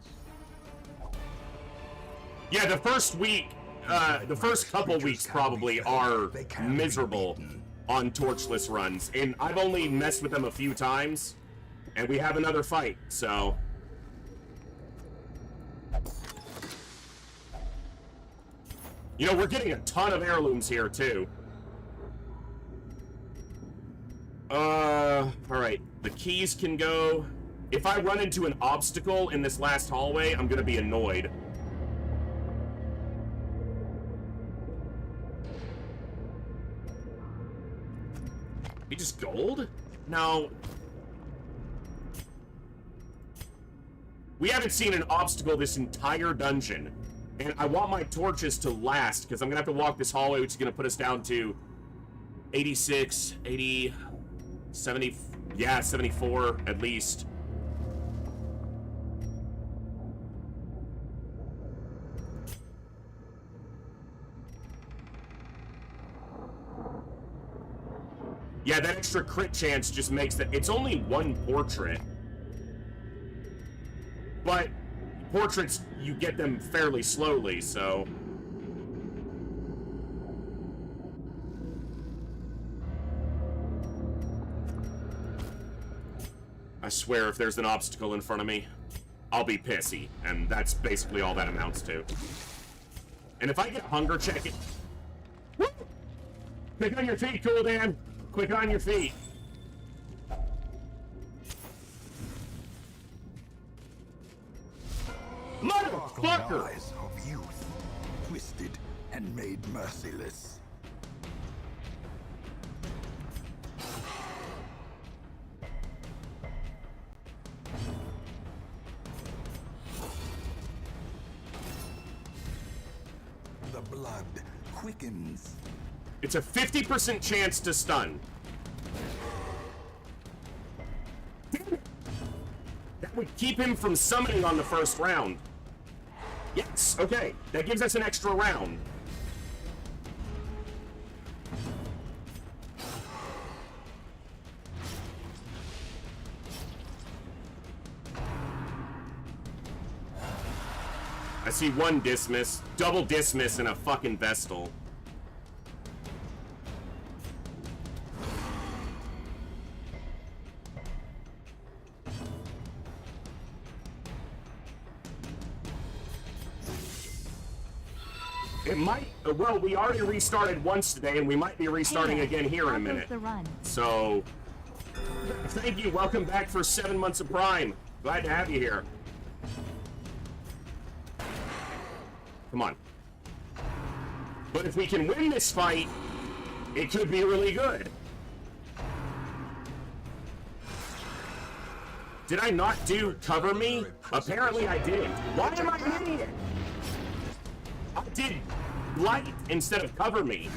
Yeah, the first week, the first couple weeks probably are miserable on torchless runs, and I've only messed with them a few times, and we have another fight, so. You know, we're getting a ton of heirlooms here, too. Alright. The keys can go. If I run into an obstacle in this last hallway, I'm gonna be annoyed. Be just gold? No. We haven't seen an obstacle this entire dungeon. And I want my torches to last, because I'm gonna have to walk this hallway, which is gonna put us down to 86, 80, 70, yeah, 74 at least. Yeah, that extra crit chance just makes that. It's only one portrait. But portraits, you get them fairly slowly, so. I swear if there's an obstacle in front of me, I'll be pissy, and that's basically all that amounts to. And if I get a hunger check, it... Woo! Quick on your feet, Cool Dan! Quick on your feet! Motherfucker! Eyes of youth, twisted and made merciless. The blood quickens. It's a 50% chance to stun. Damn it! That would keep him from summoning on the first round. Yes, okay. That gives us an extra round. I see one dismiss. Double dismiss in a fucking Vestal. It might, well, we already restarted once today, and we might be restarting again here in a minute. So, thank you. Welcome back for 7 months of Prime. Glad to have you here. Come on. But if we can win this fight, it could be really good. Did I not do cover me? Apparently I didn't. Why am I an idiot? I did light instead of cover me.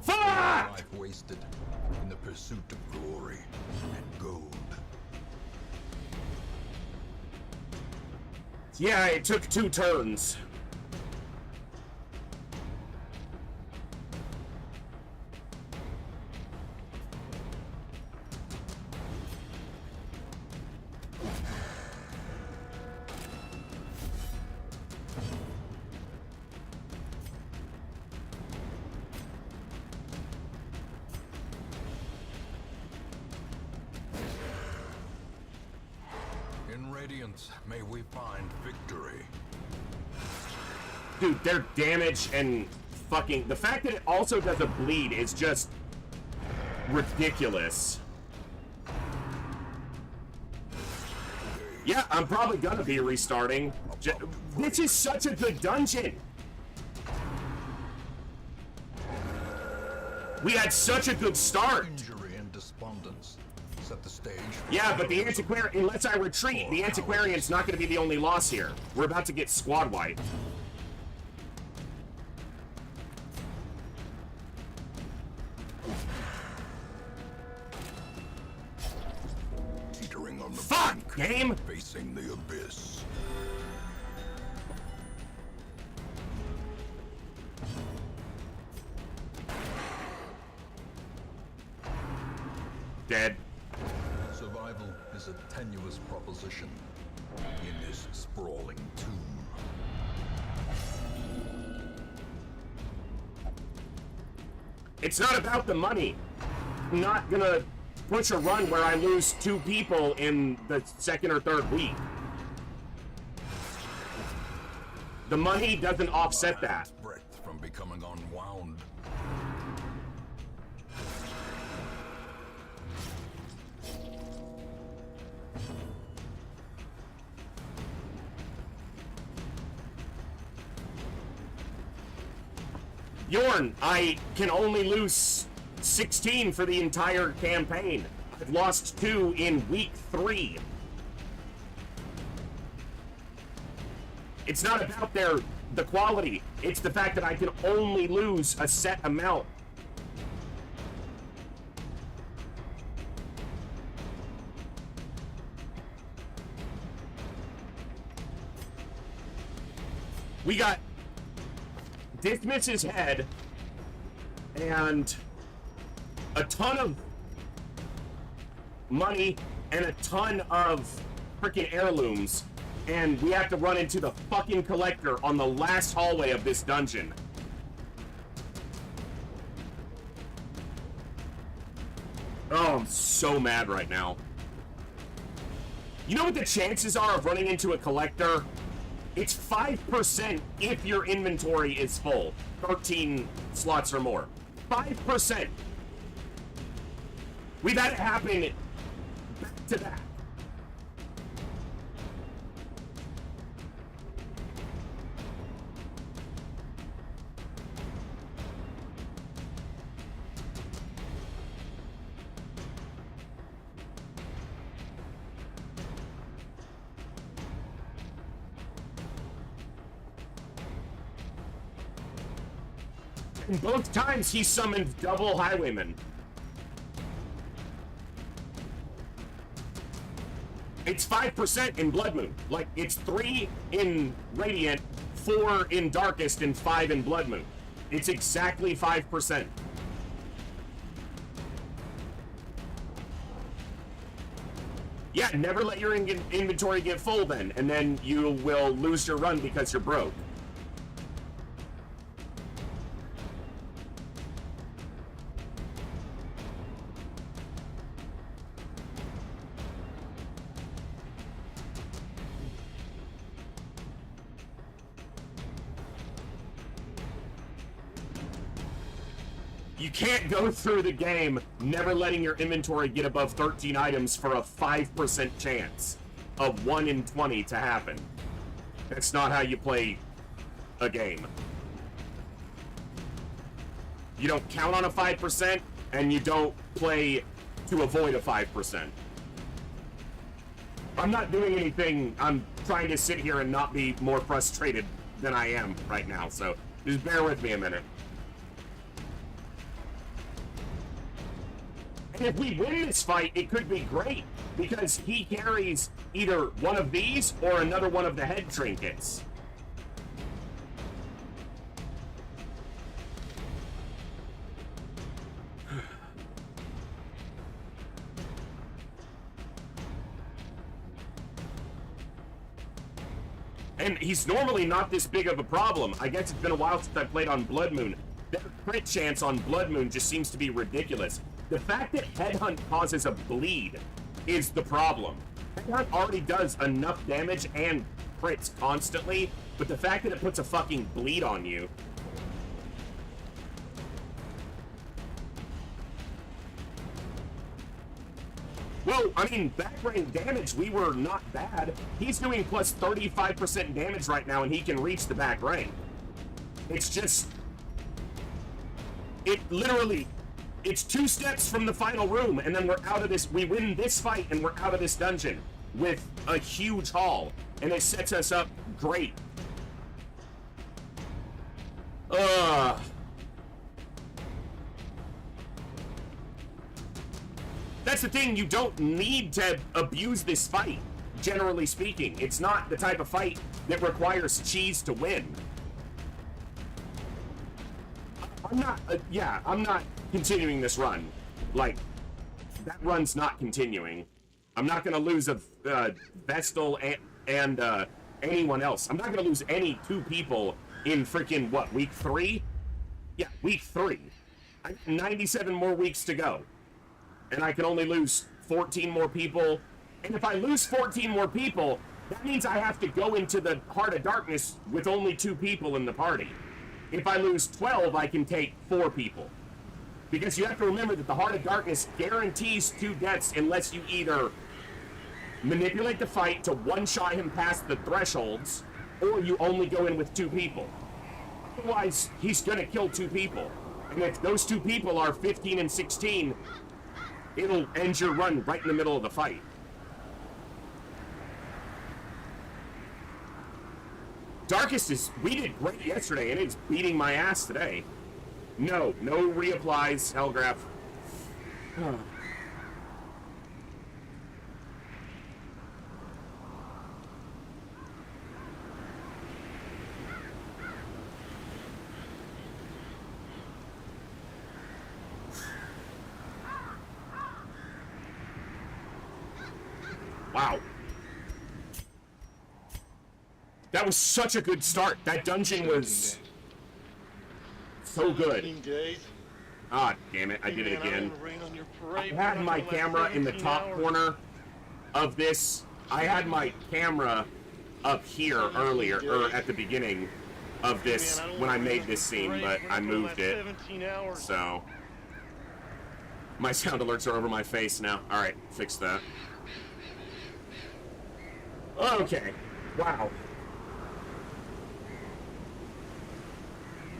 Fuck! Life wasted in the pursuit of glory and gold. Yeah, it took 2 turns. In Radiance, may we find victory. Dude, their damage and fucking... The fact that it also does a bleed is just ridiculous. Yeah, I'm probably gonna be restarting. This is such a good dungeon. We had such a good start. Injury and despondence set the stage. Yeah, but the Antiquarian, unless I retreat, the Antiquarian's not gonna be the only loss here. We're about to get squad wiped. the Fuck, game! facing the abyss. Dead. Survival is a tenuous proposition in this sprawling tomb. It's not about the money. I'm not gonna push a run where I lose 2 people in the 2nd or 3rd week. The money doesn't offset that. Breath from becoming unwound. Yorn, I can only lose 16 for the entire campaign. I've lost 2 in week 3. It's not about the quality. It's the fact that I can only lose a set amount. We got Dismiss's head and a ton of money and a ton of freaking heirlooms, and we have to run into the fucking collector on the last hallway of this dungeon. Oh, I'm so mad right now. You know what the chances are of running into a collector? It's 5% if your inventory is full. 13 slots or more. 5%. We've had it happen back to back. And both times he summoned double highwaymen. It's 5% in Bloodmoon. Like, it's 3 in Radiant, 4 in Darkest, and 5 in Bloodmoon. It's exactly 5%. Yeah, never let your inventory get full then, and then you will lose your run because you're broke. You can't go through the game never letting your inventory get above 13 items for a 5% chance of 1 in 20 to happen. That's not how you play a game. You don't count on a 5%, and you don't play to avoid a 5%. I'm not doing anything. I'm trying to sit here and not be more frustrated than I am right now, so just bear with me a minute. And if we win this fight, it could be great, because he carries either one of these or another one of the head trinkets. And he's normally not this big of a problem. I guess it's been a while since I played on Bloodmoon. Their crit chance on Bloodmoon just seems to be ridiculous. The fact that Headhunt causes a bleed is the problem. Headhunt already does enough damage and crits constantly, but the fact that it puts a fucking bleed on you. Well, I mean, back rank damage, we were not bad. He's doing plus 35% damage right now, and he can reach the back rank. It's just... It literally... It's 2 steps from the final room, and then we're out of this. We win this fight, and we're out of this dungeon with a huge haul, and it sets us up great. That that's the thing. You don't need to abuse this fight, generally speaking. It's not the type of fight that requires cheese to win. I'm not, I'm not continuing this run. Like, that run's not continuing. I'm not gonna lose a Vestal and anyone else. I'm not gonna lose any 2 people in freaking, what, week 3? Yeah, week 3. 97 more weeks to go. And I can only lose 14 more people. And if I lose 14 more people, that means I have to go into the Heart of Darkness with only 2 people in the party. If I lose 12, I can take 4 people. Because you have to remember that the Heart of Darkness guarantees 2 deaths unless you either manipulate the fight to one-shot him past the thresholds, or you only go in with 2 people. Otherwise, he's gonna kill 2 people. And if those 2 people are 15 and 16, it'll end your run right in the middle of the fight. Darkest is, we did great yesterday, and it's beating my ass today. No reapplies, Hellgraph. Wow. That was such a good start. That dungeon was so good. Ah, damn it. I did it again. I had my camera in the top corner of this. I had my camera up here earlier, or at the beginning of this, when I made this scene, but I moved it. So, my sound alerts are over my face now. Alright, fix that. Okay. Wow.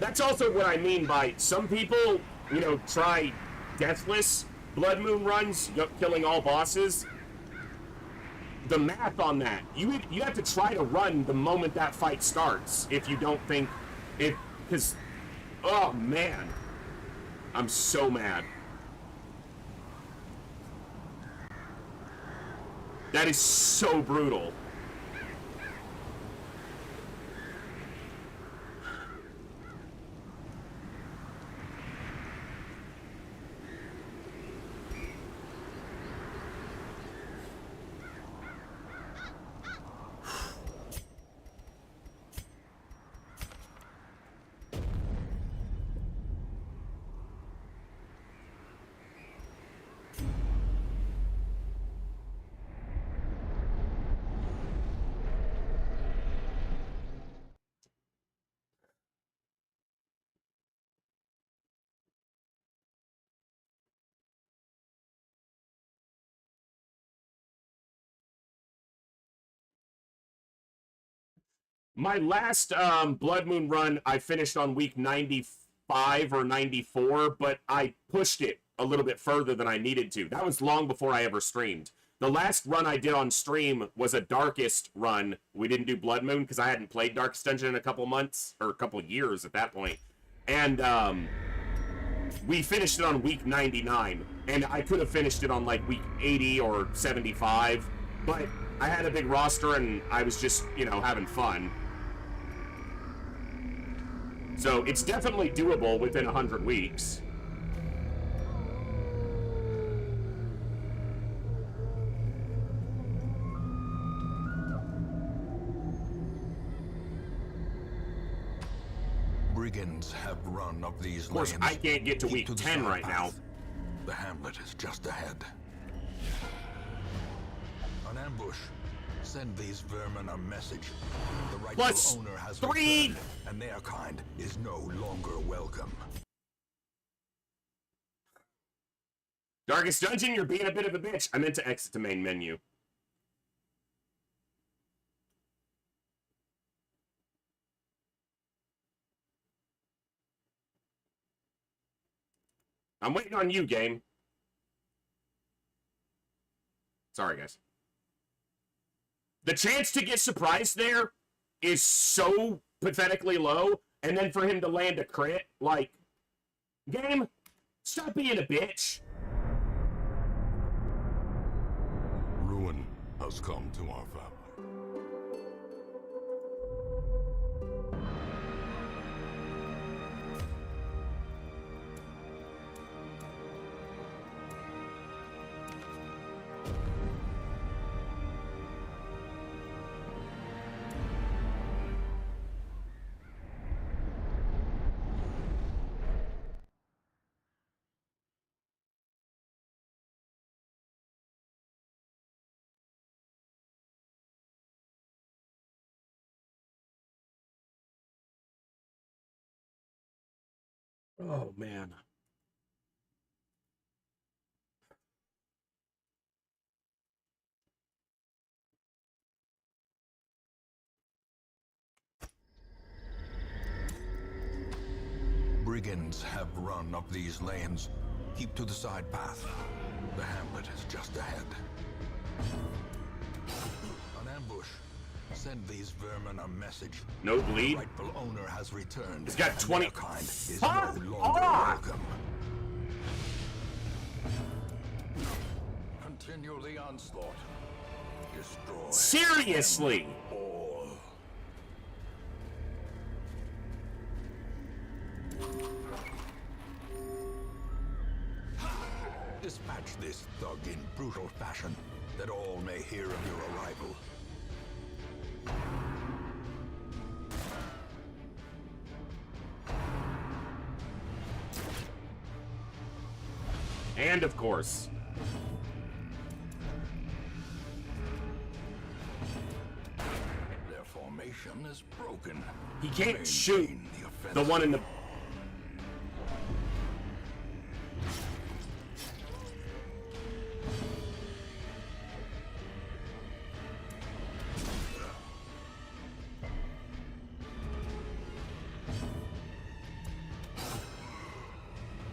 That's also what I mean by some people, you know, try deathless Bloodmoon runs, killing all bosses. The math on that, you have to try to run the moment that fight starts if you don't think it, because, oh man, I'm so mad. That is so brutal. My last Bloodmoon run, I finished on week 95 or 94, but I pushed it a little bit further than I needed to. That was long before I ever streamed. The last run I did on stream was a Darkest run. We didn't do Bloodmoon because I hadn't played Darkest Dungeon in a couple months, or a couple years at that point. And we finished it on week 99, and I could have finished it on like week 80 or 75, but I had a big roster and I was just, you know, having fun. So it's definitely doable within 100 weeks. Brigands have run of these Of course, lanes. I can't get to week 10 right now. The hamlet is just ahead. An ambush. Send these vermin a message. The rightful owner has returned, and their kind is no longer welcome. Darkest Dungeon, you're being a bit of a bitch. I meant to exit the main menu. I'm waiting on you, game. Sorry, guys. The chance to get surprised there is so pathetically low, and then for him to land a crit, like, game, stop being a bitch. has come to our family. Oh, man. Brigands have run up these lanes. Keep to the side path. The hamlet is just ahead. An ambush. Send these vermin a message. No bleed. The rightful owner has returned. He's got and 20. their kind is Fuck no longer off! welcome. Continue the onslaught. Destroy. Seriously! All. Dispatch this thug in brutal fashion, that all may hear of your arrival. And of course. Their formation is broken. He can't Maintain shoot the the one in the...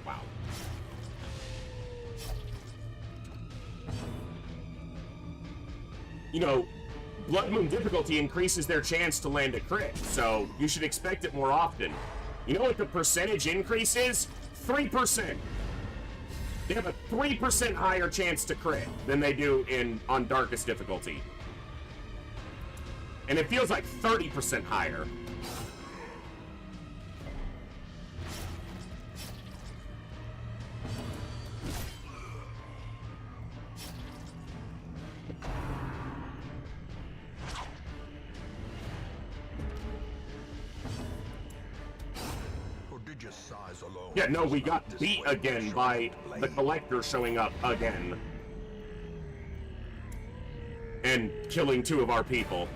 Wow. You know, Bloodmoon difficulty increases their chance to land a crit, so you should expect it more often. You know what the percentage increase is? 3%. They have a 3% higher chance to crit than they do on darkest difficulty. And it feels like 30% higher. Prodigious size alone. Yeah, no, we got beat again by the Collector showing up again. And killing 2 of our people.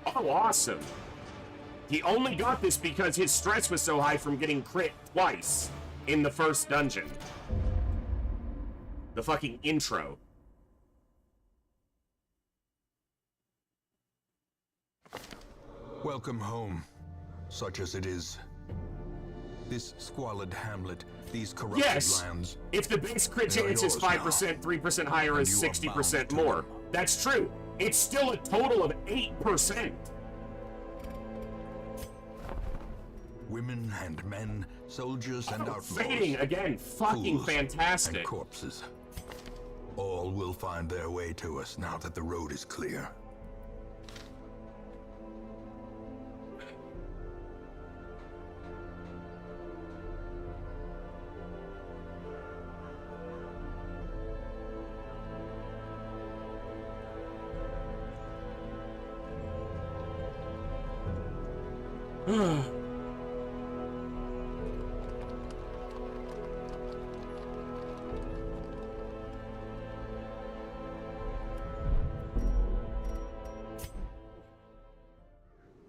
Oh, awesome. He only got this because his stress was so high from getting crit twice in the first dungeon. The fucking intro. Welcome home, such as it is. This squalid hamlet, these corrupted Yes! lands. If the base crit They are chance is yours 5%, 3% higher And is you are 60% bound to more. them. That's true. It's still a total of 8%. Women and men, soldiers and outlaws. Fading again. Fucking fools fantastic. And corpses. All will find their way to us now that the road is clear.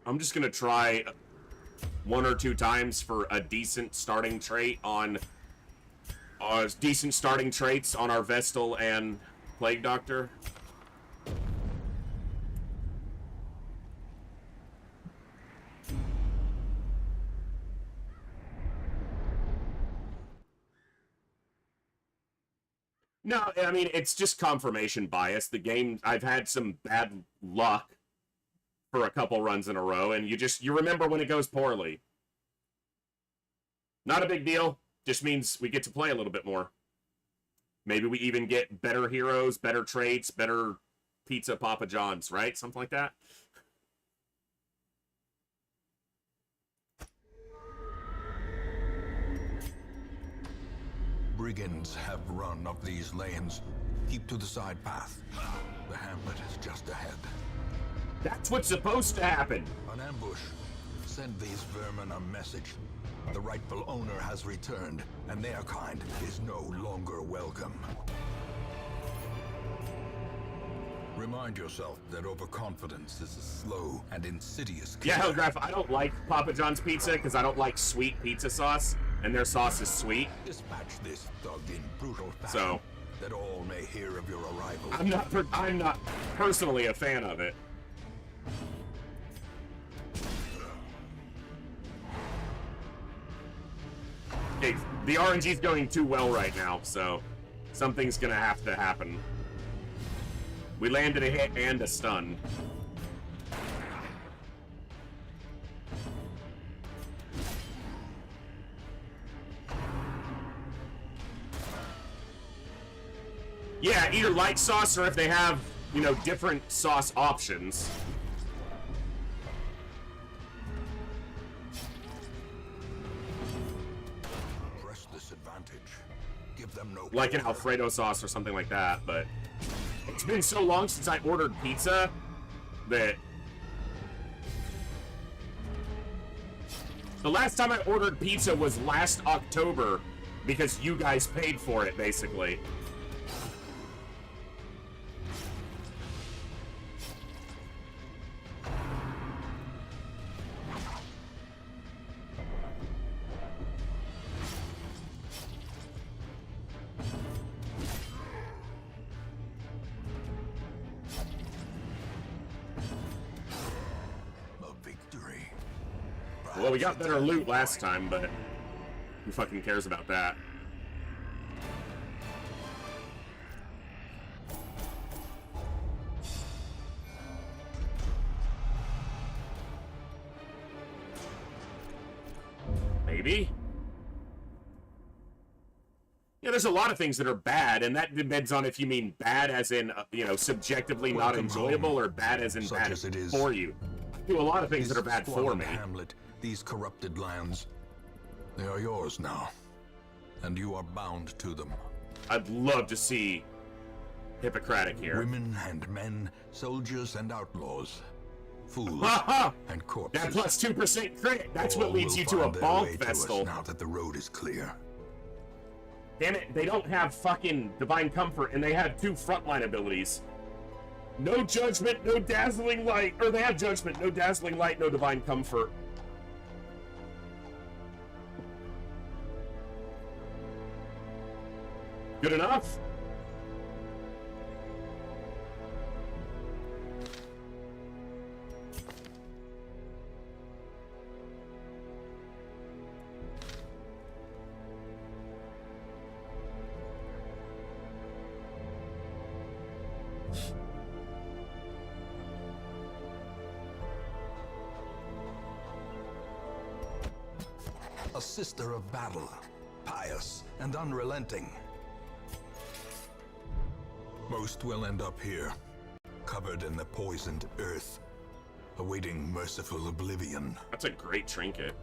I'm just gonna try 1 or 2 times for a decent starting trait on decent starting traits on our Vestal and Plague Doctor. No, I mean, it's just confirmation bias. The game, I've had some bad luck for a couple runs in a row, and you remember when it goes poorly. Not a big deal. Just means we get to play a little bit more. Maybe we even get better heroes, better traits, better pizza Papa John's, right? Something like that. Brigands have run up these lanes. Keep to the side path. The hamlet is just ahead. That's what's supposed to happen. An ambush. Send these vermin a message. The rightful owner has returned, and their kind is no longer welcome. Remind yourself that overconfidence is a slow and insidious killer. Yeah, Hellgraph, I don't like Papa John's pizza because I don't like sweet pizza sauce, and their sauce is sweet. Dispatch this thug in brutal fashion, So that all may hear of your arrival. I'm not personally a fan of it. Okay, the RNG's going too well right now, so something's gonna have to happen. We landed a hit and a stun. Yeah, either light sauce or if they have, you know, different sauce options. Press this advantage. Give them no Like an Alfredo sauce or something like that, but it's been so long since I ordered pizza that the last time I ordered pizza was last October because you guys paid for it, basically. Well, we got better loot last time, but who fucking cares about that? Maybe? Yeah, there's a lot of things that are bad, and that depends on if you mean bad as in, you know, subjectively not enjoyable, or bad as in bad for you. I do a lot of things that are bad for me. Hamlet, these corrupted lands, they are yours now, and you are bound to them. I'd love to see Hippocratic here. Women and men, soldiers and outlaws, fools and corpses. That plus 2% crit, that's All what leads will you to a find their way bonk to us festival. now that the road is clear. Damn it, they don't have fucking Divine Comfort, and they have 2 frontline abilities. No Judgment, no Dazzling Light. Or they have Judgment, no Dazzling Light, no Divine Comfort. Good enough? A sister of battle, pious and unrelenting. Most will end up here, covered in the poisoned earth, awaiting merciful oblivion. That's a great trinket.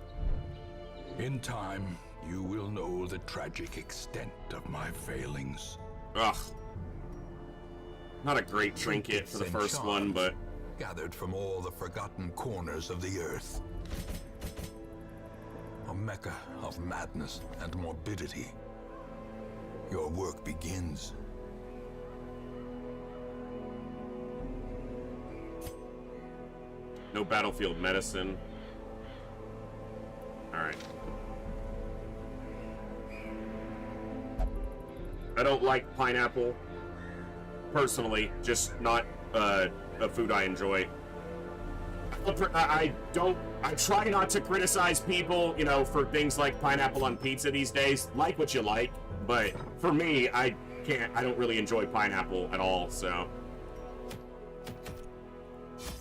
In time, you will know the tragic extent of my failings. Ugh. Not a great trinket for the first one, but gathered from all the forgotten corners of the earth. A mecca of madness and morbidity. Your work begins. no battlefield medicine. Alright. I don't like pineapple, personally, just not a food I enjoy. I try not to criticize people, you know, for things like pineapple on pizza these days. Like what you like, but for me, I don't really enjoy pineapple at all, so.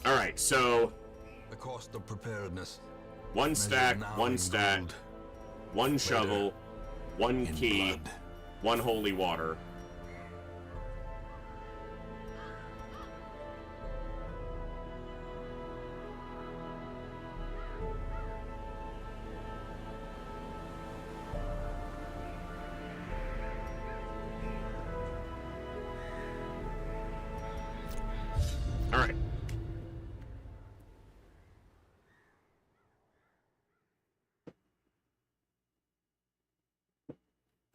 Alright, so. The cost of preparedness. One stack, one stack. 1 shovel, 1 in key, blood. 1 holy water. All right.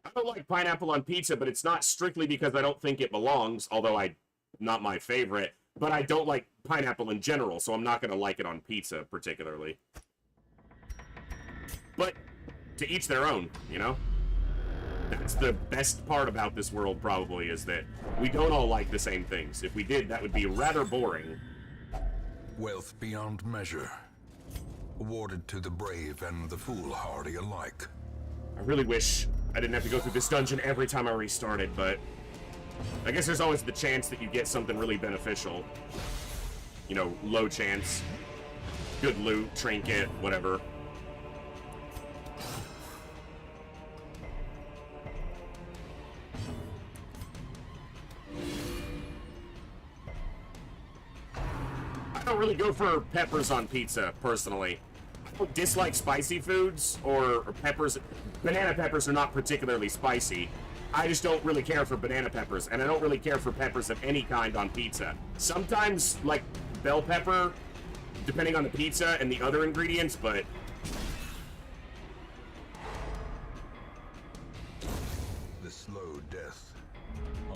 I don't like pineapple on pizza, but it's not strictly because I don't think it belongs, although not my favorite, but I don't like pineapple in general, so I'm not going to like it on pizza particularly. But to each their own, you know? That's the best part about this world, probably, is that we don't all like the same things. If we did, that would be rather boring. Wealth beyond measure, awarded to the brave and the foolhardy alike. I really wish I didn't have to go through this dungeon every time I restarted, but I guess there's always the chance that you get something really beneficial. You know, low chance. Good loot, trinket, whatever. I don't really go for peppers on pizza, personally. I don't dislike spicy foods, or peppers. Banana peppers are not particularly spicy. I just don't really care for banana peppers, and I don't really care for peppers of any kind on pizza. Sometimes, like, bell pepper, depending on the pizza and the other ingredients, but... The slow death,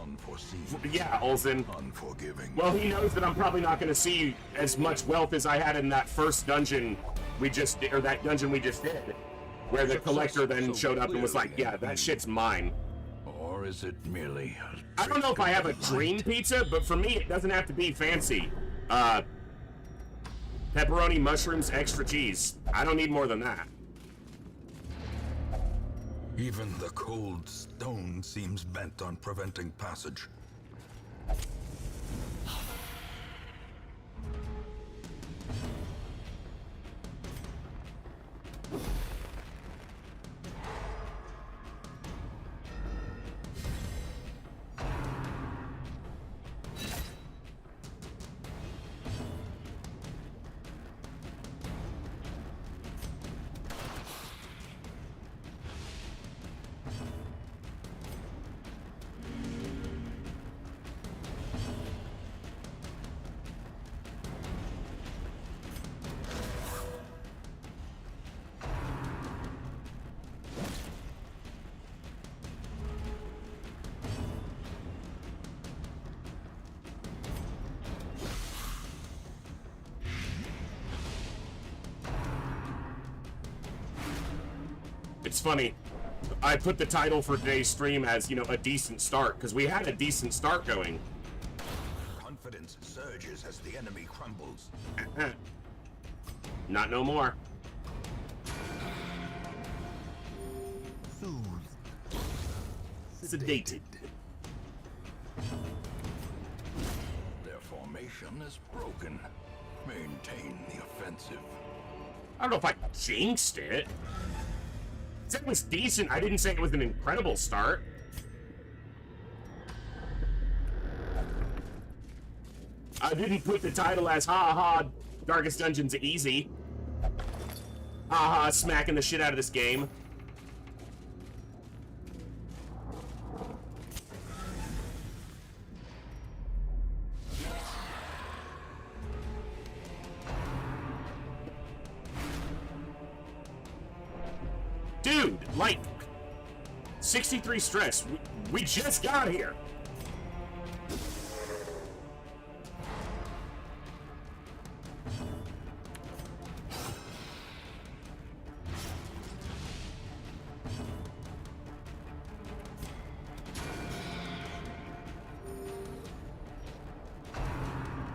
unforeseen. Yeah, Olsen. Unforgiving. Well, he knows that I'm probably not going to see as much wealth as I had in that first dungeon we just did, or that dungeon we just did, where the collector then showed up and was like, yeah, that shit's mine. Or is it merely I don't know if I have a dream pizza, but for me, it doesn't have to be fancy. Pepperoni, mushrooms, extra cheese. I don't need more than that. Even the cold stone seems bent on preventing passage. It's funny. I put the title for today's stream as, you know, a decent start, because we had a decent start going. Confidence surges as the enemy crumbles. Not no more. Sedated. Their formation is broken. Maintain the offensive. I don't know if I jinxed it. I said it was decent. I didn't say it was an incredible start. I didn't put the title as ha ha, Darkest Dungeon's easy. Ha ha, smacking the shit out of this game. Dude, like, 63 stress. We just got here.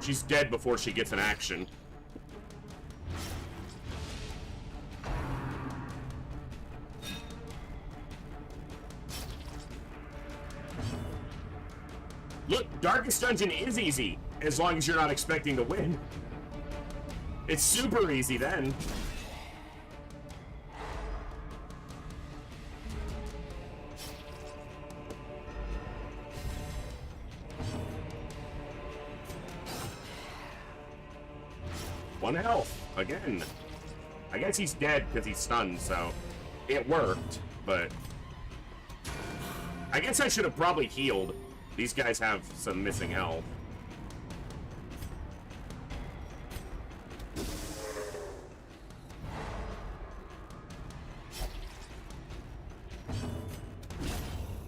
She's dead before she gets an action. Look, Darkest Dungeon is easy, as long as you're not expecting to win. It's super easy then. 1 health. Again. I guess he's dead because he's stunned, so it worked, but I guess I should have probably healed. These guys have some missing health.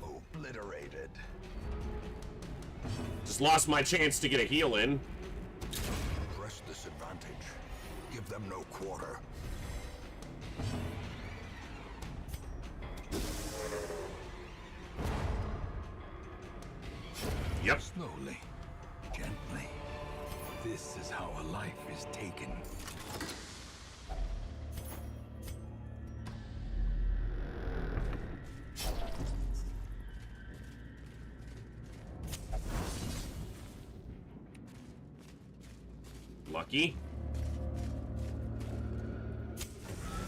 Obliterated. Just lost my chance to get a heal in. Press this advantage. Give them no quarter. Yep. Slowly, gently. This is how a life is taken. Lucky.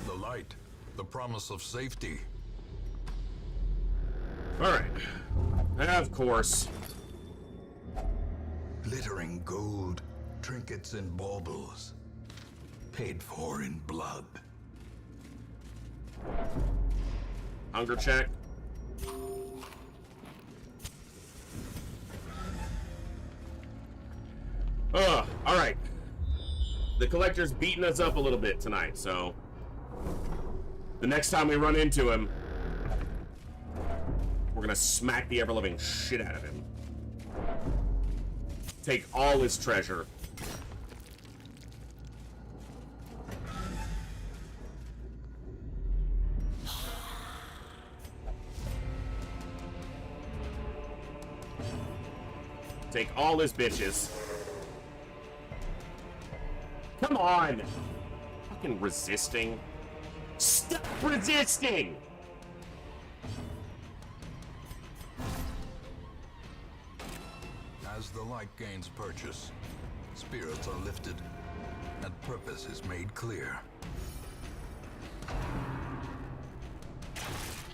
The light, the promise of safety. Alright. Of course. Glittering gold, trinkets and baubles. Paid for in blood. Hunger check. Alright. The collector's beating us up a little bit tonight, so the next time we run into him, we're gonna smack the ever-living shit out of him. Take all his treasure. Take all his bitches. Come on! Fucking resisting. Stop resisting! As the light gains purchase, spirits are lifted, and purpose is made clear.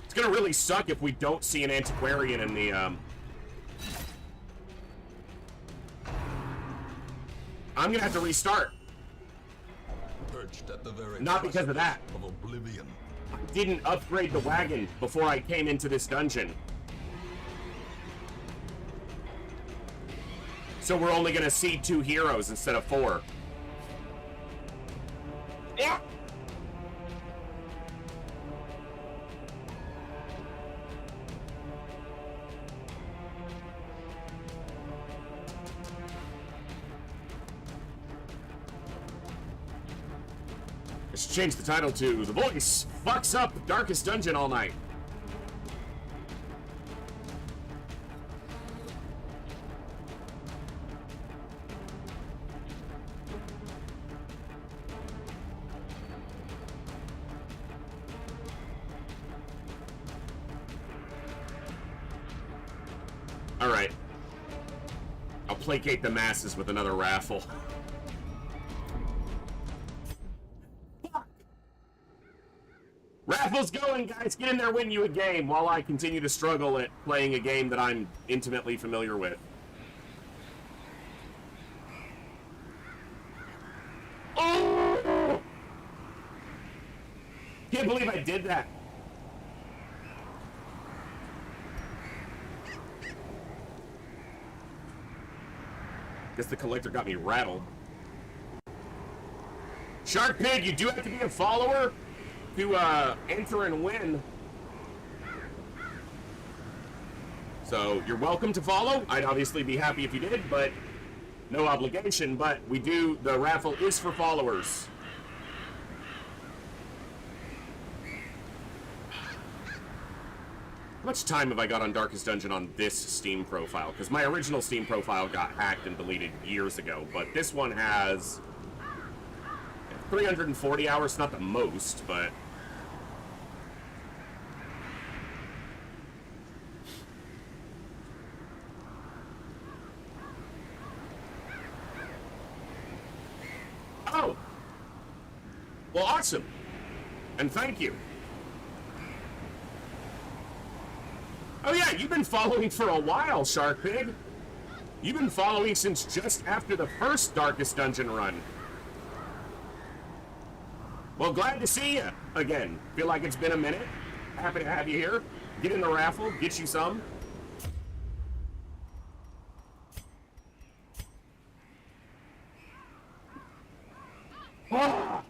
It's gonna really suck if we don't see an antiquarian in the, I'm gonna have to restart. Perched at the very Not because of that. of oblivion. I didn't upgrade the wagon before I came into this dungeon. So we're only gonna see 2 heroes instead of 4. Yeah. I should change the title to The Voice Fucks Up Darkest Dungeon All Night. Alright. I'll placate the masses with another raffle. Fuck! Raffle's going, guys! Get in there, win you a game, while I continue to struggle at playing a game that I'm intimately familiar with. Oh! Can't believe I did that. Guess the collector got me rattled. Shark Pig, you do have to be a follower to enter and win. So you're welcome to follow. I'd obviously be happy if you did, but no obligation. But we do, the raffle is for followers. How much time have I got on Darkest Dungeon on this Steam profile? Because my original Steam profile got hacked and deleted years ago, but this one has 340 hours, not the most, but... Oh! Well, awesome! And thank you. Oh yeah, you've been following for a while, Shark Pig. You've been following since just after the first Darkest Dungeon run. Well, glad to see you again. Feel like it's been a minute. Happy to have you here. Get in the raffle, get you some. Ah!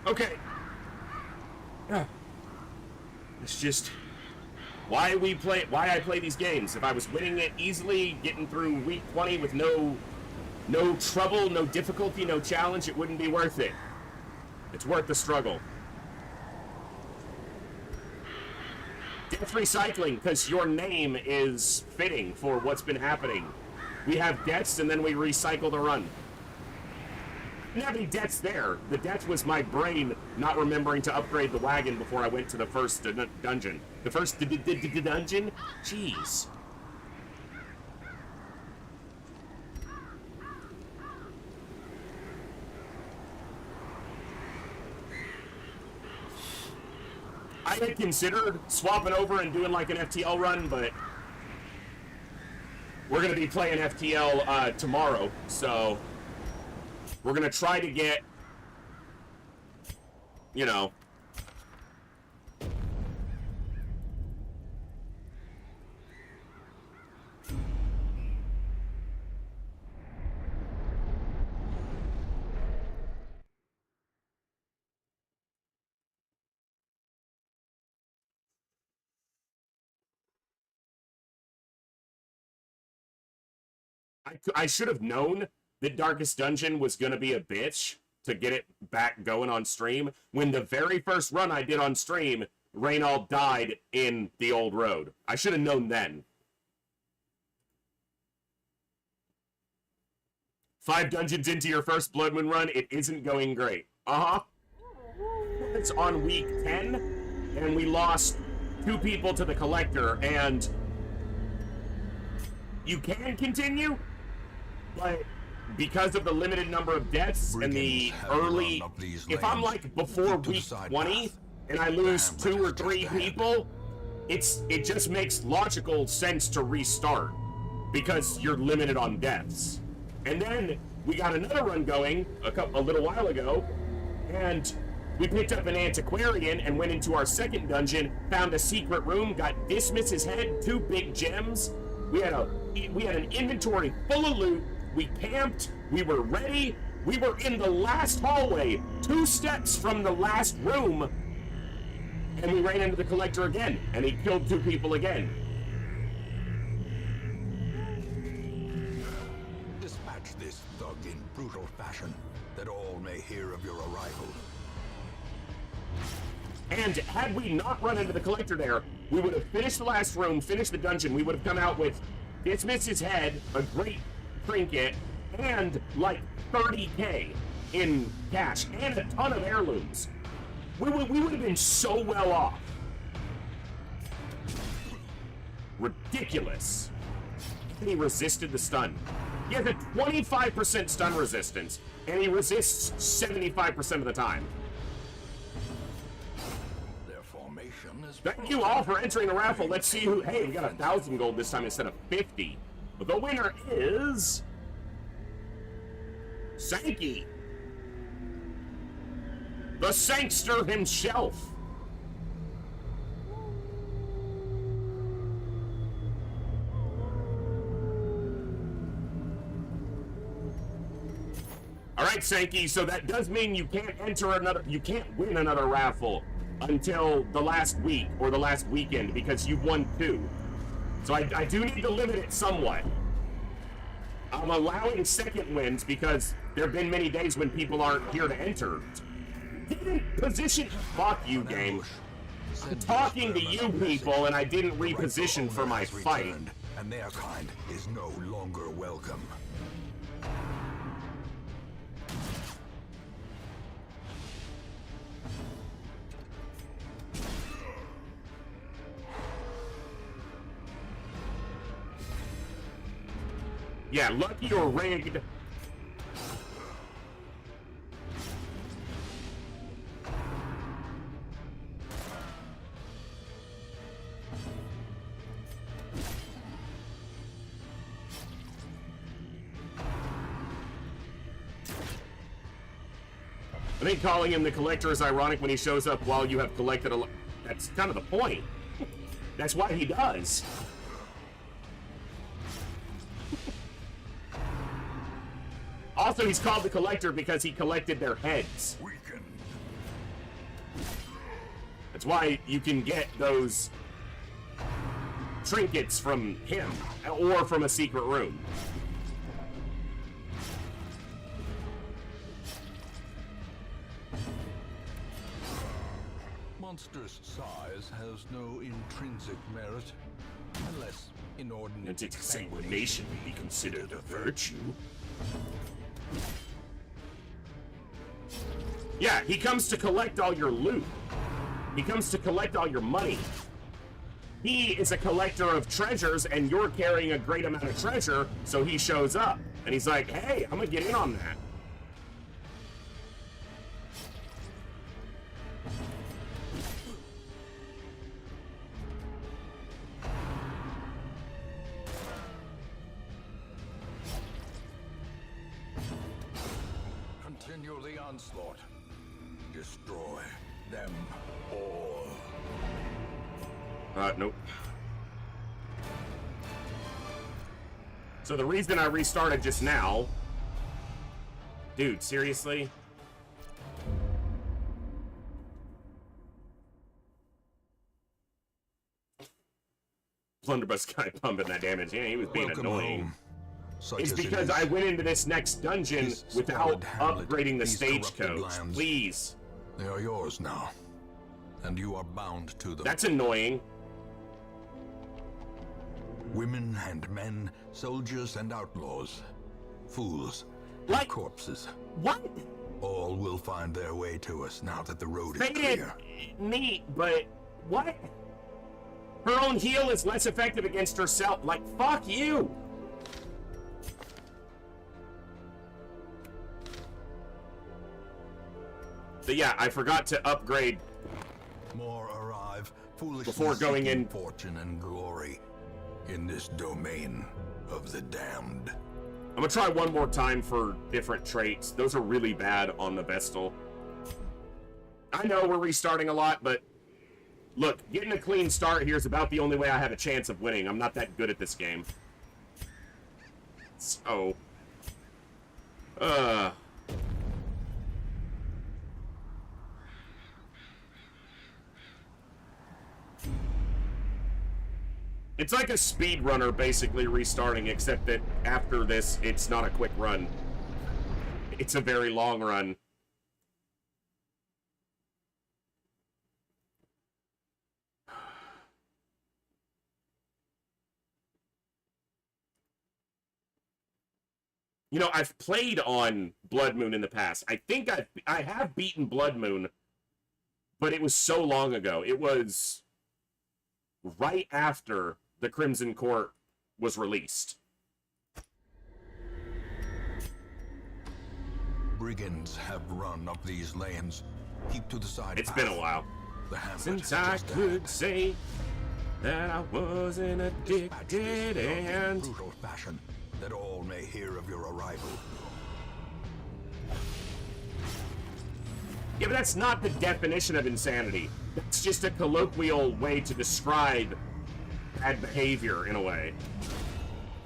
Okay. It's just why I play these games. If I was winning it easily, getting through week 20 with no trouble, no difficulty, no challenge, it wouldn't be worth it. It's worth the struggle. Death recycling, because your name is fitting for what's been happening. We have deaths and then we recycle the run. I didn't have any deaths there. The death was my brain not remembering to upgrade the wagon before I went to the first dungeon. The first dungeon? Jeez. I had considered swapping over and doing like an FTL run, but we're going to be playing FTL tomorrow, so we're going to try to get, you know, I should have known that Darkest Dungeon was going to be a bitch to get it back going on stream. When the very first run I did on stream, Reynald died in the old road. I should have known then. 5 dungeons into your first Bloodmoon run, it isn't going great. Uh-huh. It's on week 10, and we lost 2 people to the Collector, and you can continue, but because of the limited number of deaths and the early, if I'm like before week 20 and I lose 2 or 3 people, it just makes logical sense to restart because you're limited on deaths. And then we got another run going a little while ago, and we picked up an antiquarian and went into our second dungeon, found a secret room, got Dismiss's head, 2 big gems. We had an inventory full of loot. We camped, we were ready, we were in the last hallway, 2 steps from the last room, and we ran into the Collector again, and he killed 2 people again. Dispatch this thug in brutal fashion, that all may hear of your arrival. And had we not run into the Collector there, we would have finished the last room, finished the dungeon, we would have come out with Dismiss's head, a great trinket, and like 30k in cash, and a ton of heirlooms. We would have been so well off. Ridiculous. He resisted the stun. He has a 25% stun resistance, and he resists 75% of the time. Their formation is... Thank you all for entering the raffle. Let's see who... Hey, we got 1,000 gold this time instead of 50. The winner is... Sankey. The Sankster himself. All right, Sankey, so that does mean you can't win another raffle until the last week or the last weekend because you won 2. So I do need to limit it somewhat. I'm allowing second wins because there have been many days when people aren't here to enter. Didn't position... Fuck you, game. I'm talking to you people, and I didn't reposition for my fight. And their kind is no longer welcome. Yeah, lucky or rigged. I think calling him the collector is ironic when he shows up while you have collected a... That's kind of the point. That's why he does. Also, he's called the collector because he collected their heads. Weakened. That's why you can get those trinkets from him or from a secret room. Monstrous size has no intrinsic merit, unless inordinate Exsanguination be considered a virtue. Yeah, he comes to collect all your loot. He comes to collect all your money. He is a collector of treasures, and you're carrying a great amount of treasure, so he shows up. And he's like, hey, I'm gonna get in on that. Continue the onslaught. Destroy them all. Nope. So the reason I restarted just now... Dude, seriously? Blunderbuss guy pumping that damage. Yeah, he was being annoying. It's because I went into this next dungeon without upgrading the stagecoach. Please. They are yours now, and you are bound to them. That's annoying. Women and men, soldiers and outlaws, fools, What? and corpses. What? All will find their way to us now that the road is They did clear. neat, but what? Her own heal is less effective against herself. Like, fuck you. So yeah, I forgot to upgrade More arrive, foolishly Before going seeking in- fortune and glory in this domain of the damned. I'm gonna try one more time for different traits. Those are really bad on the Vestal. I know we're restarting a lot, but look, getting a clean start here is about the only way I have a chance of winning. I'm not that good at this game. So, it's like a speedrunner basically restarting, except that after this, it's not a quick run. It's a very long run. You know, I've played on Bloodmoon in the past. I think I have beaten Bloodmoon, but it was so long ago. It was right after the Crimson Court was released. Brigands have run up these lanes. Keep to the side. It's path. been a while. The hamlet Since I just could ahead. say that I wasn't Dispatch this addicted in and... brutal fashion, that all may hear of your arrival. Yeah, but that's not the definition of insanity. That's just a colloquial way to describe bad behavior, in a way.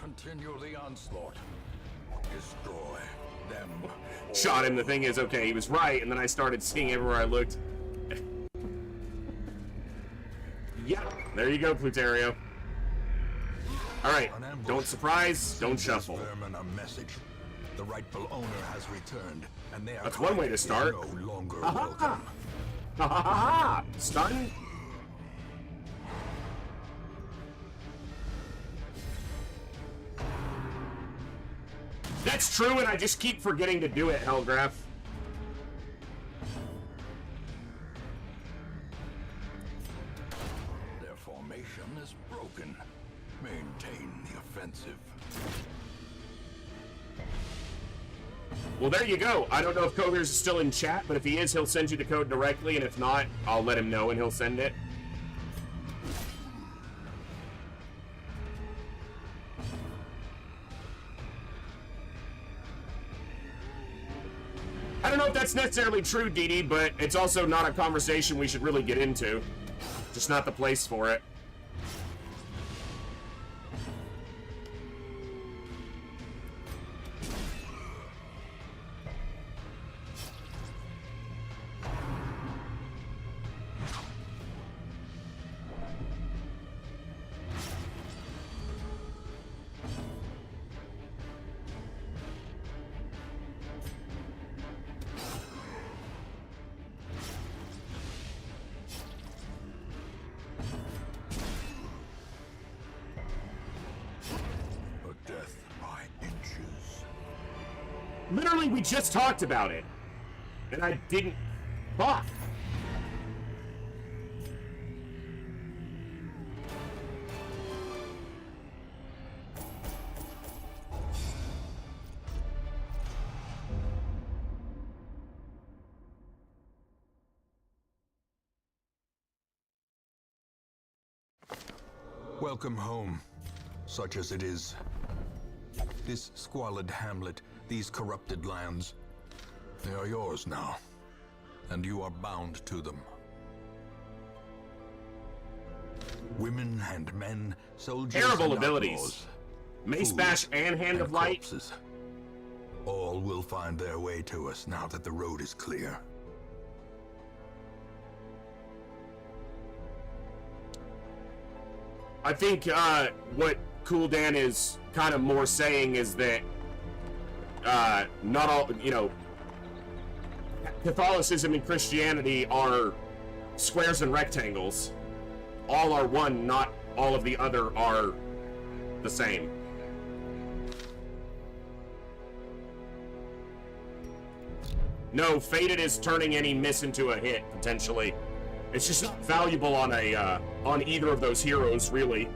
Continue the onslaught. Destroy them. Shot him. The thing is, okay, he was right, and then I started seeing everywhere I looked. Yeah, there you go, Pluterio. Alright, An ambush. don't surprise, don't Send these shuffle. vermin a message. The rightful owner has returned, and their That's one way to kind is start. No longer Ha ha welcome. ha! Ha ha ha ha! Stun? That's true, and I just keep forgetting to do it, Hellgraph. Their formation is broken. Maintain the offensive. Well, there you go. I don't know if Cohears is still in chat, but if he is, he'll send you the code directly, and if not, I'll let him know and he'll send it. I don't know if that's necessarily true, Dee Dee, but it's also not a conversation we should really get into. Just not the place for it. Literally, we just talked about it. And I didn't... Fuck. Welcome home, such as it is. This squalid hamlet, these corrupted lands, they are yours now, and you are bound to them. Women and men, soldiers Terrible and abilities. outlaws, Mace fools Bash and Hand of Light. corpses. All will find their way to us now that the road is clear. I think what Cool Dan is kind of more saying is that not all, you know, Catholicism and Christianity are squares and rectangles. All are one, not all of the other are the same. No, Fated is turning any miss into a hit, potentially. It's just not valuable on a on either of those heroes, really.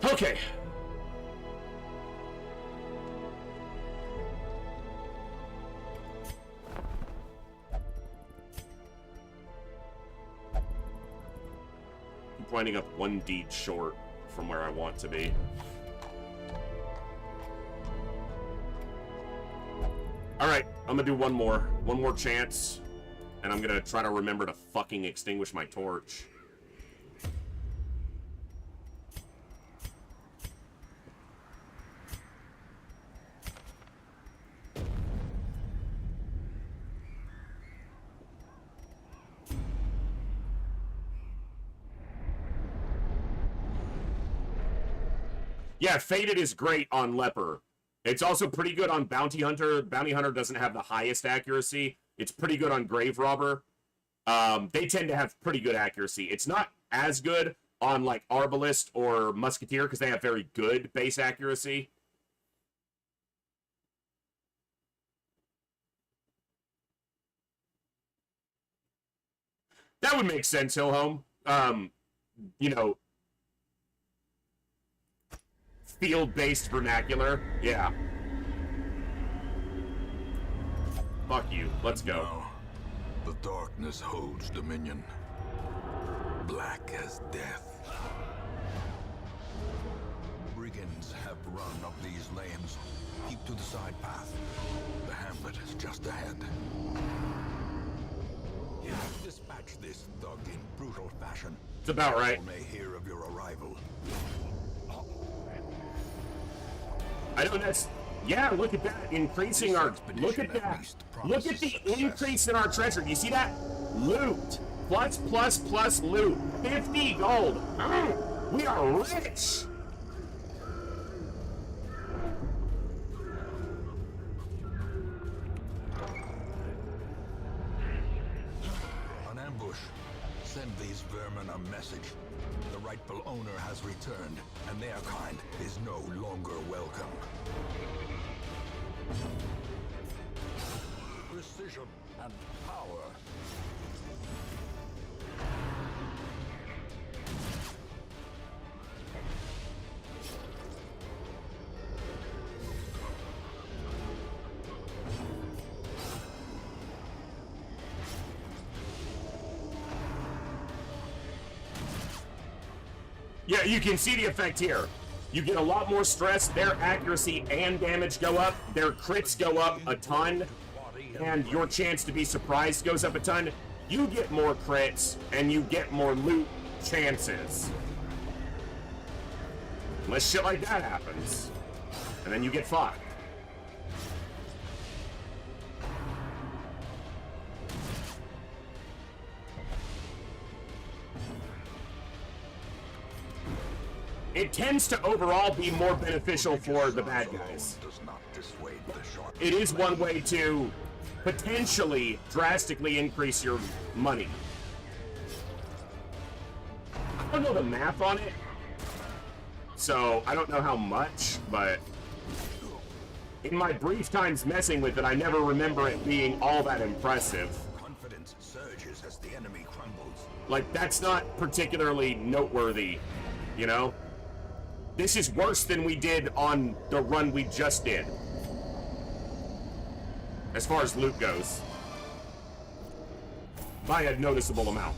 Okay. I'm winding up one deed short from where I want to be. Alright, I'm gonna do one more chance, and I'm gonna try to remember to fucking extinguish my torch. Yeah, Fated is great on Leper. It's also pretty good on Bounty Hunter. Bounty Hunter doesn't have the highest accuracy. It's pretty good on Grave Robber. They tend to have pretty good accuracy. It's not as good on, like, Arbalist or Musketeer, because they have very good base accuracy. That would make sense, Hillhome. You know, field-based vernacular. Yeah. Fuck you. Let's go. Now, the darkness holds dominion. Black as death. Brigands have run up these lanes. Keep to the side path. The hamlet is just ahead. Dispatch this thug in brutal fashion. It's about right. All may hear of your arrival. I don't know. Yeah, look at that. Increasing our... Look at that. Look at the increase in our treasure. You see that? Loot. Plus loot. 50 gold. We are rich. An ambush. Send these vermin a message. The rightful owner has returned, and their kind is no longer welcome. Precision and power. Yeah, you can see the effect here. You get a lot more stress, their accuracy and damage go up, their crits go up a ton, and your chance to be surprised goes up a ton. You get more crits, and you get more loot chances. Unless shit like that happens. And then you get fucked. It tends to overall be more beneficial for the bad guys. It is one way to potentially drastically increase your money. I don't know the math on it, so I don't know how much, but in my brief times messing with it, I never remember it being all that impressive. Confidence surges as the enemy crumbles. Like, that's not particularly noteworthy, you know? This is worse than we did on the run we just did. As far as loot goes. By a noticeable amount.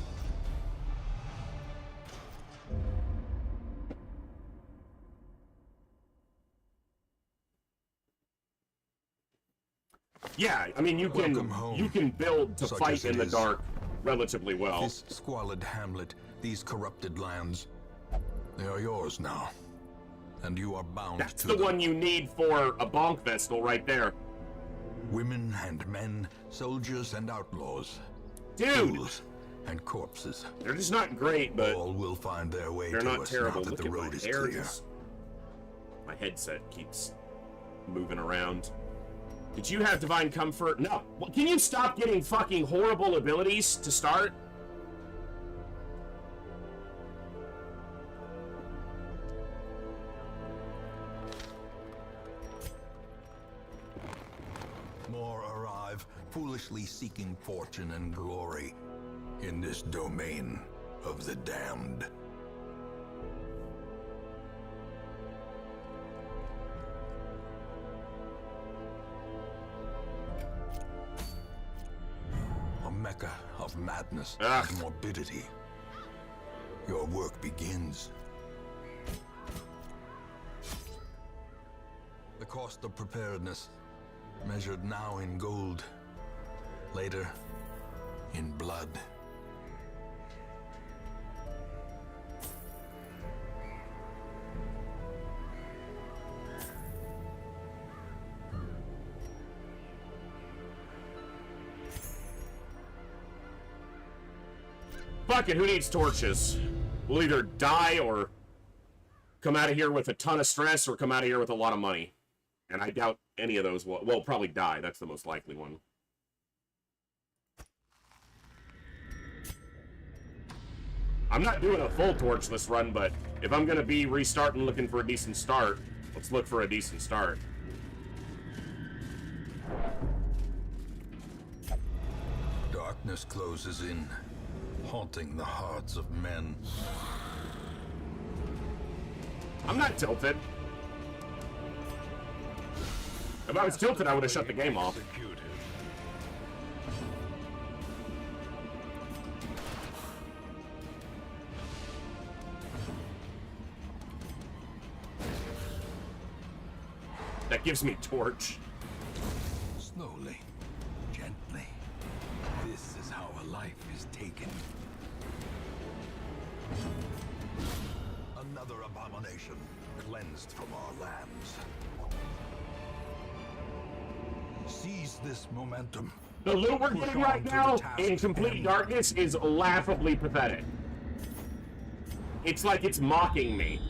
Yeah, I mean, you can build to fight in the dark relatively well. This squalid hamlet, these corrupted lands, they are yours now. And you are bound That's to the them. one you need for a bonk vestal right there. Women and men, soldiers and outlaws. Dude! Fools and corpses. They're just not great, but all will find their way they're to not us terrible. now that Look the at my road is hair. clear. My headset keeps moving around. Did you have Divine Comfort? No. Well, can you stop getting fucking horrible abilities to start? More arrive, foolishly seeking fortune and glory in this domain of the damned. A mecca of madness and morbidity. Your work begins. The cost of preparedness, measured now in gold, later in blood. Fuck it, who needs torches? We'll either die or come out of here with a ton of stress or come out of here with a lot of money. And I doubt any of those will... Well, probably die. That's the most likely one. I'm not doing a full torchless run, but if I'm going to be restarting looking for a decent start, let's look for a decent start. Darkness closes in, haunting the hearts of men. I'm not tilted. If I was tilted, I would have shut the game off. That gives me torch. Slowly, gently. This is how a life is taken. Another abomination cleansed from our lands. Seize this momentum. The loot we're getting right now in complete darkness is laughably pathetic. It's like it's mocking me.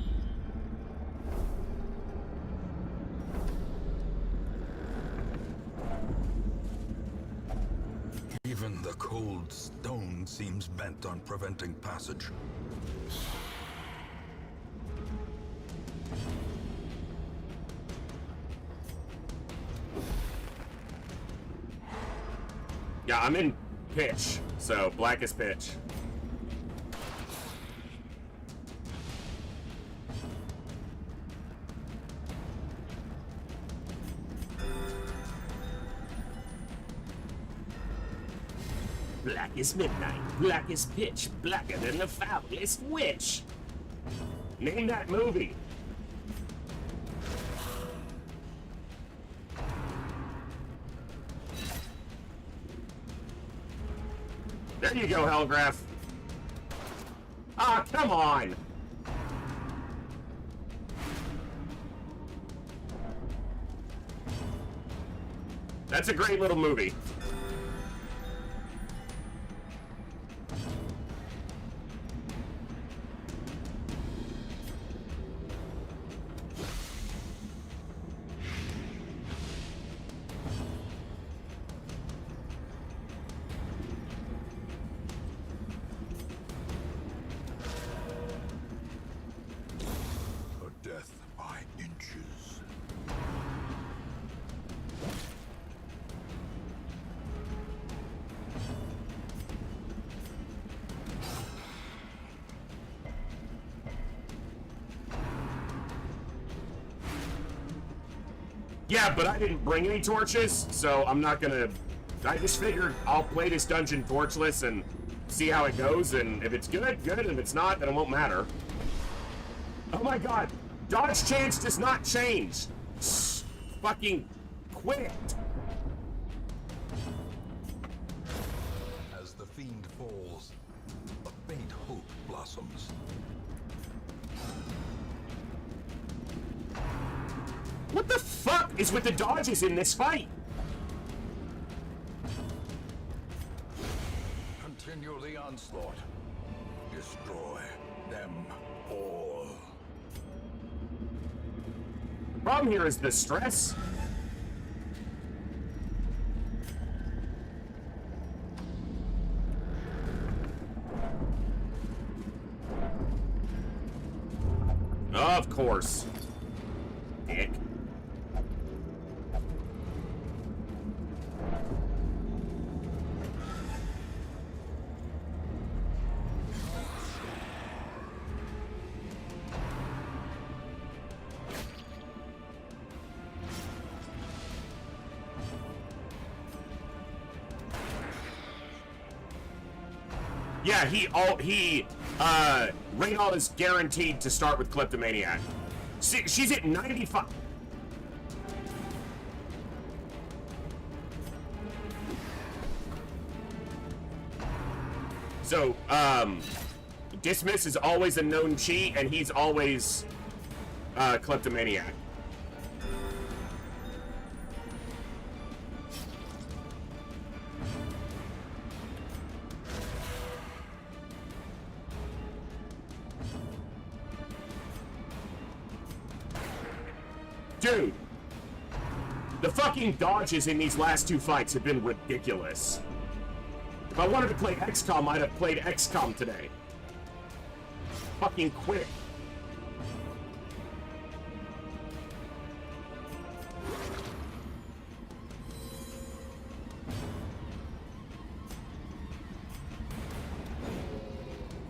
Even the cold stone seems bent on preventing passage. Yeah, I'm in pitch, so blackest pitch. Black as midnight, black as pitch, blacker than the foulest witch. Name that movie. There you go, Hellgraph. Ah, come on. That's a great little movie. A death by inches. Yeah, but I didn't bring any torches, so I'm not gonna... I just figured I'll play this dungeon torchless and see how it goes, and if it's good, good, and if it's not, then it won't matter. Oh my god! Dodge chance does not change! Fucking quit! As the fiend falls, a faint hope blossoms. What the fuck is with the dodges in this fight? Continue the onslaught. Destroy them all. Problem here is the stress. Of course. Dick. Yeah, Reynaud is guaranteed to start with Kleptomaniac. She's at 95. So, Dismiss is always a known cheat, and he's always, Kleptomaniac. Dude, the fucking dodges in these last two fights have been ridiculous. If I wanted to play XCOM, I'd have played XCOM today. Fucking quit.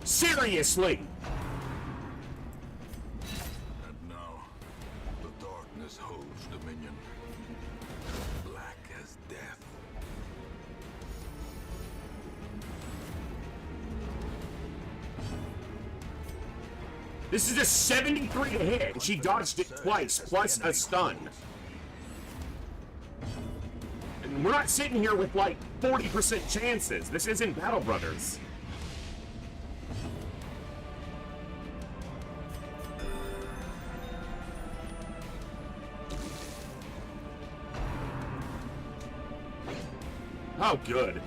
Seriously! Holds dominion, black as death. This is a 73 to hit, and she dodged it twice, plus a stun. And we're not sitting here with like 40% chances. This isn't Battle Brothers. Oh, good.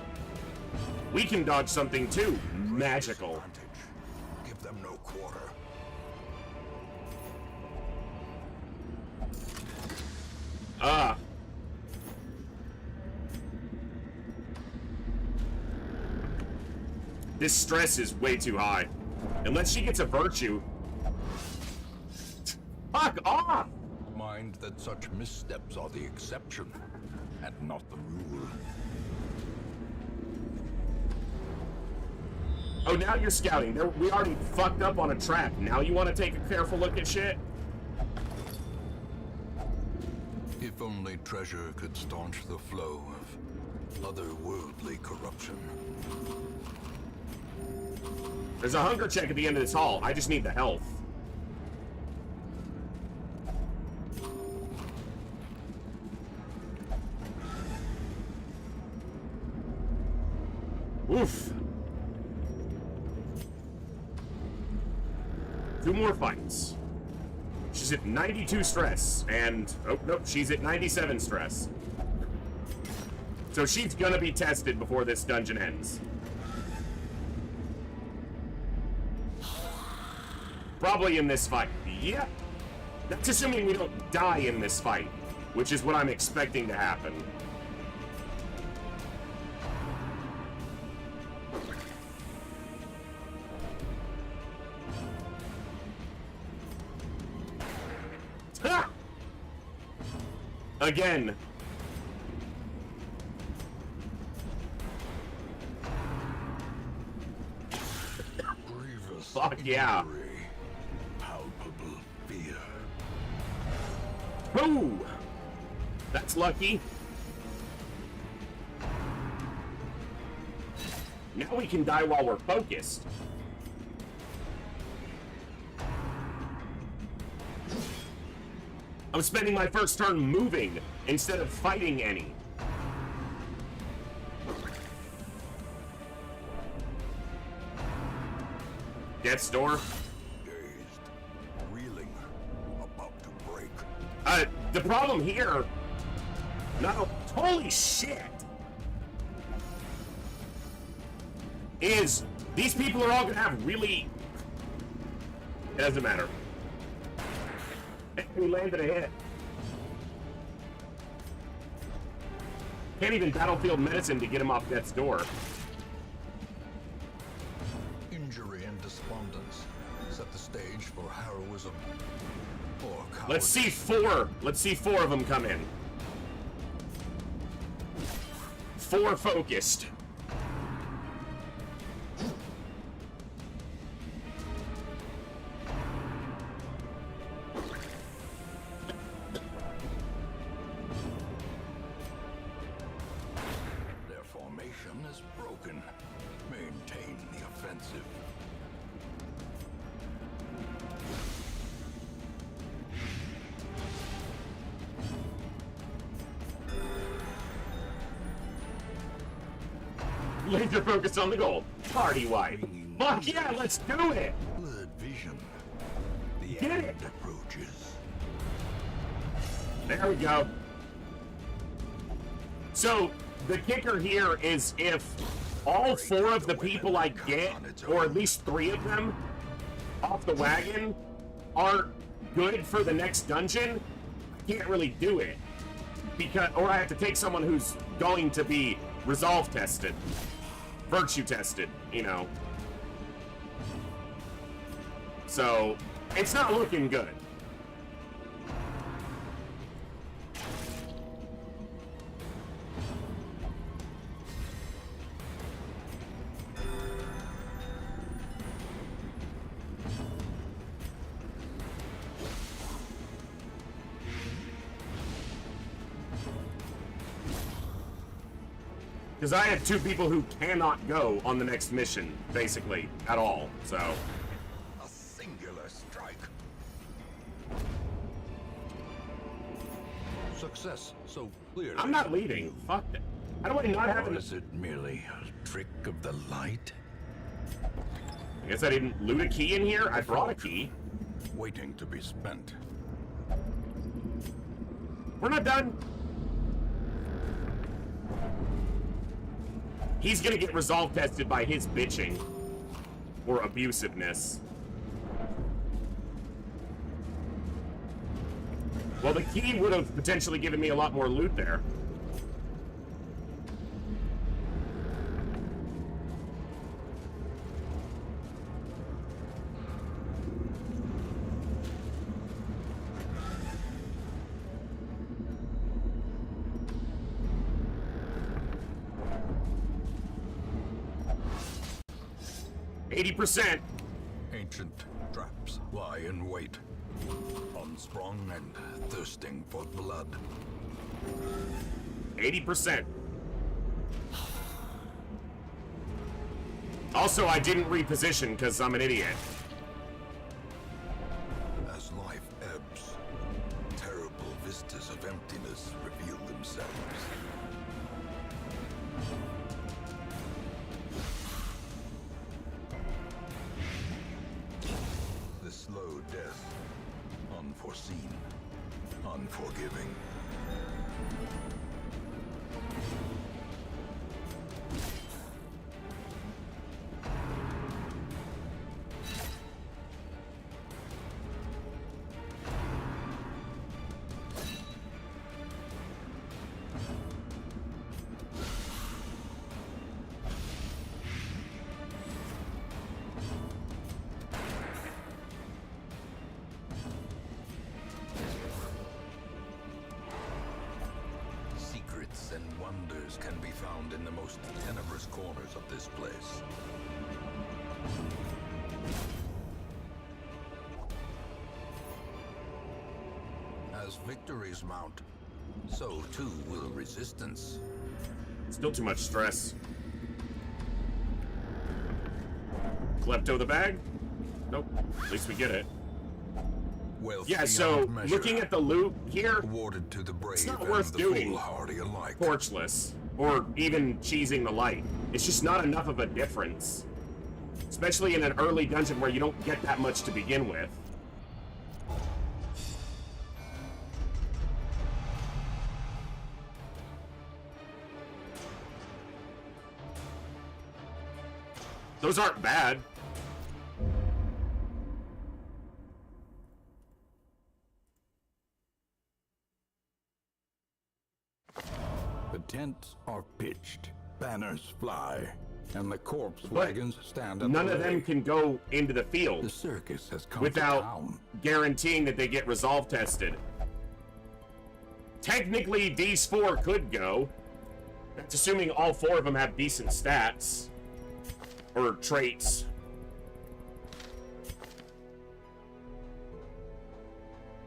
We can dodge something too. Magical. Give them no quarter. This stress is way too high. Unless she gets a virtue. Fuck off! Mind that such missteps are the exception, and not the rule. Oh, now you're scouting. We already fucked up on a trap. Now you want to take a careful look at shit? If only treasure could staunch the flow of otherworldly corruption. There's a hunger check at the end of this hall. I just need the health. Oof. 2 more fights. She's at 92 stress, and... Oh, nope, she's at 97 stress. So she's gonna be tested before this dungeon ends. Probably in this fight. Yep. That's assuming we don't die in this fight, which is what I'm expecting to happen. Ha! Again. Grievous Fuck yeah. injury, palpable fear. Woo! That's lucky. Now we can die while we're focused. I'm spending my first turn moving instead of fighting any. Death's door. Dazed, reeling, about to break. The problem here... No, holy shit! Is these people are all gonna have really... It doesn't matter. We landed a hit. Can't even battlefield medicine to get him off death's door. Injury and despondence set the stage for heroism or cowardice. Let's see 4. Let's see 4 of them come in. 4 focused. Their formation is broken. Maintain the offensive. Laser focused on the goal. Party wipe. Fuck yeah, let's do it! Blurred vision. The Get end it! approaches. There we go. So, the kicker here is if all 4 of the people I get, or at least 3 of them, off the wagon, aren't good for the next dungeon, I can't really do it. Because, or I have to take someone who's going to be resolve tested. Virtue tested, you know. So, it's not looking good. Because I have 2 people who cannot go on the next mission, basically, at all, so... A singular strike. Success so clearly. I'm not leading. Fuck it. How do I not have Or an... is it merely a trick of the light? I guess I didn't loot a key in here? I brought a key. Waiting to be spent. We're not done. He's gonna get resolve tested by his bitching. Or abusiveness. Well, the key would have potentially given me a lot more loot there. %. Ancient traps lie in wait, unsprung and thirsting for blood. 80%. Also, I didn't reposition because I'm an idiot. As life ebbs, terrible vistas of emptiness reveal themselves. The slow death. Unforeseen. Unforgiving. Secrets and wonders can be found in the most tenebrous corners of this place. As victories mount, so too will resistance. Still too much stress. Klepto the bag? Nope. At least we get it. Wealth Yeah, so beyond measure, looking at the loot here, awarded to the brave it's not and worth the doing foolhardy alike. torchless or even cheesing the light. It's just not enough of a difference. Especially in an early dungeon where you don't get that much to begin with. Those aren't bad. The tents are pitched, banners fly, and the corpse wagons stand at None the of them ready. can go into the The field circus has come to without town. guaranteeing that they get resolve tested. Technically, these 4 could go. That's assuming all 4 of them have decent stats. Or traits.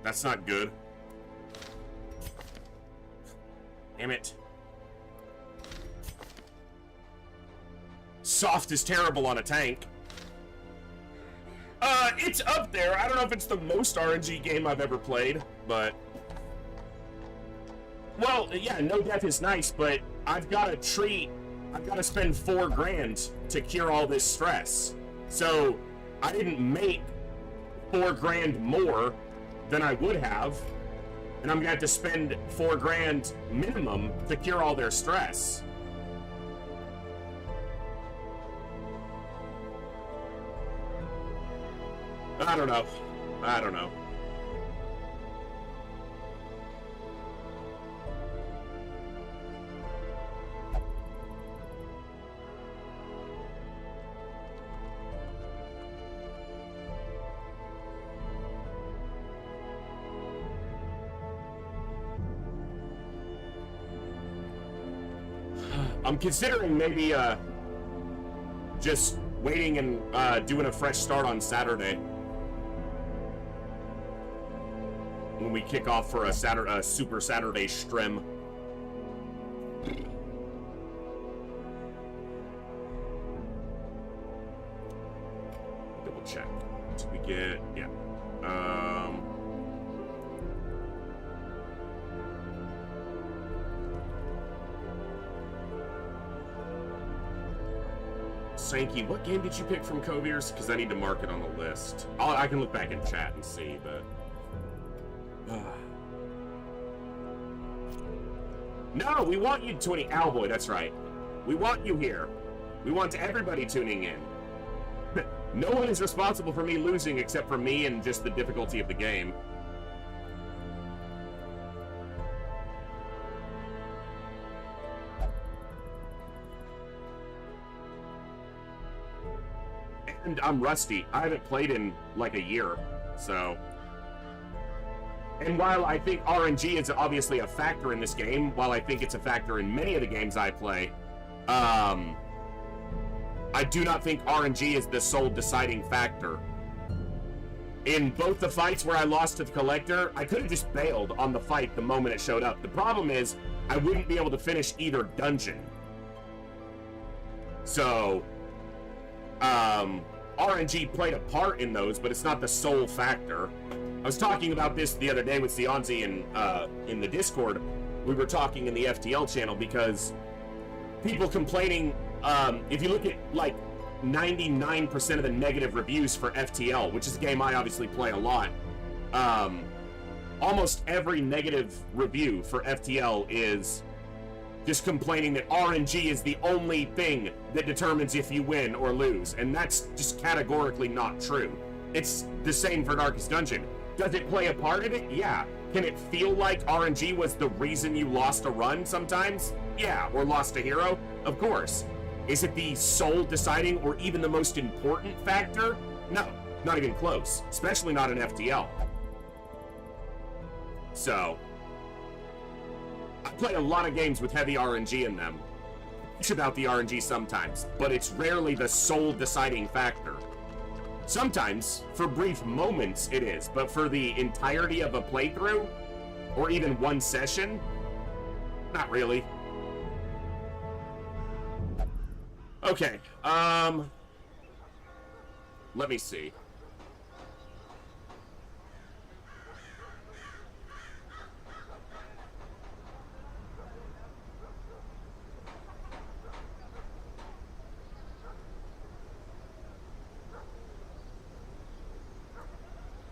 That's not good. Damn it. Soft is terrible on a tank. It's up there. I don't know if it's the most RNG game I've ever played, but... Well, yeah, no death is nice, but I've got to spend $4 grand to cure all this stress. So, I didn't make $4 grand more than I would have, and I'm gonna have to spend $4 grand minimum to cure all their stress. I don't know. I'm considering maybe just waiting and doing a fresh start on Saturday when we kick off for a Super Saturday stream. Double check. Did we get? Yeah. Sankey, what game did you pick from Kovier's? Because I need to mark it on the list. I can look back in chat and see, but... No, we want you tuning... Owlboy, that's right. We want you here. We want everybody tuning in. No one is responsible for me losing except for me and just the difficulty of the game. And I'm rusty. I haven't played in like a year, so... And while I think RNG is obviously a factor in this game, while I think it's a factor in many of the games I play, I do not think RNG is the sole deciding factor. In both the fights where I lost to the Collector, I could have just bailed on the fight the moment it showed up. The problem is, I wouldn't be able to finish either dungeon. So, RNG played a part in those, but it's not the sole factor. I was talking about this the other day with Sionzi in the Discord. We were talking in the FTL channel because people complaining, if you look at, like, 99% of the negative reviews for FTL, which is a game I obviously play a lot. Almost every negative review for FTL is just complaining that RNG is the only thing that determines if you win or lose, and that's just categorically not true. It's the same for Darkest Dungeon. Does it play a part in it? Yeah. Can it feel like RNG was the reason you lost a run sometimes? Yeah, or lost a hero? Of course. Is it the sole deciding or even the most important factor? No, not even close, especially not in FTL. So, I play a lot of games with heavy RNG in them. It's about the RNG sometimes, but it's rarely the sole deciding factor. Sometimes, for brief moments, it is, but for the entirety of a playthrough, or even one session, not really. Okay, let me see.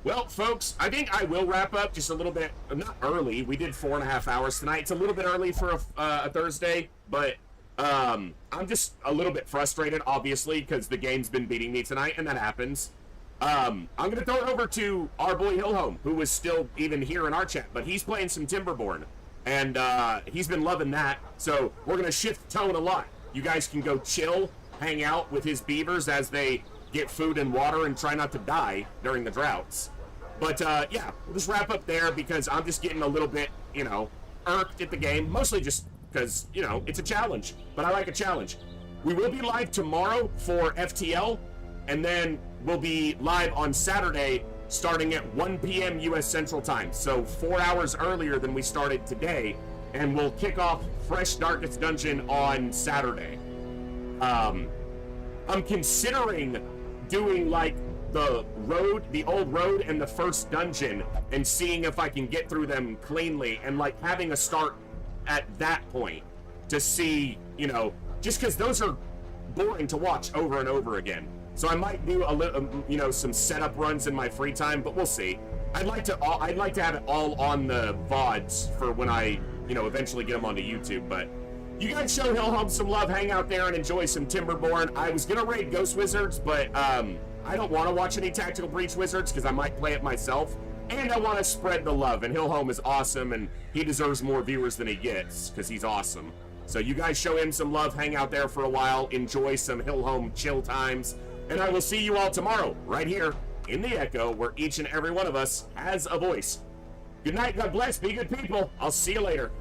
Well, folks, I think I will wrap up just a little bit, not early. We did 4.5 hours tonight. It's a little bit early for a Thursday, but I'm just a little bit frustrated, obviously, because the game's been beating me tonight, and that happens. I'm going to throw it over to our boy Hillhome, who was still even here in our chat, but he's playing some Timberborn, and he's been loving that, so we're going to shift tone a lot. You guys can go chill, hang out with his beavers as they get food and water and try not to die during the droughts. But, yeah, we'll just wrap up there because I'm just getting a little bit, you know, irked at the game. Mostly just because, you know, it's a challenge. But I like a challenge. We will be live tomorrow for FTL, and then we'll be live on Saturday starting at 1 p.m. U.S. Central Time. So 4 hours earlier than we started today, and we'll kick off fresh Darkest Dungeon on Saturday. I'm considering doing, like, the old road and the first dungeon and seeing if I can get through them cleanly and like having a start at that point to see, you know, just because those are boring to watch over and over again. So I might do a little, you know, some setup runs in my free time, but we'll see. I'd like to have it all on the VODs for when I, you know, eventually get them onto YouTube, but you guys show Hillhome some love, hang out there and enjoy some Timberborn. I was gonna raid Ghost Wizards, but I don't want to watch any Tactical Breach Wizards because I might play it myself, and I want to spread the love, and Hillhome is awesome, and he deserves more viewers than he gets because he's awesome. So you guys show him some love, hang out there for a while, enjoy some Hillhome chill times, and I will see you all tomorrow right here in the Echo where each and every one of us has a voice. Good night, God bless, be good people. I'll see you later.